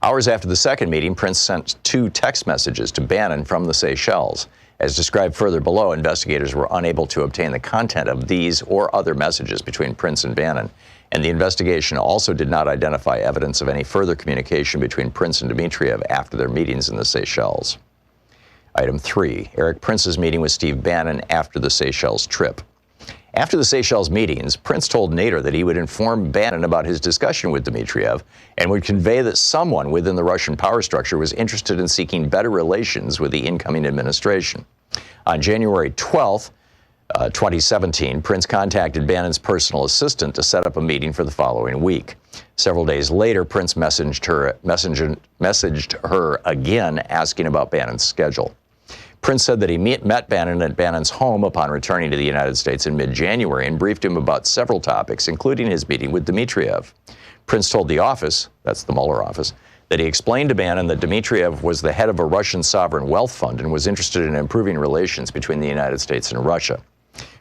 Hours after the second meeting, Prince sent 2 text messages to Bannon from the Seychelles. As described further below, investigators were unable to obtain the content of these or other messages between Prince and Bannon, and the investigation also did not identify evidence of any further communication between Prince and Dmitriev after their meetings in the Seychelles. Item 3, Erik Prince's meeting with Steve Bannon after the Seychelles trip. After the Seychelles meetings, Prince told Nader that he would inform Bannon about his discussion with Dmitriev and would convey that someone within the Russian power structure was interested in seeking better relations with the incoming administration. On January 12th, 2017, Prince contacted Bannon's personal assistant to set up a meeting for the following week. Several days later, Prince messaged her again asking about Bannon's schedule. Prince said that he met Bannon at Bannon's home upon returning to the United States in mid-January and briefed him about several topics, including his meeting with Dmitriev. Prince told the office, that's the Mueller office, that he explained to Bannon that Dmitriev was the head of a Russian sovereign wealth fund and was interested in improving relations between the United States and Russia.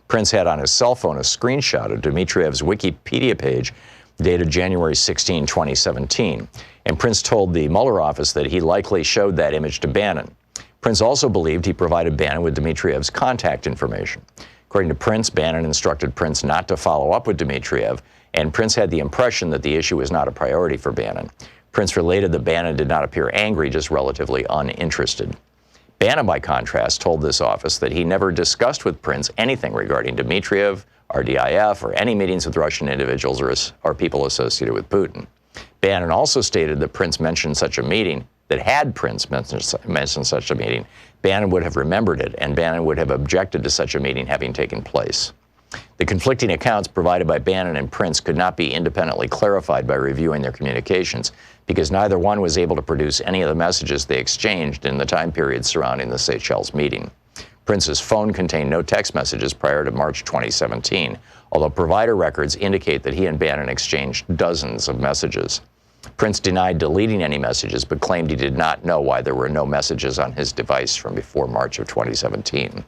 Prince had on his cell phone a screenshot of Dmitriev's Wikipedia page dated January 16, 2017, and Prince told the Mueller office that he likely showed that image to Bannon. Prince also believed he provided Bannon with Dmitriev's contact information. According to Prince, Bannon instructed Prince not to follow up with Dmitriev, and Prince had the impression that the issue was not a priority for Bannon. Prince related that Bannon did not appear angry, just relatively uninterested. Bannon, by contrast, told this office that he never discussed with Prince anything regarding Dmitriev, RDIF, or any meetings with Russian individuals or people associated with Putin. Bannon also stated that Prince mentioned such a meeting, that had Prince mentioned such a meeting, Bannon would have remembered it, and Bannon would have objected to such a meeting having taken place. The conflicting accounts provided by Bannon and Prince could not be independently clarified by reviewing their communications, because neither one was able to produce any of the messages they exchanged in the time period surrounding the Seychelles meeting. Prince's phone contained no text messages prior to March 2017, although provider records indicate that he and Bannon exchanged dozens of messages. Prince denied deleting any messages, but claimed he did not know why there were no messages on his device from before March of 2017.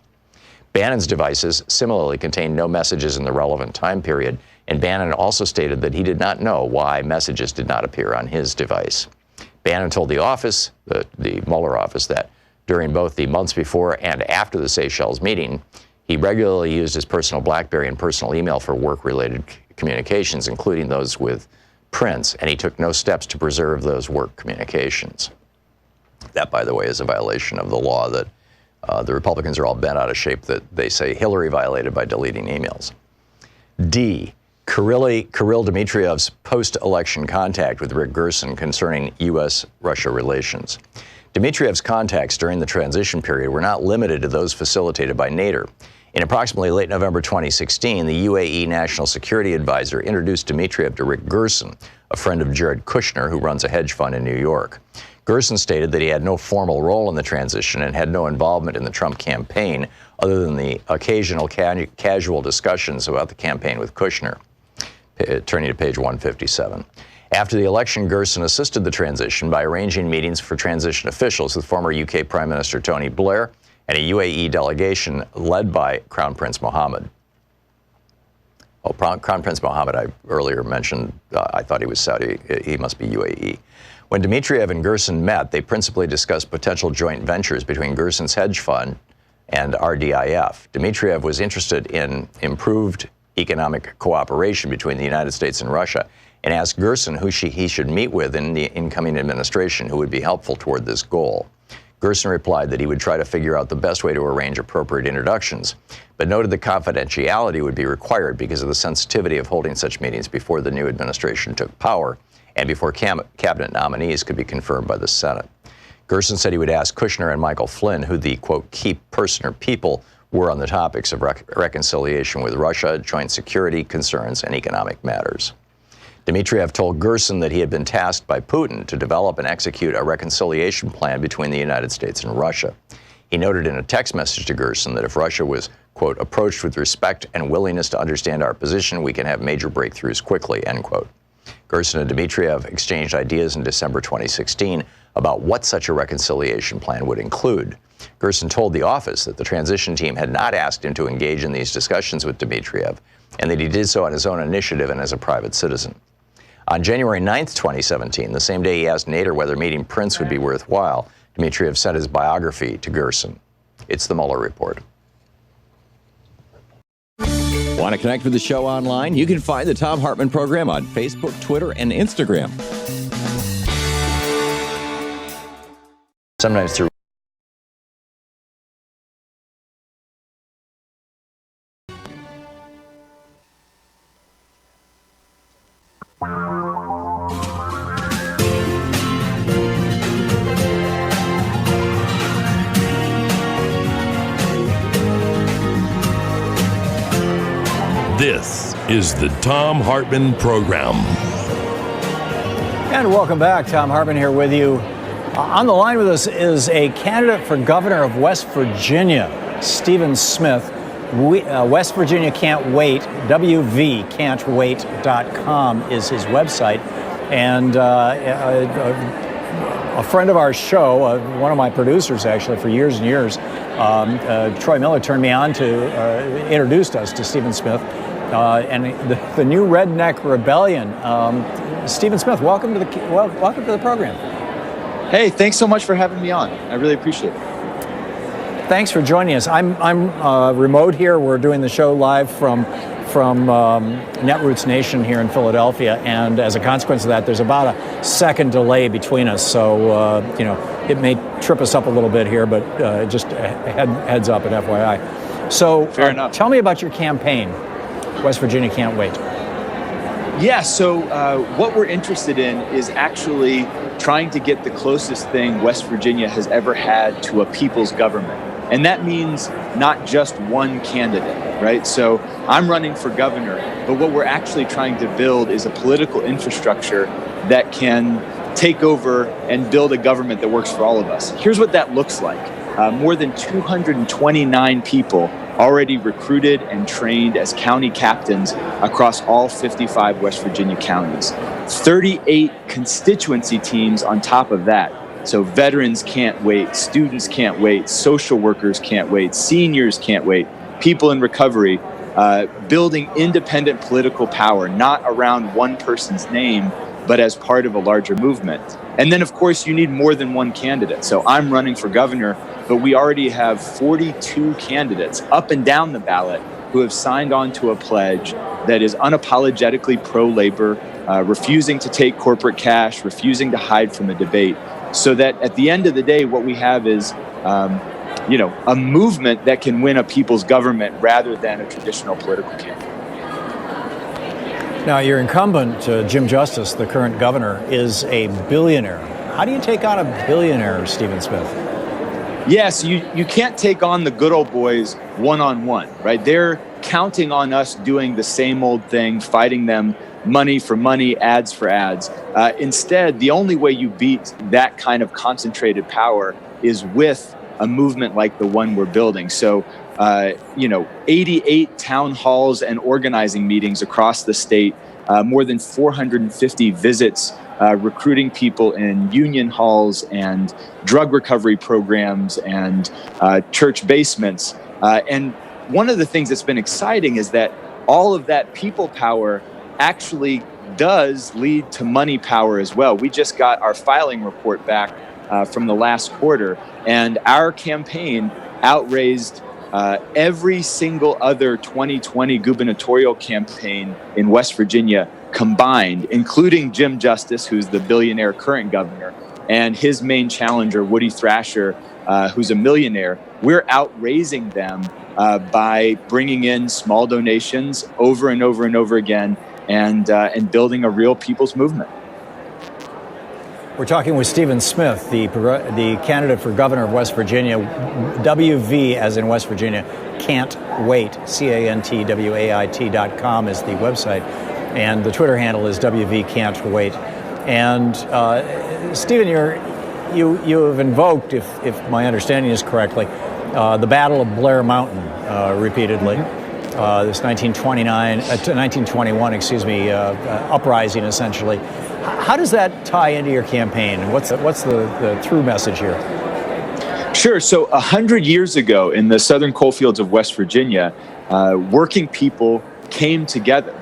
Bannon's devices similarly contained no messages in the relevant time period, and Bannon also stated that he did not know why messages did not appear on his device. Bannon told the office, the Mueller office, that during both the months before and after the Seychelles meeting, he regularly used his personal BlackBerry and personal email for work-related communications, including those with Prince, and he took no steps to preserve those work communications. That, by the way, is a violation of the law that the Republicans are all bent out of shape that they say Hillary violated by deleting emails. D, Kirill Dmitriev's post-election contact with Rick Gerson concerning U.S.-Russia relations. Dmitriev's contacts during the transition period were not limited to those facilitated by Nader. In approximately late November 2016, the UAE National Security Advisor introduced Dmitriev to Rick Gerson, a friend of Jared Kushner, who runs a hedge fund in New York. Gerson stated that he had no formal role in the transition and had no involvement in the Trump campaign other than the occasional casual discussions about the campaign with Kushner. Turning to page 157. After the election, Gerson assisted the transition by arranging meetings for transition officials with former UK Prime Minister Tony Blair and a UAE delegation led by Crown Prince Mohammed. Oh, Crown Prince Mohammed, I earlier mentioned, I thought he was Saudi. He must be UAE. When Dmitriev and Gerson met, they principally discussed potential joint ventures between Gerson's hedge fund and RDIF. Dmitriev was interested in improved economic cooperation between the United States and Russia and asked Gerson who he should meet with in the incoming administration who would be helpful toward this goal. Gerson replied that he would try to figure out the best way to arrange appropriate introductions, but noted that confidentiality would be required because of the sensitivity of holding such meetings before the new administration took power and before cabinet nominees could be confirmed by the Senate. Gerson said he would ask Kushner and Michael Flynn who the, quote, key person or people were on the topics of reconciliation with Russia, joint security concerns, and economic matters. Dmitriev told Gerson that he had been tasked by Putin to develop and execute a reconciliation plan between the United States and Russia. He noted in a text message to Gerson that if Russia was, quote, approached with respect and willingness to understand our position, we can have major breakthroughs quickly, end quote. Gerson and Dmitriev exchanged ideas in December 2016 about what such a reconciliation plan would include. Gerson told the office that the transition team had not asked him to engage in these discussions with Dmitriev and that he did so on his own initiative and as a private citizen. On January 9th, 2017, the same day he asked Nader whether meeting Prince would be worthwhile, Dmitriev sent his biography to Gerson. It's the Mueller Report. Want to connect with the show online? You can find the Thom Hartmann Program on Facebook, Twitter, and Instagram. Sometimes through This is the Thom Hartmann Program. And welcome back. Thom Hartmann here with you. On the line with us is a candidate for governor of West Virginia, Stephen Smith. West Virginia Can't Wait, wvcan'twait.com is his website. And a friend of our show, one of my producers actually for years and years, Troy Miller turned me on to, introduced us to Stephen Smith. And the new Redneck Rebellion. Stephen Smith, welcome to the program. Hey, thanks so much for having me on. I really appreciate it. Thanks for joining us. I'm remote here. We're doing the show live from Netroots Nation here in Philadelphia, and as a consequence of that, there's about a second delay between us. So it may trip us up a little bit here, but just heads up and FYI. So fair enough. Tell me about your campaign. West Virginia Can't Wait. Yeah, so what we're interested in is actually trying to get the closest thing West Virginia has ever had to a people's government. And that means not just one candidate, right? So I'm running for governor, but what we're actually trying to build is a political infrastructure that can take over and build a government that works for all of us. Here's what that looks like. More than 229 people already recruited and trained as county captains across all 55 West Virginia counties. 38 constituency teams on top of that. So veterans can't wait, students can't wait, social workers can't wait, seniors can't wait, people in recovery, building independent political power, not around one person's name, but as part of a larger movement. And then, of course, you need more than one candidate. So I'm running for governor, but we already have 42 candidates up and down the ballot who have signed on to a pledge that is unapologetically pro-labor, refusing to take corporate cash, refusing to hide from a debate, so that at the end of the day, what we have is a movement that can win a people's government rather than a traditional political campaign. Now, your incumbent, Jim Justice, the current governor, is a billionaire. How do you take on a billionaire, Stephen Smith? Yes, you can't take on the good old boys one-on-one, right? They're counting on us doing the same old thing, fighting them money for money, ads for ads. Instead, the only way you beat that kind of concentrated power is with a movement like the one we're building. So, 88 town halls and organizing meetings across the state, more than 450 visits, recruiting people in union halls and drug recovery programs and church basements. And one of the things that's been exciting is that all of that people power actually does lead to money power as well. We just got our filing report back from the last quarter, and our campaign outraised every single other 2020 gubernatorial campaign in West Virginia combined, including Jim Justice, who's the billionaire current governor, and his main challenger, Woody Thrasher, who's a millionaire. We're outraising them by bringing in small donations over and over and over again, and building a real people's movement. We're talking with Stephen Smith, the candidate for governor of West Virginia. WV, as in West Virginia, can't wait. CANTWAIT.com is the website, and the Twitter handle is WV can't wait. And Stephen, you have invoked, if my understanding is correctly, the Battle of Blair Mountain repeatedly. This 1921, uprising essentially. How does that tie into your campaign, and what's the through message here? Sure. So 100 years ago in the southern coalfields of West Virginia, working people came together,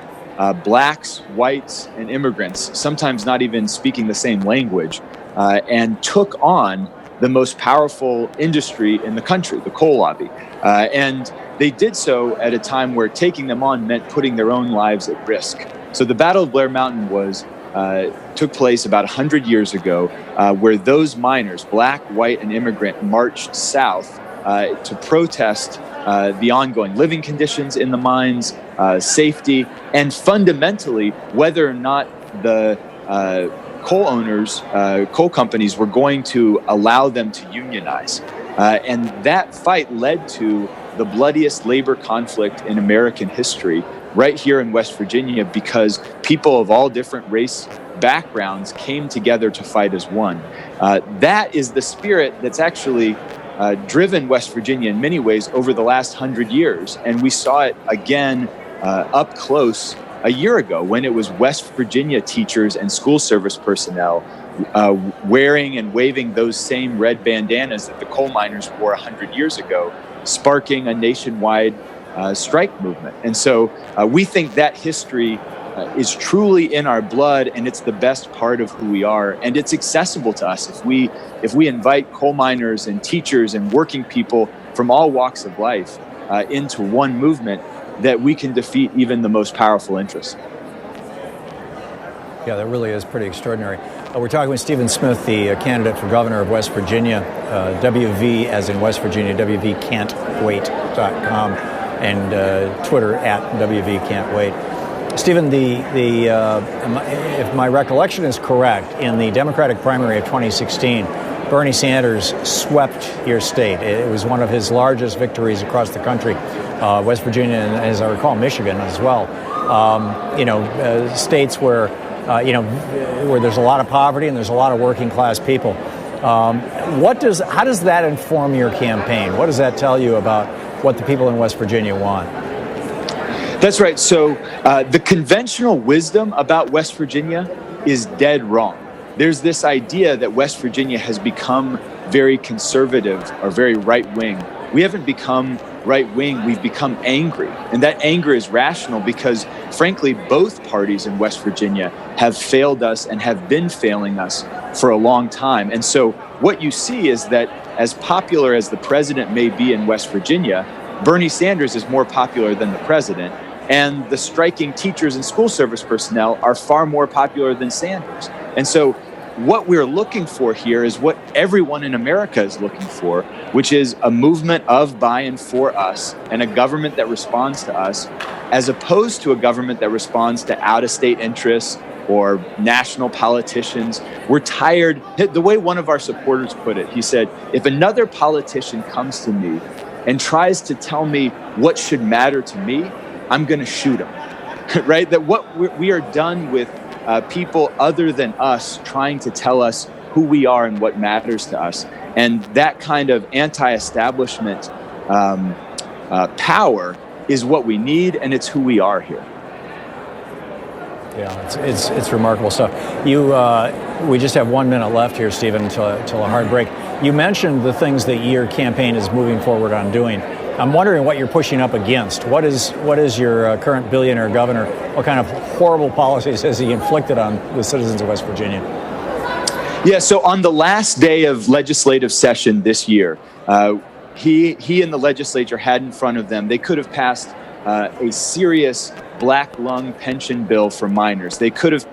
blacks, whites, and immigrants, sometimes not even speaking the same language, and took on the most powerful industry in the country, the coal lobby. And they did so at a time where taking them on meant putting their own lives at risk. So the Battle of Blair Mountain took place about 100 years ago, where those miners, black, white, and immigrant, marched south to protest the ongoing living conditions in the mines, safety, and fundamentally whether or not the coal owners, coal companies were going to allow them to unionize. And that fight led to the bloodiest labor conflict in American history right here in West Virginia, because people of all different race backgrounds came together to fight as one. That is the spirit that's actually driven West Virginia in many ways over the last 100 years. And we saw it again up close a year ago when it was West Virginia teachers and school service personnel wearing and waving those same red bandanas that the coal miners wore 100 years ago, sparking a nationwide strike movement. And so we think that history is truly in our blood, and it's the best part of who we are, and it's accessible to us if we invite coal miners and teachers and working people from all walks of life into one movement, that we can defeat even the most powerful interests. Yeah, that really is pretty extraordinary. We're talking with Stephen Smith, the candidate for governor of West Virginia, WV as in West Virginia, WVCan'tWait.com, and Twitter at WVCan'tWait. Stephen, if my recollection is correct, in the Democratic primary of 2016, Bernie Sanders swept your state. It was one of his largest victories across the country. West Virginia, and as I recall, Michigan as well. States where there's a lot of poverty and there's a lot of working class people. How does that inform your campaign? What does that tell you about what the people in West Virginia want? That's right. So the conventional wisdom about West Virginia is dead wrong. There's this idea that West Virginia has become very conservative or very right-wing. We haven't become right-wing, we've become angry. And that anger is rational because, frankly, both parties in West Virginia have failed us and have been failing us for a long time. And so what you see is that as popular as the president may be in West Virginia, Bernie Sanders is more popular than the president. And the striking teachers and school service personnel are far more popular than Sanders. And so what we're looking for here is what everyone in America is looking for, which is a movement of, by, and for us, and a government that responds to us, as opposed to a government that responds to out-of-state interests or national politicians. We're tired. The way one of our supporters put it, he said, if another politician comes to me and tries to tell me what should matter to me, I'm going to shoot him. Right? That what we are done with people other than us trying to tell us who we are and what matters to us. And that kind of anti-establishment power is what we need, and it's who we are here. Yeah, it's remarkable stuff. We just have 1 minute left here, Stephen, till a hard break. You mentioned the things that your campaign is moving forward on doing. I'm wondering what you're pushing up against. What is your current billionaire governor? What kind of horrible policies has he inflicted on the citizens of West Virginia? Yeah, so on the last day of legislative session this year, he and the legislature had in front of them, they could have passed a serious black lung pension bill for minors. They could have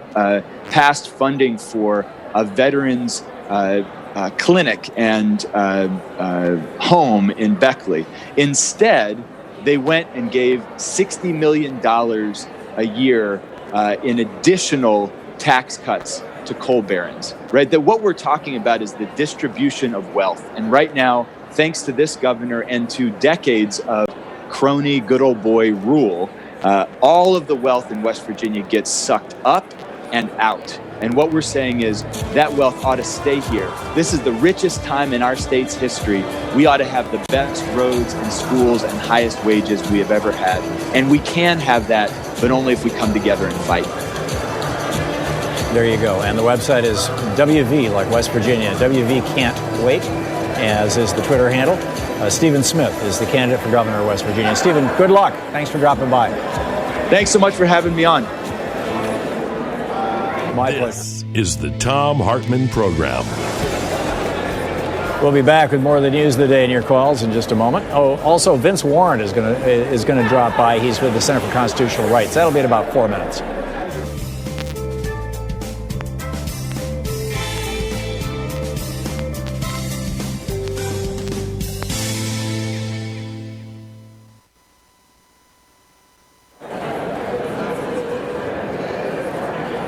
passed funding for a veterans clinic and home in Beckley. Instead, they went and gave $60 million a year in additional tax cuts to coal barons, right? That what we're talking about is the distribution of wealth. And right now, thanks to this governor and to decades of crony good old boy rule, all of the wealth in West Virginia gets sucked up and out. And what we're saying is that wealth ought to stay here. This is the richest time in our state's history. We ought to have the best roads and schools and highest wages we have ever had. And we can have that, but only if we come together and fight. There you go. And the website is WV, like West Virginia. WV can't wait, as is the Twitter handle. Stephen Smith is the candidate for governor of West Virginia. Stephen, good luck. Thanks for dropping by. Thanks so much for having me on. My This is the Thom Hartmann Program. We'll be back with more of the news of the day and your calls in just a moment. Oh, also, Vince Warren is going to drop by. He's with the Center for Constitutional Rights. That'll be in about 4 minutes.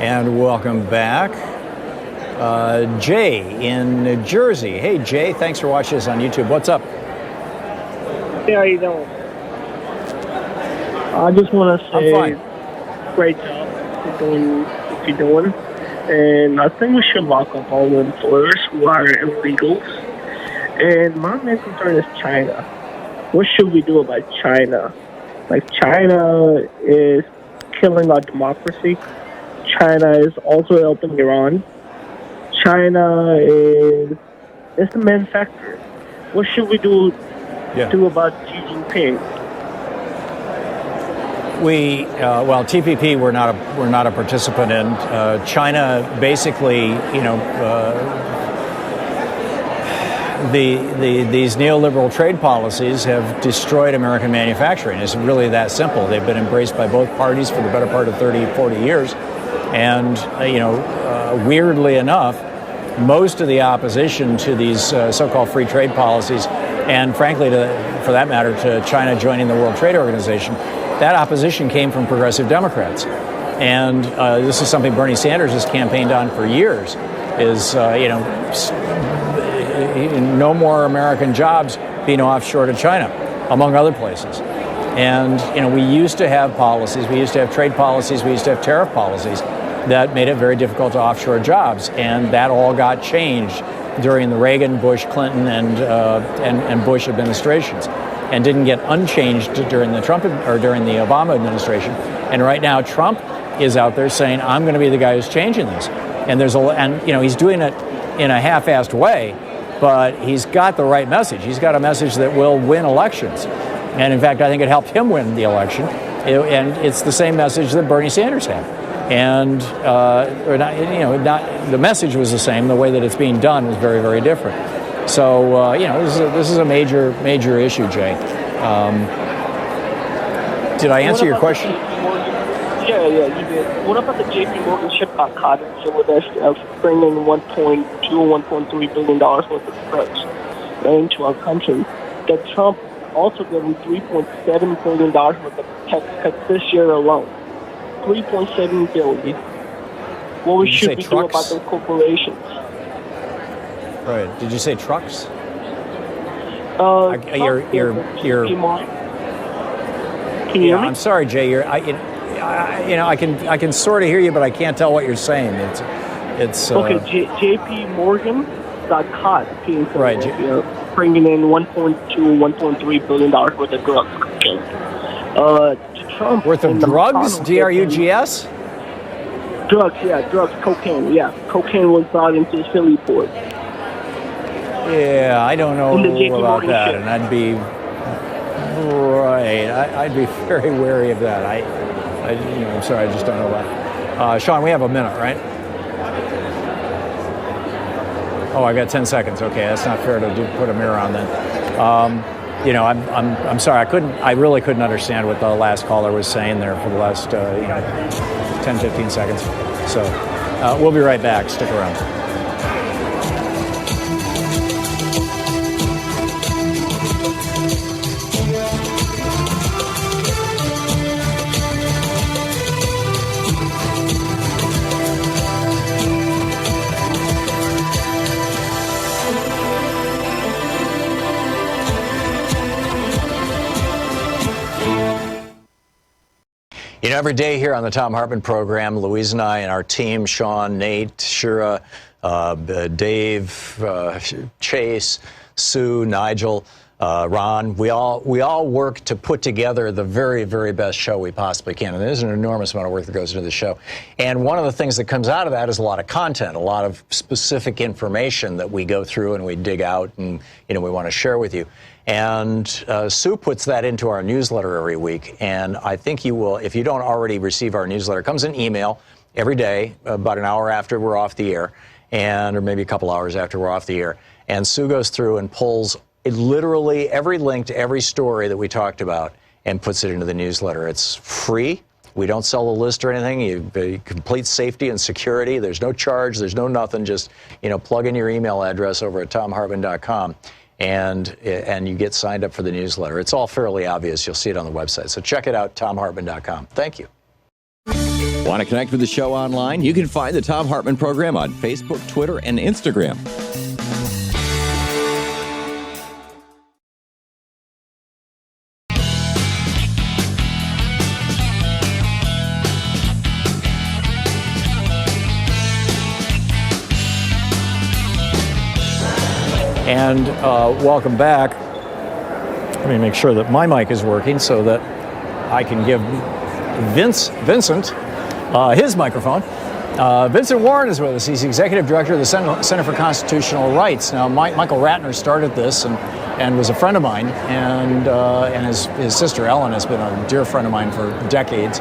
And welcome back. Jay in New Jersey. Hey, Jay, thanks for watching us on YouTube. What's up? Hey, how you doing? I just want to say, I'm fine. Great job for doing what you're doing. And I think we should lock up all the employers who are illegals. And my main concern is China. What should we do about China? Like, China is killing our democracy. China is also helping Iran. China is the manufacturer. What should we do about Xi Jinping? Well, TPP we're not a participant in. China basically, these neoliberal trade policies have destroyed American manufacturing. It's really that simple. They've been embraced by both parties for the better part of 30, 40 years. And, weirdly enough, most of the opposition to these so-called free trade policies, and frankly, for that matter, to China joining the World Trade Organization, that opposition came from progressive Democrats. And this is something Bernie Sanders has campaigned on for years, is, no more American jobs being offshore to China, among other places. And, we used to have policies, we used to have trade policies, we used to have tariff policies that made it very difficult to offshore jobs. And that all got changed during the Reagan, Bush, Clinton, and Bush administrations, and didn't get unchanged during the during the Obama administration. And right now, Trump is out there saying, "I'm going to be the guy who's changing this." And he's doing it in a half-assed way, but he's got the right message. He's got a message that will win elections. And in fact, I think it helped him win the election. And it's the same message that Bernie Sanders had. And the message was the same. The way that it's being done was very, very different. So this is a major issue, Jay. Did I answer your question? Yeah, you did. What about the J.P. Morgan ship got caught in Philadelphia of bringing $1.2 or $1.3 billion worth of drugs into our country? That Trump also giving $3.7 billion worth of tax cuts this year alone. $3.7 billion. what Did you should say we do trucks? about those corporations. Right. Did you say trucks? You're. Can you hear me? I'm sorry, Jay. I can sort of hear you, but I can't tell what you're saying. It's okay. JPMorgan.com in Philadelphia, right. Bringing in $1.2-1.3 billion worth of drugs. Trump worth of drugs? DRUGS? Drugs, yeah, drugs, cocaine, yeah. Cocaine was brought into the Philly port. Yeah, I don't know about that, ship. and I'd be I'd be very wary of that. I'm sorry, I just don't know that. Sean, we have a minute, right? Oh, I got 10 seconds. Okay, that's not fair to put a mirror on then. I'm sorry. I really couldn't understand what the last caller was saying there for the last 10, 15 seconds. So we'll be right back. Stick around. Every day here on the Thom Hartmann Program, Louise and I and our team, Sean, Nate, Shira, Dave, Chase, Sue, Nigel, Ron, we all work to put together the very, very best show we possibly can. And there's an enormous amount of work that goes into the show. And one of the things that comes out of that is a lot of content, a lot of specific information that we go through and we dig out and we want to share with you. And Sue puts that into our newsletter every week. And I think you will, if you don't already receive our newsletter, it comes in email every day, about an hour after we're off the air, or maybe a couple hours after we're off the air. And Sue goes through and pulls literally every link to every story that we talked about and puts it into the newsletter. It's free. We don't sell a list or anything. Complete safety and security. There's no charge. There's no nothing. Just plug in your email address over at thomhartmann.com. And you get signed up for the newsletter. It's all fairly obvious. You'll see it on the website. So check it out, thomhartmann.com. Thank you. Want to connect with the show online? You can find the Thom Hartmann Program on Facebook, Twitter, and Instagram. And welcome back. Let me make sure that my mic is working so that I can give Vincent his microphone. Vincent Warren is with us. He's the executive director of the Center for Constitutional Rights. Now, Michael Ratner started this and was a friend of mine, and his sister Ellen has been a dear friend of mine for decades.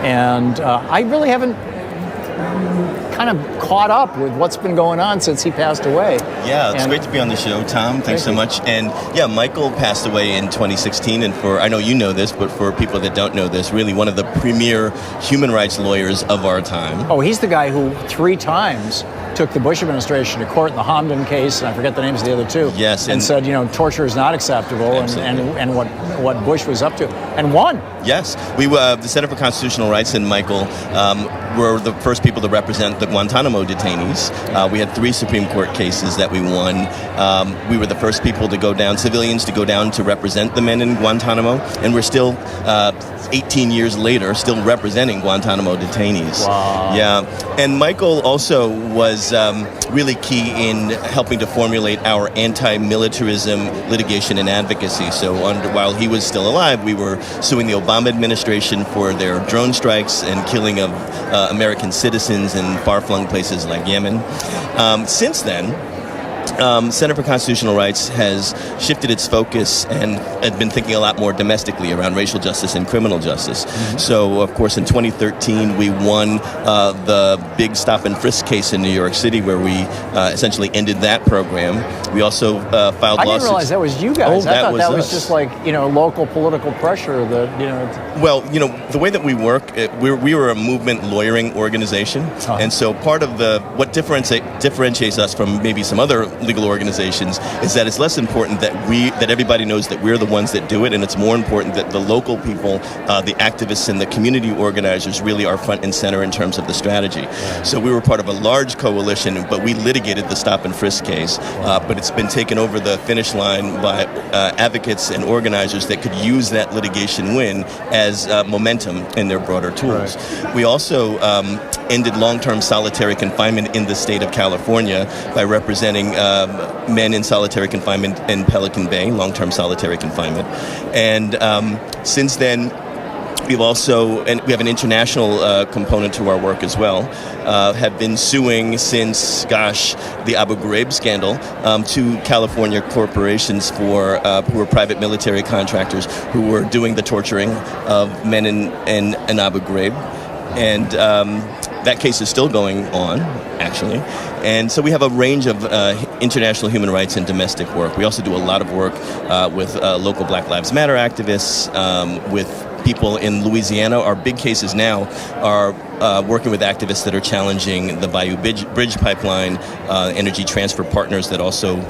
And I really haven't kind of caught up with what's been going on since he passed away. Yeah, it's great to be on the show, Tom. Thanks so much. And yeah, Michael passed away in 2016, and I know you know this, but for people that don't know this, really one of the premier human rights lawyers of our time. Oh, he's the guy who 3 times took the Bush administration to court in the Hamdan case, and I forget the names of the other 2. Yes, and said, torture is not acceptable, and what Bush was up to, and won. Yes, we the Center for Constitutional Rights and Michael were the first people to represent the Guantanamo detainees. We had 3 Supreme Court cases that we won. We were the first people to go down, civilians to go down to represent the men in Guantanamo, and we're still 18 years later still representing Guantanamo detainees. Wow. Yeah, and Michael also was really key in helping to formulate our anti-militarism litigation and advocacy. So while he was still alive, we were suing the Obama administration for their drone strikes and killing of American citizens in far-flung places like Yemen. Since then, Center for Constitutional Rights has shifted its focus and had been thinking a lot more domestically around racial justice and criminal justice. Mm-hmm. So, of course, in 2013, we won the big stop and frisk case in New York City, where we essentially ended that program. We also filed lawsuits. I didn't realize that was you guys. Oh, I thought that was us. just like, local political pressure that, Well, the way that we work, we were a movement lawyering organization. Uh-huh. And so part of what differentiates us from maybe some other legal organizations is that it's less important that everybody knows that we're the ones that do it, and it's more important that the local people, the activists and the community organizers really are front and center in terms of the strategy. So we were part of a large coalition, but we litigated the stop and frisk case, but it's been taken over the finish line by advocates and organizers that could use that litigation win as momentum in their broader tools. We also ended long-term solitary confinement in the state of California by representing men in solitary confinement in Pelican Bay, long-term solitary confinement. And since then, we've also, and we have an international component to our work as well, have been suing since, the Abu Ghraib scandal, to California corporations for who were private military contractors who were doing the torturing of men in Abu Ghraib. And that case is still going on, actually. And so we have a range of international human rights and domestic work. We also do a lot of work with local Black Lives Matter activists, with people in Louisiana. Our big cases now are working with activists that are challenging the Bayou Bridge Pipeline, Energy Transfer Partners that also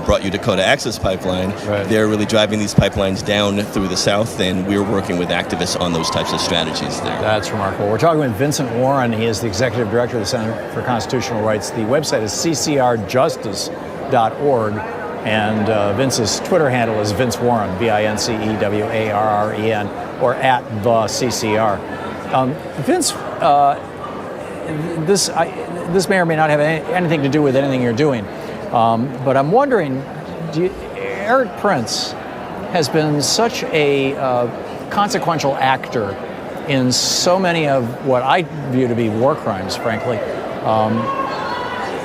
brought you Dakota Access Pipeline. They're really driving these pipelines down through the South, and we're working with activists on those types of strategies there. That's remarkable. We're talking with Vincent Warren. He is the Executive Director of the Center for Constitutional Rights. The website is ccrjustice.org. And Vince's Twitter handle is Vince Warren, VinceWarren, or at the CCR. Vince, this may or may not have anything to do with anything you're doing, but I'm wondering, Eric Prince has been such a consequential actor in so many of what I view to be war crimes, frankly.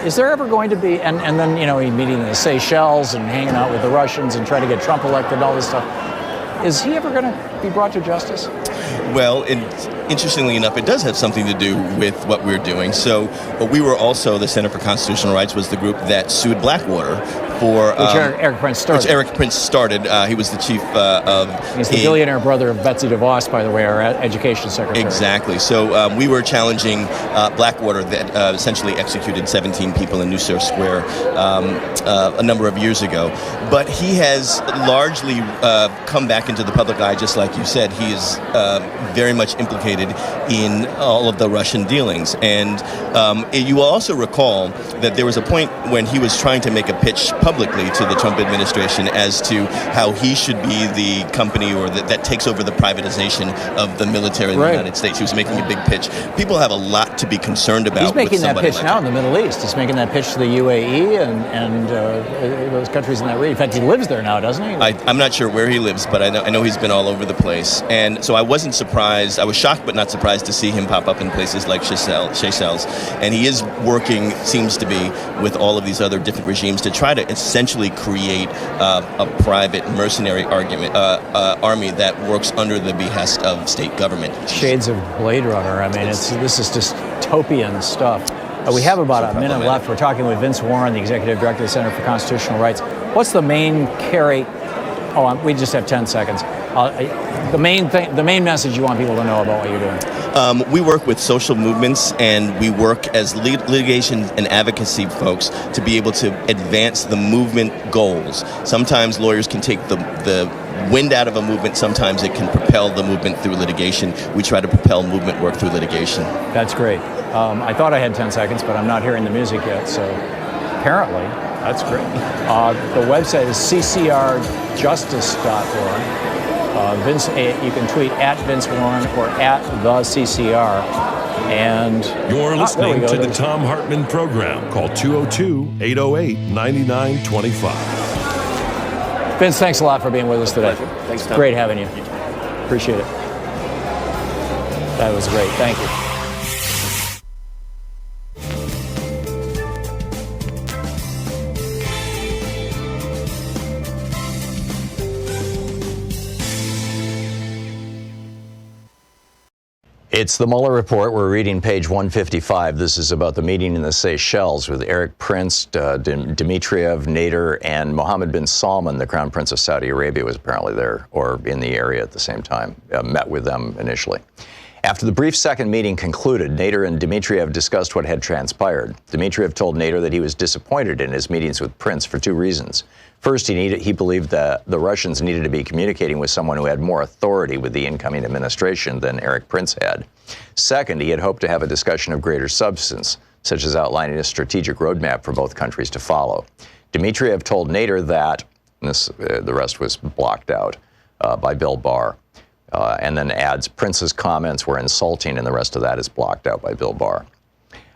Is there ever going to be, and then, he's meeting in the Seychelles and hanging out with the Russians and trying to get Trump elected and all this stuff. Is he ever going to be brought to justice? Well, interestingly enough, it does have something to do with what we're doing. So we were also, the Center for Constitutional Rights was the group that sued Blackwater for... Which Eric Prince started. He was the chief of... He's the billionaire brother of Betsy DeVos, by the way, our education secretary. Exactly. So we were challenging Blackwater that essentially executed 17 people in New Surf Square a number of years ago. But he has largely come back into the public eye, just like you said. He is very much implicated in all of the Russian dealings. And you will also recall that there was a point when he was trying to make a pitch publicly to the Trump administration as to how he should be the company or that takes over the privatization of the military in the United States. He was making a big pitch. People have a lot I'm concerned about. He's making that pitch now in the Middle East. He's making that pitch to the UAE and those countries in that region. In fact, he lives there now, doesn't he? I'm not sure where he lives, but I know he's been all over the place. And so I wasn't surprised. I was shocked but not surprised to see him pop up in places like Seychelles. And he is working, seems to be, with all of these other different regimes to try to essentially create a private mercenary army that works under the behest of state government. Shades of Blade Runner. I mean, this is dystopian stuff. We have about a minute left. We're talking with Vince Warren, the Executive Director of the Center for Constitutional Rights. What's the main we just have 10 seconds. The main message you want people to know about what you're doing? We work with social movements, and we work as litigation and advocacy folks to be able to advance the movement goals. Sometimes lawyers can take the wind out of a movement. Sometimes it can propel the movement through litigation. We try to propel movement work through litigation. That's great. I thought I had 10 seconds, but I'm not hearing the music yet, so apparently that's great. The website is ccrjustice.org. Vince, you can tweet at Vince Warren or at the CCR. And you're listening to the Thom Hartmann Program. Call 202-808-9925. Vince, thanks a lot for being with us today. Thanks, Tom. Great having you. Appreciate it. That was great. Thank you. It's the Mueller Report. We're reading page 155. This is about the meeting in the Seychelles with Eric Prince, Dmitriev, Nader, and Mohammed bin Salman, the Crown Prince of Saudi Arabia, was apparently there or in the area at the same time, met with them initially. After the brief second meeting concluded, Nader and Dmitriev discussed what had transpired. Dmitriev told Nader that he was disappointed in his meetings with Prince for two reasons. First, he believed that the Russians needed to be communicating with someone who had more authority with the incoming administration than Erik Prince had. Second, he had hoped to have a discussion of greater substance, such as outlining a strategic roadmap for both countries to follow. Dmitriev told Nader that, the rest was blocked out by Bill Barr, and then adds, Prince's comments were insulting, and the rest of that is blocked out by Bill Barr.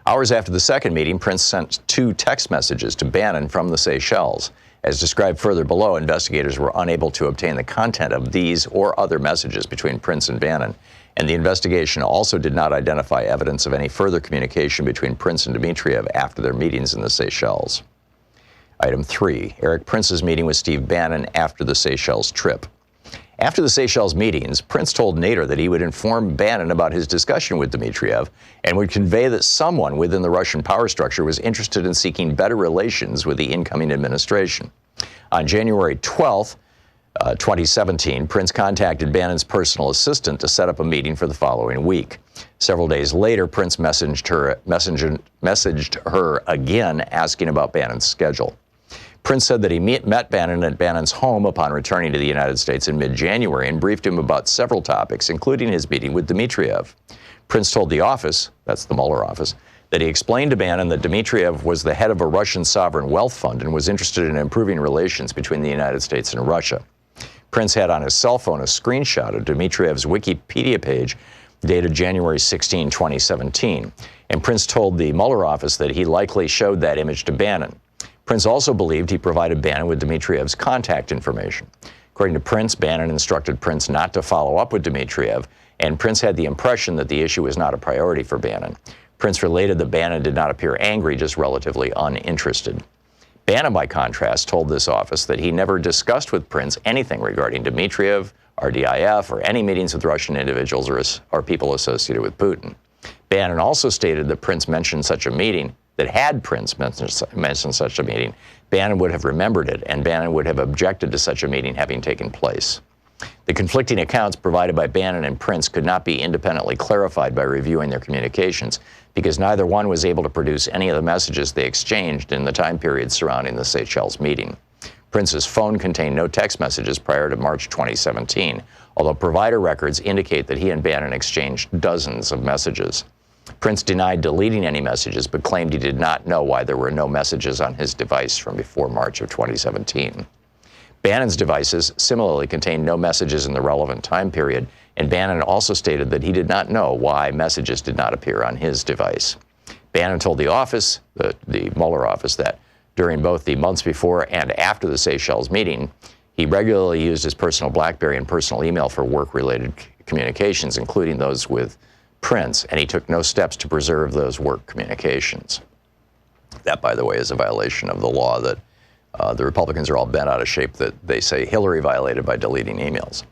Hours after the second meeting, Prince sent 2 text messages to Bannon from the Seychelles. As described further below, investigators were unable to obtain the content of these or other messages between Prince and Bannon, and the investigation also did not identify evidence of any further communication between Prince and Dmitriev after their meetings in the Seychelles. Item 3, Erik Prince's meeting with Steve Bannon after the Seychelles trip. After the Seychelles meetings, Prince told Nader that he would inform Bannon about his discussion with Dmitriev and would convey that someone within the Russian power structure was interested in seeking better relations with the incoming administration. On January 12th, 2017, Prince contacted Bannon's personal assistant to set up a meeting for the following week. Several days later, Prince messaged her again asking about Bannon's schedule. Prince said that he met Bannon at Bannon's home upon returning to the United States in mid-January and briefed him about several topics, including his meeting with Dmitriev. Prince told the office, that's the Mueller office, that he explained to Bannon that Dmitriev was the head of a Russian sovereign wealth fund and was interested in improving relations between the United States and Russia. Prince had on his cell phone a screenshot of Dmitriev's Wikipedia page dated January 16, 2017, and Prince told the Mueller office that he likely showed that image to Bannon. Prince also believed he provided Bannon with Dmitriev's contact information. According to Prince, Bannon instructed Prince not to follow up with Dmitriev, and Prince had the impression that the issue was not a priority for Bannon. Prince related that Bannon did not appear angry, just relatively uninterested. Bannon, by contrast, told this office that he never discussed with Prince anything regarding Dmitriev, RDIF, or any meetings with Russian individuals or people associated with Putin. Bannon also stated that Prince mentioned such a meeting, that had Prince mentioned such a meeting, Bannon would have remembered it, and Bannon would have objected to such a meeting having taken place. The conflicting accounts provided by Bannon and Prince could not be independently clarified by reviewing their communications, because neither one was able to produce any of the messages they exchanged in the time period surrounding the Seychelles meeting. Prince's phone contained no text messages prior to March 2017, although provider records indicate that he and Bannon exchanged dozens of messages. Prince denied deleting any messages, but claimed he did not know why there were no messages on his device from before March of 2017. Bannon's devices similarly contained no messages in the relevant time period, and Bannon also stated that he did not know why messages did not appear on his device. Bannon told the office, the Mueller office, that during both the months before and after the Seychelles meeting, he regularly used his personal BlackBerry and personal email for work-related communications, including those with Prince, and he took no steps to preserve those work communications. That, by the way, is a violation of the law that the Republicans are all bent out of shape that they say Hillary violated by deleting emails.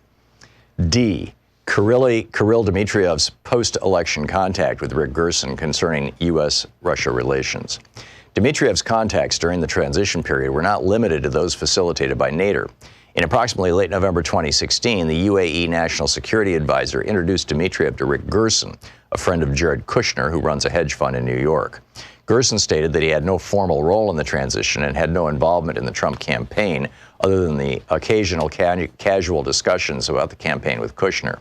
D, Kirill Dmitriev's post-election contact with Rick Gerson concerning U.S.-Russia relations. Dmitriev's contacts during the transition period were not limited to those facilitated by Nader. In approximately late November 2016, the UAE National Security Advisor introduced Dmitriev to Rick Gerson, a friend of Jared Kushner, who runs a hedge fund in New York. Gerson stated that he had no formal role in the transition and had no involvement in the Trump campaign other than the occasional casual discussions about the campaign with Kushner.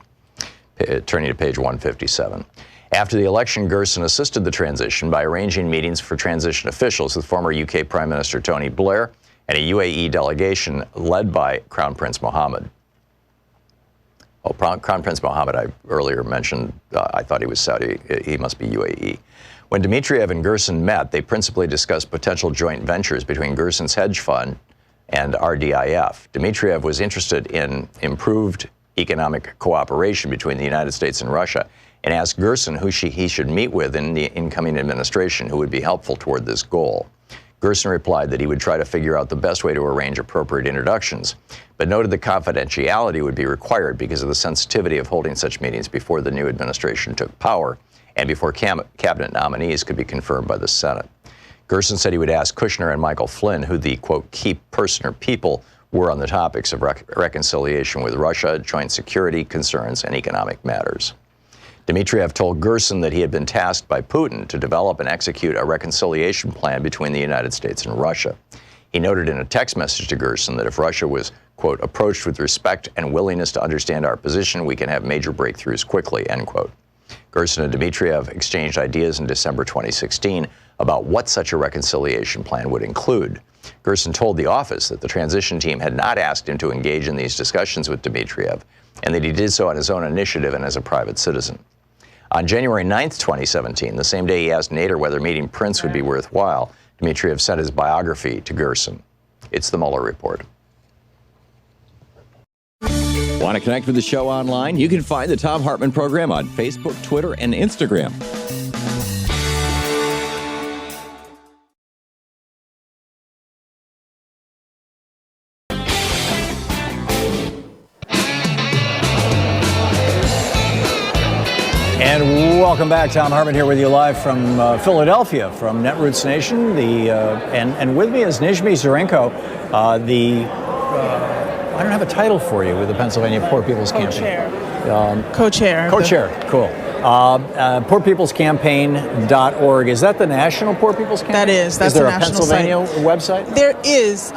Turning to page 157. After the election, Gerson assisted the transition by arranging meetings for transition officials with former UK Prime Minister Tony Blair and a UAE delegation led by Crown Prince Mohammed. Oh, Crown Prince Mohammed, I earlier mentioned, I thought he was Saudi. He must be UAE. When Dmitriev and Gerson met, they principally discussed potential joint ventures between Gerson's hedge fund and RDIF. Dmitriev was interested in improved economic cooperation between the United States and Russia and asked Gerson who he should meet with in the incoming administration who would be helpful toward this goal. Gerson replied that he would try to figure out the best way to arrange appropriate introductions, but noted that confidentiality would be required because of the sensitivity of holding such meetings before the new administration took power and before cabinet nominees could be confirmed by the Senate. Gerson said he would ask Kushner and Michael Flynn who the, quote, key person or people were on the topics of reconciliation with Russia, joint security concerns, and economic matters. Dmitriev told Gerson that he had been tasked by Putin to develop and execute a reconciliation plan between the United States and Russia. He noted in a text message to Gerson that if Russia was, quote, approached with respect and willingness to understand our position, we can have major breakthroughs quickly, end quote. Gerson and Dmitriev exchanged ideas in December 2016 about what such a reconciliation plan would include. Gerson told the office that the transition team had not asked him to engage in these discussions with Dmitriev, and that he did so on his own initiative and as a private citizen. On January 9th, 2017, the same day he asked Nader whether meeting Prince would be worthwhile, Dmitriev sent his biography to Gerson. It's the Mueller Report. Want to connect with the show online? You can find the Thom Hartmann Program on Facebook, Twitter, and Instagram. And welcome back. Thom Hartmann here with you live from Philadelphia, from Netroots Nation. And with me is Nizhmi Zarenko, I don't have a title for you with the Pennsylvania Poor People's Campaign. Co-chair. Co-chair, cool. PoorPeoplesCampaign.org. Is that the National Poor People's Campaign? That is. That's the national Pennsylvania site. website? There is.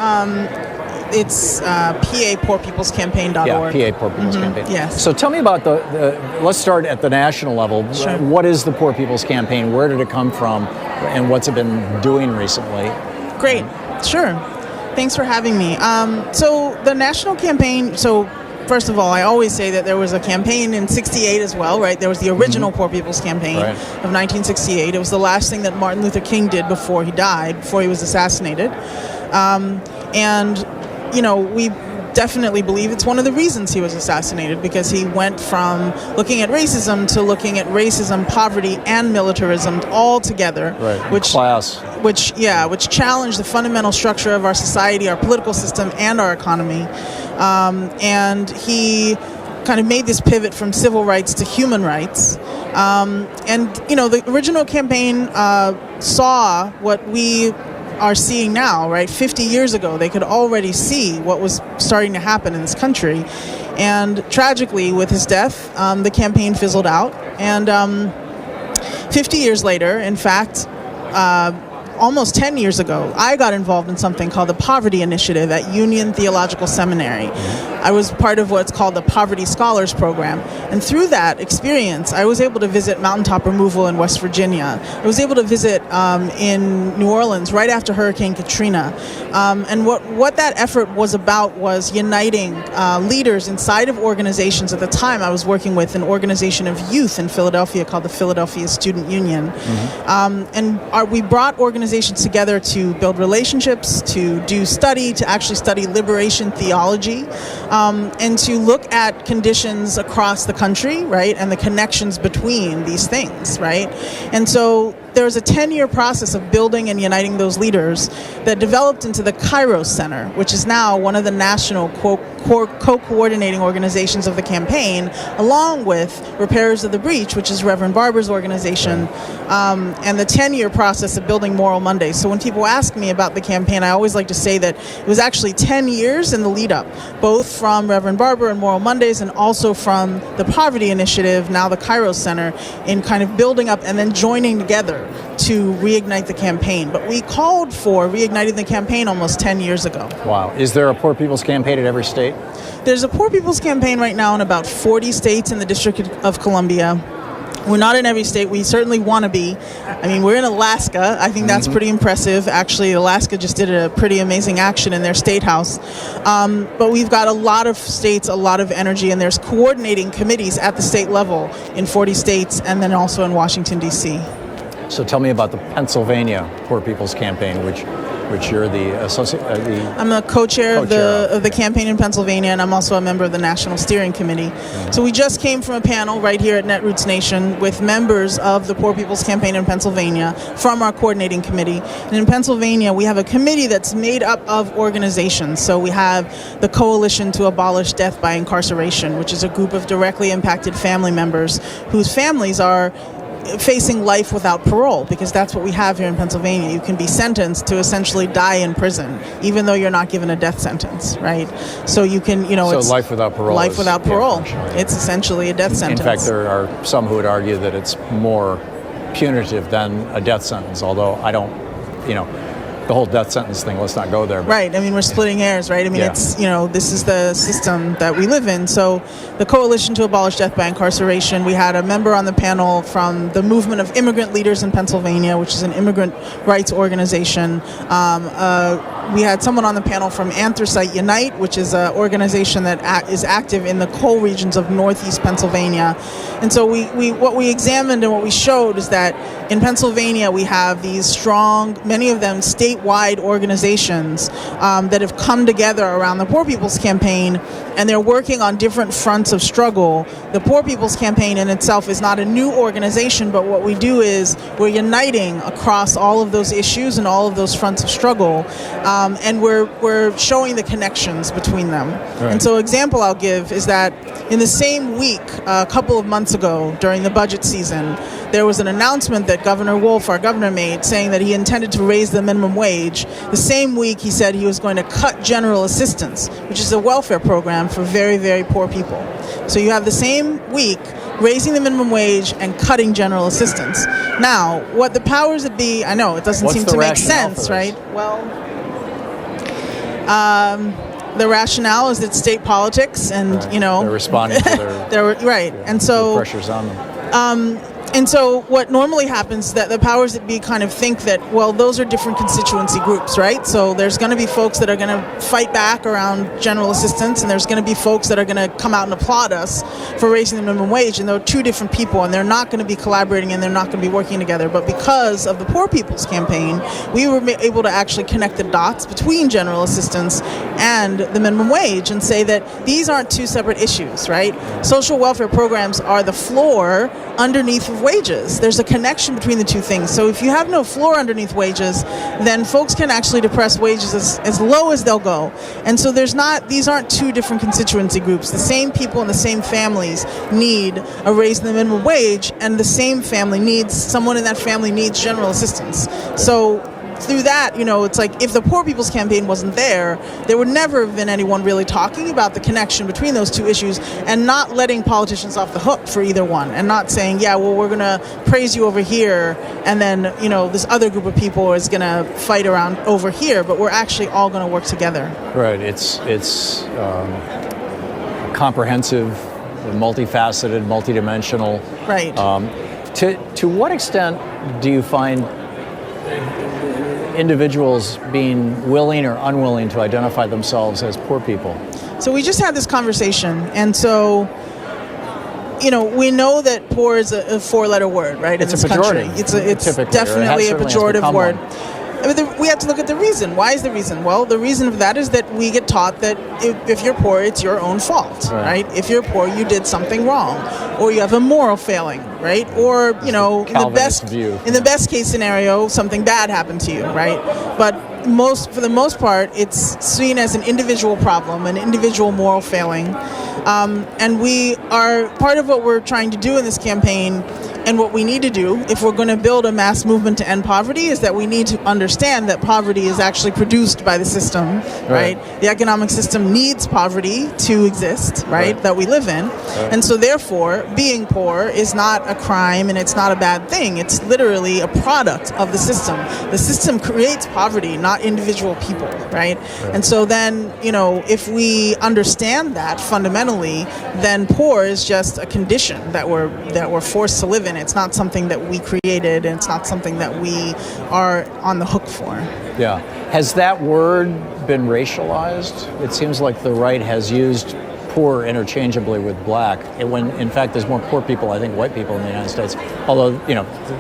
It's PAPoorPeoplesCampaign.org. Yeah, PA Poor People's Campaign. Yes. So tell me about let's start at the national level. Sure. What is the Poor People's Campaign? Where did it come from? And what's it been doing recently? Great. Sure. Thanks for having me. So the national campaign, first of all, I always say that there was a campaign in 68 as well, right? There was the original Poor People's Campaign of 1968. It was the last thing that Martin Luther King did before he died, before he was assassinated. We definitely believe it's one of the reasons he was assassinated, because he went from looking at racism to looking at racism, poverty, and militarism all together, which challenged the fundamental structure of our society, our political system, and our economy. And he kind of made this pivot from civil rights to human rights. The original campaign saw what we are seeing now, right? 50 years ago, they could already see what was starting to happen in this country. And tragically, with his death, the campaign fizzled out. And 50 years later, in fact, almost 10 years ago, I got involved in something called the Poverty Initiative at Union Theological Seminary. I was part of what's called the Poverty Scholars Program. And through that experience, I was able to visit mountaintop removal in West Virginia. I was able to visit in New Orleans right after Hurricane Katrina. And what that effort was about was uniting leaders inside of organizations. At the time, I was working with an organization of youth in Philadelphia called the Philadelphia Student Union. We brought organizations together to build relationships, to do study, to actually study liberation theology, and to look at conditions across the country, right, and the connections between these things, right? And so there was a 10-year process of building and uniting those leaders that developed into the Kairos Center, which is now one of the national co-coordinating organizations of the campaign, along with Repairers of the Breach, which is Reverend Barber's organization, and the 10-year process of building Moral Mondays. So when people ask me about the campaign, I always like to say that it was actually 10 years in the lead up, both from Reverend Barber and Moral Mondays, and also from the Poverty Initiative, now the Kairos Center, in kind of building up and then joining together to reignite the campaign. But we called for reigniting the campaign almost 10 years ago. Wow. Is there a Poor People's Campaign at every state? There's a Poor People's Campaign right now in about 40 states in the District of Columbia. We're not in every state. We certainly want to be. I mean, we're in Alaska. I think that's pretty impressive. Actually, Alaska just did a pretty amazing action in their state house. But we've got a lot of states, a lot of energy, and there's coordinating committees at the state level in 40 states and then also in Washington, D.C. So tell me about the Pennsylvania Poor People's Campaign, which you're the associate. I'm a co-chair of the campaign in Pennsylvania, and I'm also a member of the National Steering Committee. So we just came from a panel right here at Netroots Nation with members of the Poor People's Campaign in Pennsylvania from our coordinating committee. And in Pennsylvania, we have a committee that's made up of organizations. So we have the Coalition to Abolish Death by Incarceration, which is a group of directly impacted family members whose families are facing life without parole, because that's what we have here in Pennsylvania. You can be sentenced to essentially die in prison, even though you're not given a death sentence, right? So you can, So it's life without parole. life without parole. It's essentially a death sentence. In fact, there are some who would argue that it's more punitive than a death sentence, although I don't, the whole death sentence thing, let's not go there. But right. I mean, we're splitting hairs, right? I mean, it's, this is the system that we live in. So the Coalition to Abolish Death by Incarceration, we had a member on the panel from the Movement of Immigrant Leaders in Pennsylvania, which is an immigrant rights organization. We had someone on the panel from Anthracite Unite, which is an organization that is active in the coal regions of northeast Pennsylvania. And so what we examined and what we showed is that in Pennsylvania we have these strong, many of them statewide organizations that have come together around the Poor People's Campaign, and they're working on different fronts of struggle. The Poor People's Campaign in itself is not a new organization, but what we do is we're uniting across all of those issues and all of those fronts of struggle. And we're showing the connections between them. Right. And so example I'll give is that in the same week, a couple of months ago during the budget season, there was an announcement that Governor Wolf, our governor, made saying that he intended to raise the minimum wage. The same week he said he was going to cut general assistance, which is a welfare program for very, very poor people. So you have the same week raising the minimum wage and cutting general assistance. Now, what the powers that be, I know it doesn't seem to make sense, right? Well, the rationale is that state politics, and they're responding to their right, and so pressures on them. And so what normally happens is that the powers that be kind of think that, well, those are different constituency groups, right? So there's going to be folks that are going to fight back around general assistance, and there's going to be folks that are going to come out and applaud us for raising the minimum wage, and they're two different people, and they're not going to be collaborating, and they're not going to be working together. But because of the Poor People's Campaign, we were able to actually connect the dots between general assistance and the minimum wage and say that these aren't two separate issues, right? Social welfare programs are the floor underneath of wages. There's a connection between the two things. So if you have no floor underneath wages, then folks can actually depress wages as low as they'll go. And so these aren't two different constituency groups. The same people and the same families need a raise in the minimum wage, and the same family someone in that family needs general assistance. So through that, it's like if the Poor People's Campaign wasn't there would never have been anyone really talking about the connection between those two issues, and not letting politicians off the hook for either one, and not saying, yeah, well, we're going to praise you over here, and then, this other group of people is going to fight around over here, but we're actually all going to work together. Right. It's comprehensive, multifaceted, multidimensional. Right. To what extent do you find individuals being willing or unwilling to identify themselves as poor people? So we just had this conversation, and so, we know that poor is a four-letter word, right? It's in this a pejorative. Country. It's definitely a pejorative word. I mean, we have to look at the reason. Why is the reason? Well, the reason of that is that we get taught that if you're poor, it's your own fault, right? If you're poor, you did something wrong, or you have a moral failing, right? Or, in the best case scenario, something bad happened to you, right? But for the most part, it's seen as an individual problem, an individual moral failing. And we are part of what we're trying to do in this campaign, and what we need to do if we're going to build a mass movement to end poverty is that we need to understand that poverty is actually produced by the system, right? The economic system needs poverty to exist, right? That we live in. And so therefore, being poor is not a crime and it's not a bad thing. It's literally a product of the system. The system creates poverty, not individual people, right? And so then, if we understand that fundamentally, then poor is just a condition that we're forced to live in. It's not something that we created, and it's not something that we are on the hook for. Yeah. Has that word been racialized? It seems like the right has used poor interchangeably with black, when in fact there's more poor people, I think, white people in the United States, although,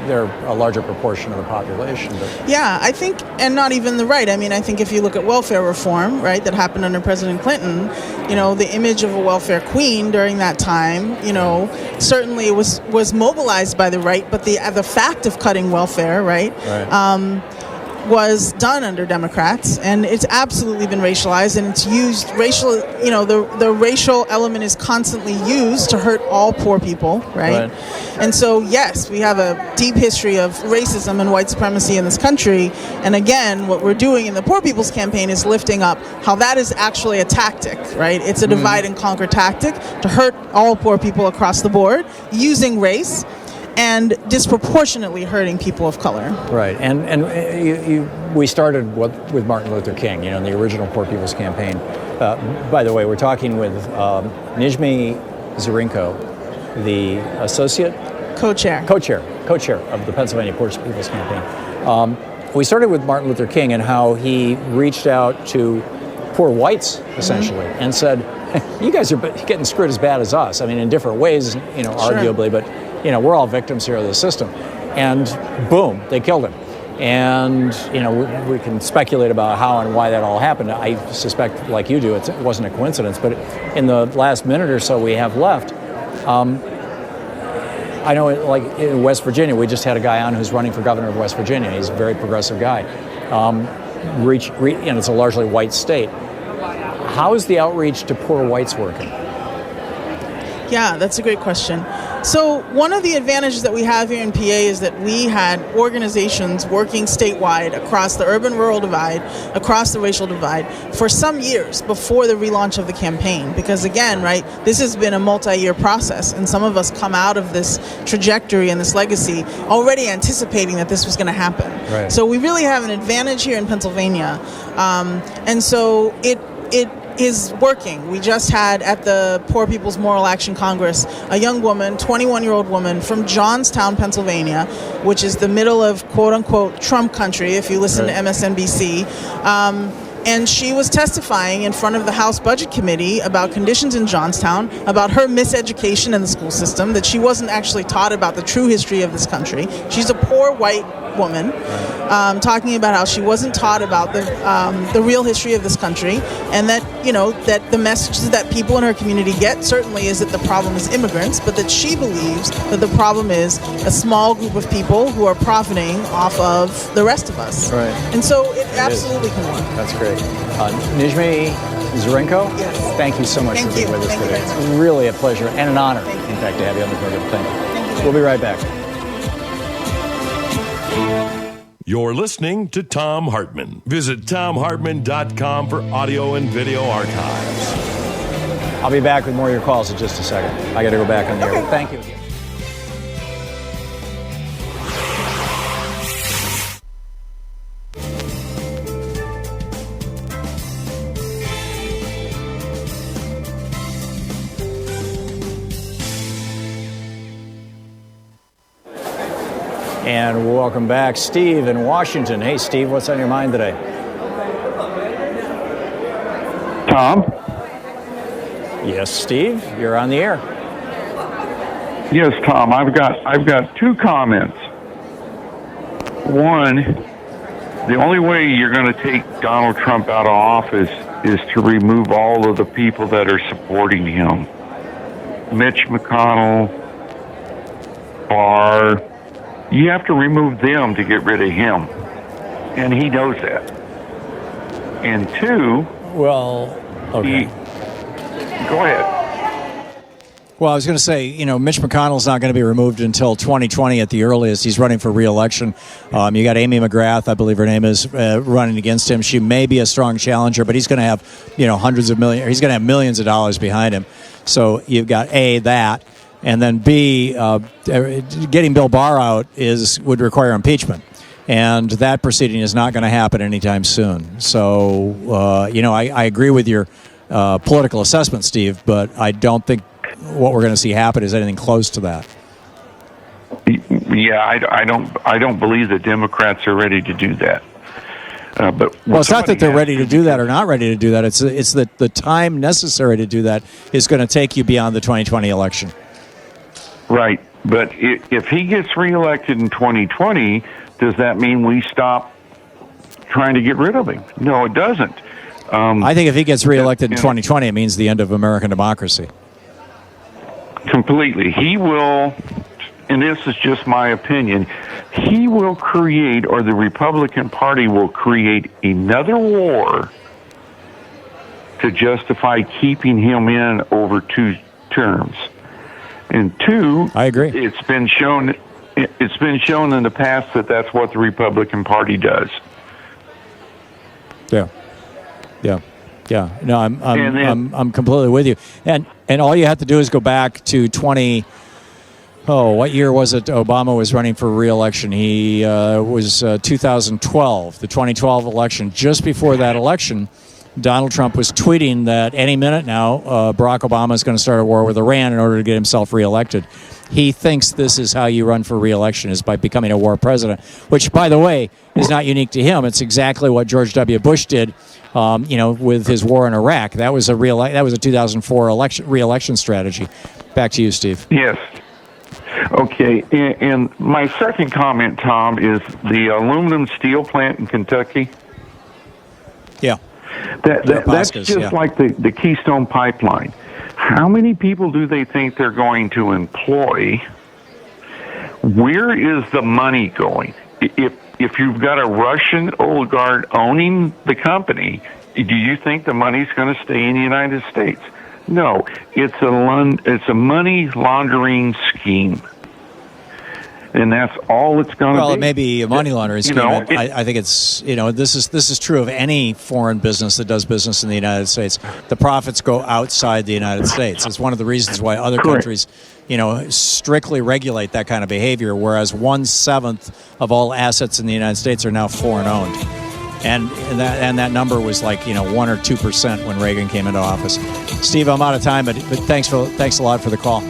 they're a larger proportion of the population. But. Yeah, I think, and not even the right. I mean, I think if you look at welfare reform, right, that happened under President Clinton, the image of a welfare queen during that time, certainly was mobilized by the right, but the fact of cutting welfare, right. was done under Democrats, and it's absolutely been racialized, and it's used racial. The racial element is constantly used to hurt all poor people, right? And so, yes, we have a deep history of racism and white supremacy in this country. And again, what we're doing in the Poor People's Campaign is lifting up how that is actually a tactic, right? It's a divide and conquer tactic to hurt all poor people across the board using race, and disproportionately hurting people of color. Right, and we started with Martin Luther King, in the original Poor People's Campaign. By the way, we're talking with Nijmi Zirinko, the associate co-chair of the Pennsylvania Poor People's Campaign. We started with Martin Luther King and how he reached out to poor whites, essentially, and said, "You guys are getting screwed as bad as us. I mean, in different ways, arguably, but." We're all victims here of the system. And boom, they killed him. And, we can speculate about how and why that all happened. I suspect, like you do, it wasn't a coincidence. But in the last minute or so we have left, I know, like in West Virginia, we just had a guy on who's running for governor of West Virginia. He's a very progressive guy. And it's a largely white state. How is the outreach to poor whites working? Yeah, that's a great question. So one of the advantages that we have here in PA is that we had organizations working statewide across the urban-rural divide, across the racial divide, for some years before the relaunch of the campaign. Because again, right, this has been a multi-year process, and some of us come out of this trajectory and this legacy already anticipating that this was going to happen. Right. So we really have an advantage here in Pennsylvania. And so it is working. We just had at the Poor People's Moral Action Congress a young woman, 21-year-old woman from Johnstown, Pennsylvania, which is the middle of quote-unquote Trump country, if you listen to MSNBC. And she was testifying in front of the House Budget Committee about conditions in Johnstown, about her miseducation in the school system, that she wasn't actually taught about the true history of this country. She's a poor white woman, talking about how she wasn't taught about the real history of this country, and that that the messages that people in her community get certainly is that the problem is immigrants, but that she believes that the problem is a small group of people who are profiting off of the rest of us. Right. And so it absolutely can work. That's great. Nijmi Zirinko, thank you so much for being with us today. It's really a pleasure and an honor, in fact, to have you on the program. Thank you. We'll be right back. You're listening to Thom Hartmann. Visit thomhartmann.com for audio and video archives. I'll be back with more of your calls in just a second. I got to go back on the air. Thank you again. And welcome back, Steve in Washington. Hey, Steve, what's on your mind today? Tom? Yes, Steve, you're on the air. Yes, Tom, I've got two comments. One, the only way you're going to take Donald Trump out of office is to remove all of the people that are supporting him. Mitch McConnell, Barr. You have to remove them to get rid of him. And he knows that. And two... Well, okay. Go ahead. Well, I was going to say, Mitch McConnell's not going to be removed until 2020 at the earliest. He's running for re-election. You got Amy McGrath, I believe her name is, running against him. She may be a strong challenger, but he's going to have, hundreds of millions. He's going to have millions of dollars behind him. So you've got A, that. And then B, getting Bill Barr out would require impeachment. And that proceeding is not going to happen anytime soon. So, I agree with your political assessment, Steve, but I don't think what we're going to see happen is anything close to that. Yeah, I don't believe the Democrats are ready to do that. But it's not that they're ready to do that or not ready to do that. It's that the time necessary to do that is going to take you beyond the 2020 election. Right, but if he gets reelected in 2020, does that mean we stop trying to get rid of him? No, it doesn't. I think if he gets reelected in 2020, it means the end of American democracy. Completely. He will and this is just my opinion, he will create, or the Republican Party will create another war to justify keeping him in over 2 terms. And 2, I agree. It's been shown in the past that that's what the Republican Party does. Yeah. No, I'm completely with you. And all you have to do is go back to what year was it Obama was running for re-election? He was 2012, the 2012 election. Just before that election, Donald Trump was tweeting that any minute now, Barack Obama is going to start a war with Iran in order to get himself reelected. He thinks this is how you run for re-election, is by becoming a war president, which, by the way, is not unique to him. It's exactly what George W. Bush did, with his war in Iraq. That was a 2004 re-election strategy. Back to you, Steve. Yes. Okay, and my second comment, Tom, is the aluminum steel plant in Kentucky. Yeah. That's just like the Keystone Pipeline. How many people do they think they're going to employ? Where is the money going? If you've got a Russian oligarch owning the company, do you think the money's going to stay in the United States? No, it's a money laundering scheme. And that's all it's going to be. Well, it may be a money laundering scheme. I think it's, this is true of any foreign business that does business in the United States. The profits go outside the United States. It's one of the reasons why other countries, strictly regulate that kind of behavior, whereas 1/7 of all assets in the United States are now foreign owned. And that number was like 1 or 2% when Reagan came into office. Steve, I'm out of time, but thanks a lot for the call.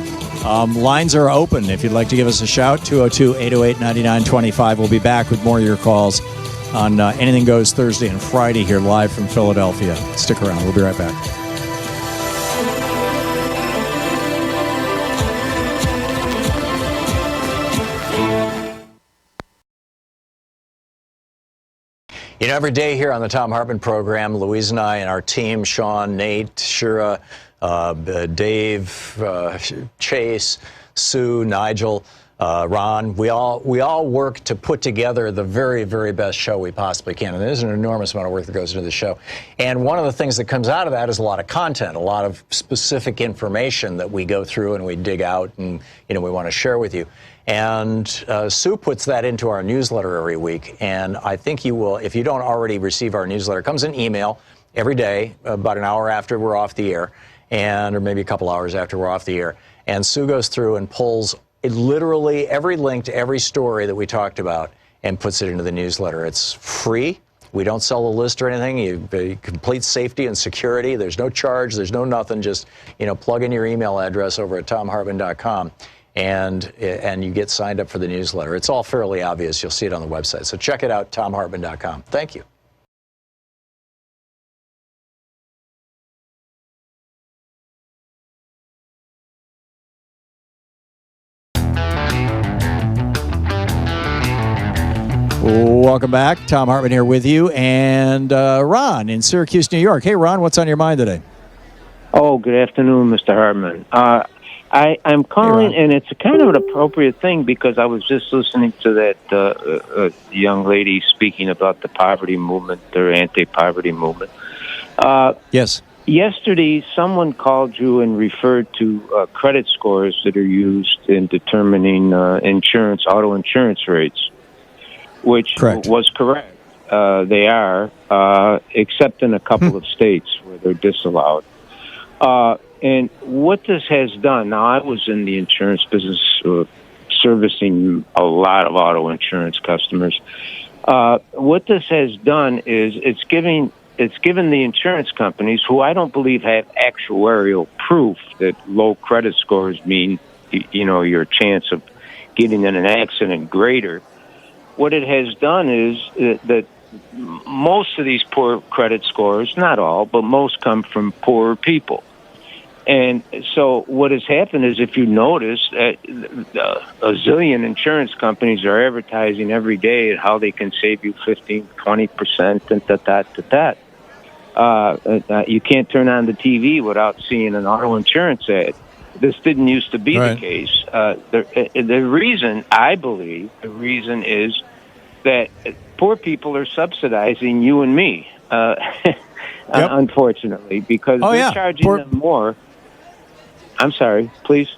Lines are open if you'd like to give us a shout. 202-808-9925. We'll be back with more of your calls on Anything Goes Thursday and Friday here live from Philadelphia. Stick around. We'll be right back. Every day here on the Thom Hartmann Program, Louise and I and our team, Sean, Nate, Shira, Dave, Chase, Sue, Nigel, Ron, we all work to put together the very, very best show we possibly can. And there's an enormous amount of work that goes into the show. And one of the things that comes out of that is a lot of content, a lot of specific information that we go through and we dig out and, we want to share with you. And Sue puts that into our newsletter every week. And I think you will, if you don't already receive our newsletter, it comes in email every day, about an hour after we're off the air, or maybe a couple hours after we're off the air. And Sue goes through and pulls literally every link to every story that we talked about and puts it into the newsletter. It's free. We don't sell a list or anything. You complete safety and security. There's no charge. There's no nothing. Just, plug in your email address over at thomhartmann.com. And you get signed up for the newsletter. It's all fairly obvious. You'll see it on the website. So check it out, thomhartmann.com. Thank you. Welcome back. Thom Hartmann here with you. And Ron in Syracuse, New York. Hey, Ron, what's on your mind today? Oh, good afternoon, Mr. Hartmann. I'm calling, and it's a kind of an appropriate thing because I was just listening to that young lady speaking about the poverty movement, their anti-poverty movement. Yes. Yesterday, someone called you and referred to credit scores that are used in determining auto insurance rates, which was correct. They are, except in a couple of states where they're disallowed. And what this has done, now I was in the insurance business servicing a lot of auto insurance customers. What this has done is it's given the insurance companies, who I don't believe have actuarial proof that low credit scores mean, your chance of getting in an accident greater. What it has done is that most of these poor credit scores, not all, but most come from poorer people. And so what has happened is, if you notice, a zillion insurance companies are advertising every day at how they can save you 15, 20%, and that. You can't turn on the TV without seeing an auto insurance ad. This didn't used to be Right. the case. The reason, I believe, is that poor people are subsidizing you and me, unfortunately, because they're charging them more. I'm sorry, please.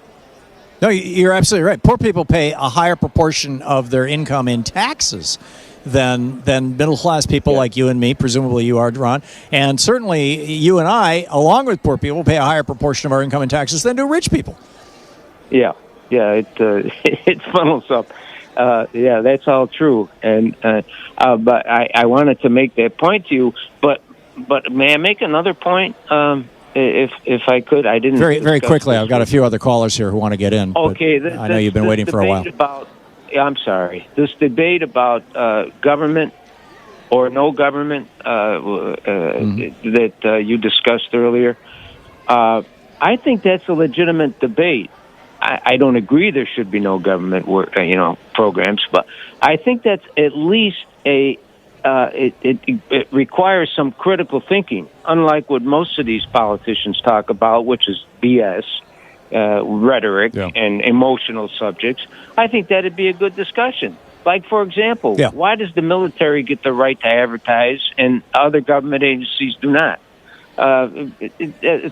No, you're absolutely right. Poor people pay a higher proportion of their income in taxes than middle-class people like you and me. Presumably you are, Ron. And certainly you and I, along with poor people, pay a higher proportion of our income in taxes than do rich people. Yeah, it funnels up. That's all true. And but I wanted to make that point to you. But may I make another point? If I could, I didn't. Very quickly. I've got a few other callers here who want to get in. Okay, I know you've been waiting for a while. I'm sorry. This debate about government or no government that you discussed earlier, I think that's a legitimate debate. I don't agree there should be no government programs, but I think that's at least it requires some critical thinking, unlike what most of these politicians talk about, which is BS. Rhetoric and emotional subjects. I think that'd be a good discussion. Like, for example, why does the military get the right to advertise and other government agencies do not?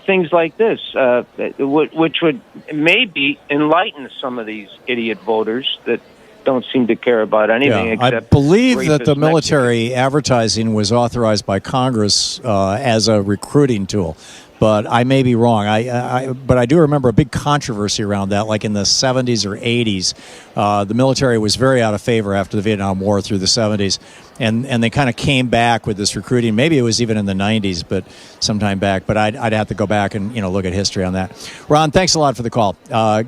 Things like this, which would maybe enlighten some of these idiot voters that don't seem to care about anything except I believe that the rapist military advertising was authorized by Congress as a recruiting tool. But I may be wrong. But I do remember a big controversy around that, like in the 70s or 80s. The military was very out of favor after the Vietnam War through the 70s. And they kind of came back with this recruiting. Maybe it was even in the 90s, but sometime back. But I'd have to go back and look at history on that. Ron, thanks a lot for the call.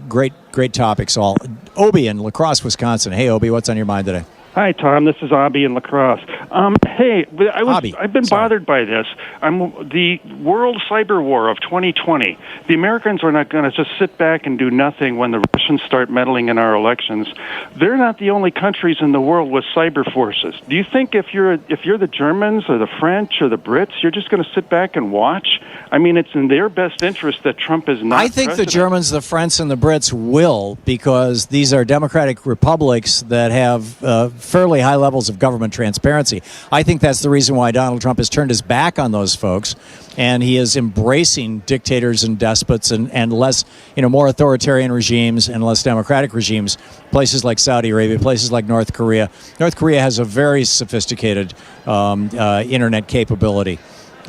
Great topics all. Obi in La Crosse, Wisconsin. Hey, Obi, what's on your mind today? Hi, Tom. This is Abby in La Crosse. I've been bothered by this. The world cyber war of 2020. The Americans are not going to just sit back and do nothing when the Russians start meddling in our elections. They're not the only countries in the world with cyber forces. Do you think if you're the Germans or the French or the Brits, you're just going to sit back and watch? I mean, it's in their best interest that Trump is not. I think president. the Germans, the French, and the Brits will, because these are democratic republics that have fairly high levels of government transparency. I think that's the reason why Donald Trump has turned his back on those folks, and he is embracing dictators and despots and less, more authoritarian regimes and less democratic regimes. Places like Saudi Arabia, places like North Korea. North Korea has a very sophisticated internet capability.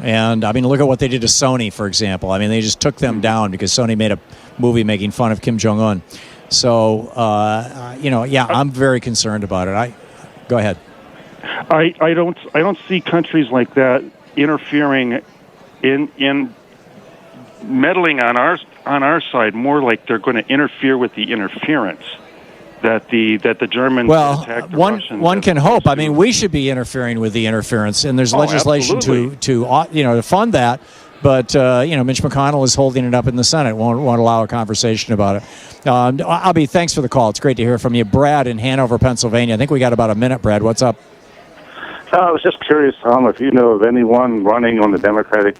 And, I mean, look at what they did to Sony, for example. I mean, they just took them down because Sony made a movie making fun of Kim Jong-un. So, I'm very concerned about it. Go ahead. I don't see countries like that interfering in meddling on our side. More like they're going to interfere with the interference that the Germans attacked the Russians. One can hope. I mean, we should be interfering with the interference, and there's legislation to fund that. But Mitch McConnell is holding it up in the Senate. Won't allow a conversation about it. Abby, thanks for the call. It's great to hear from you. Brad in Hanover, Pennsylvania. I think we got about a minute. Brad, what's up? I was just curious, Tom, if you know of anyone running on the Democratic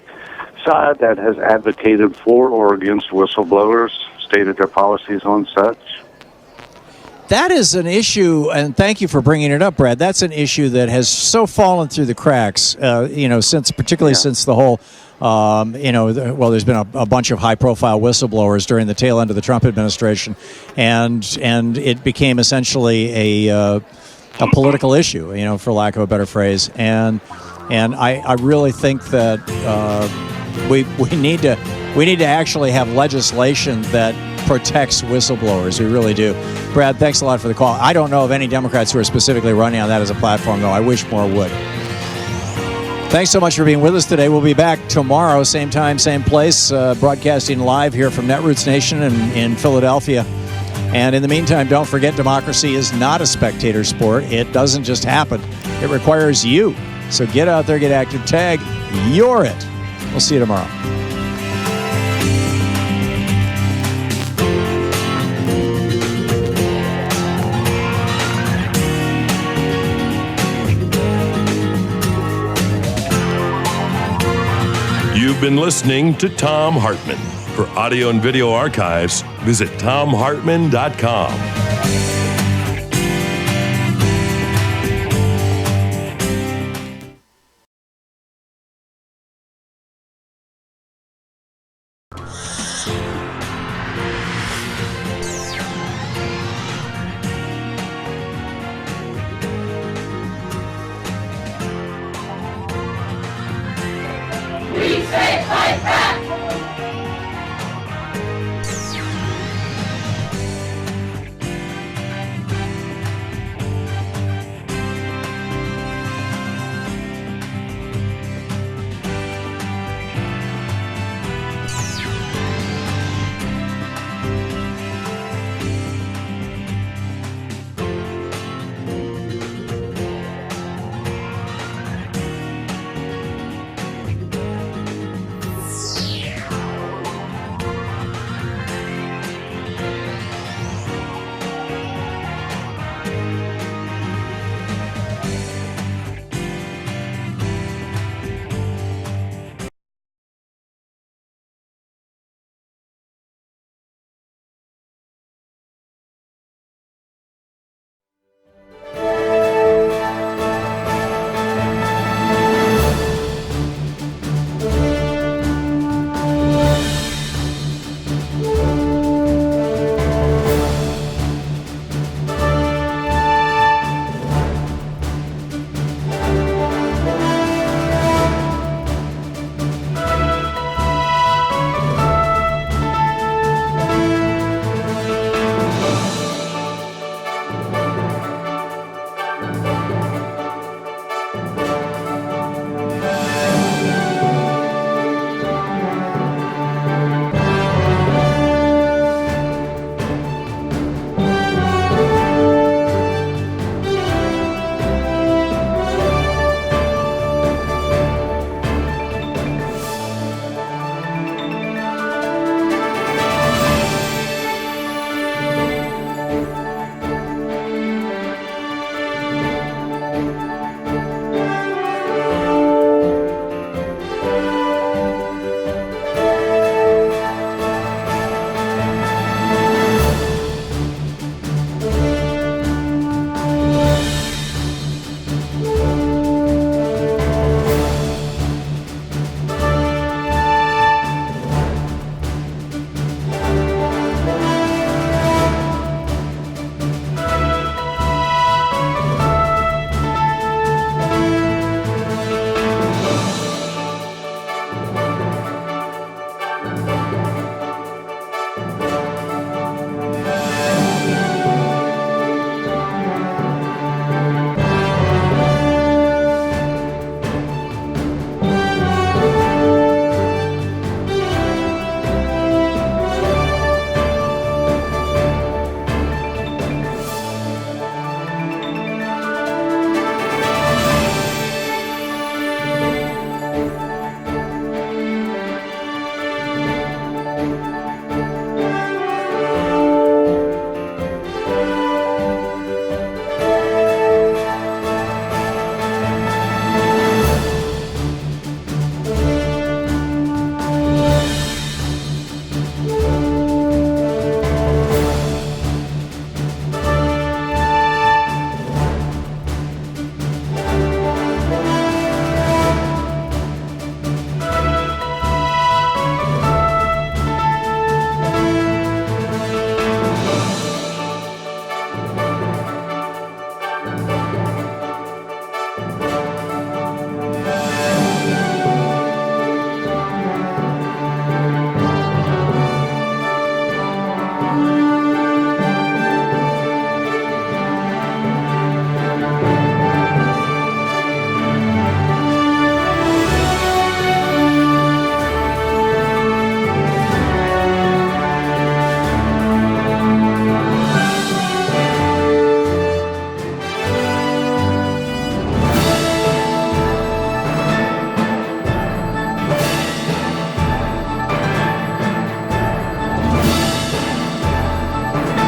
side that has advocated for or against whistleblowers, stated their policies on such. That is an issue, and thank you for bringing it up, Brad. That's an issue that has so fallen through the cracks, since the whole, there's been a bunch of high-profile whistleblowers during the tail end of the Trump administration, and it became essentially a political issue, for lack of a better phrase. And I really think that we need to actually have legislation that protects whistleblowers. We really do. Brad, thanks a lot for the call. I don't know of any Democrats who are specifically running on that as a platform, though. I wish more would. Thanks so much for being with us today. We'll be back tomorrow, same time, same place, broadcasting live here from Netroots Nation in Philadelphia. And in the meantime, don't forget, democracy is not a spectator sport. It doesn't just happen. It requires you. So get out there, get active, tag, you're it. We'll see you tomorrow. You've been listening to Thom Hartmann. For audio and video archives, visit thomhartmann.com.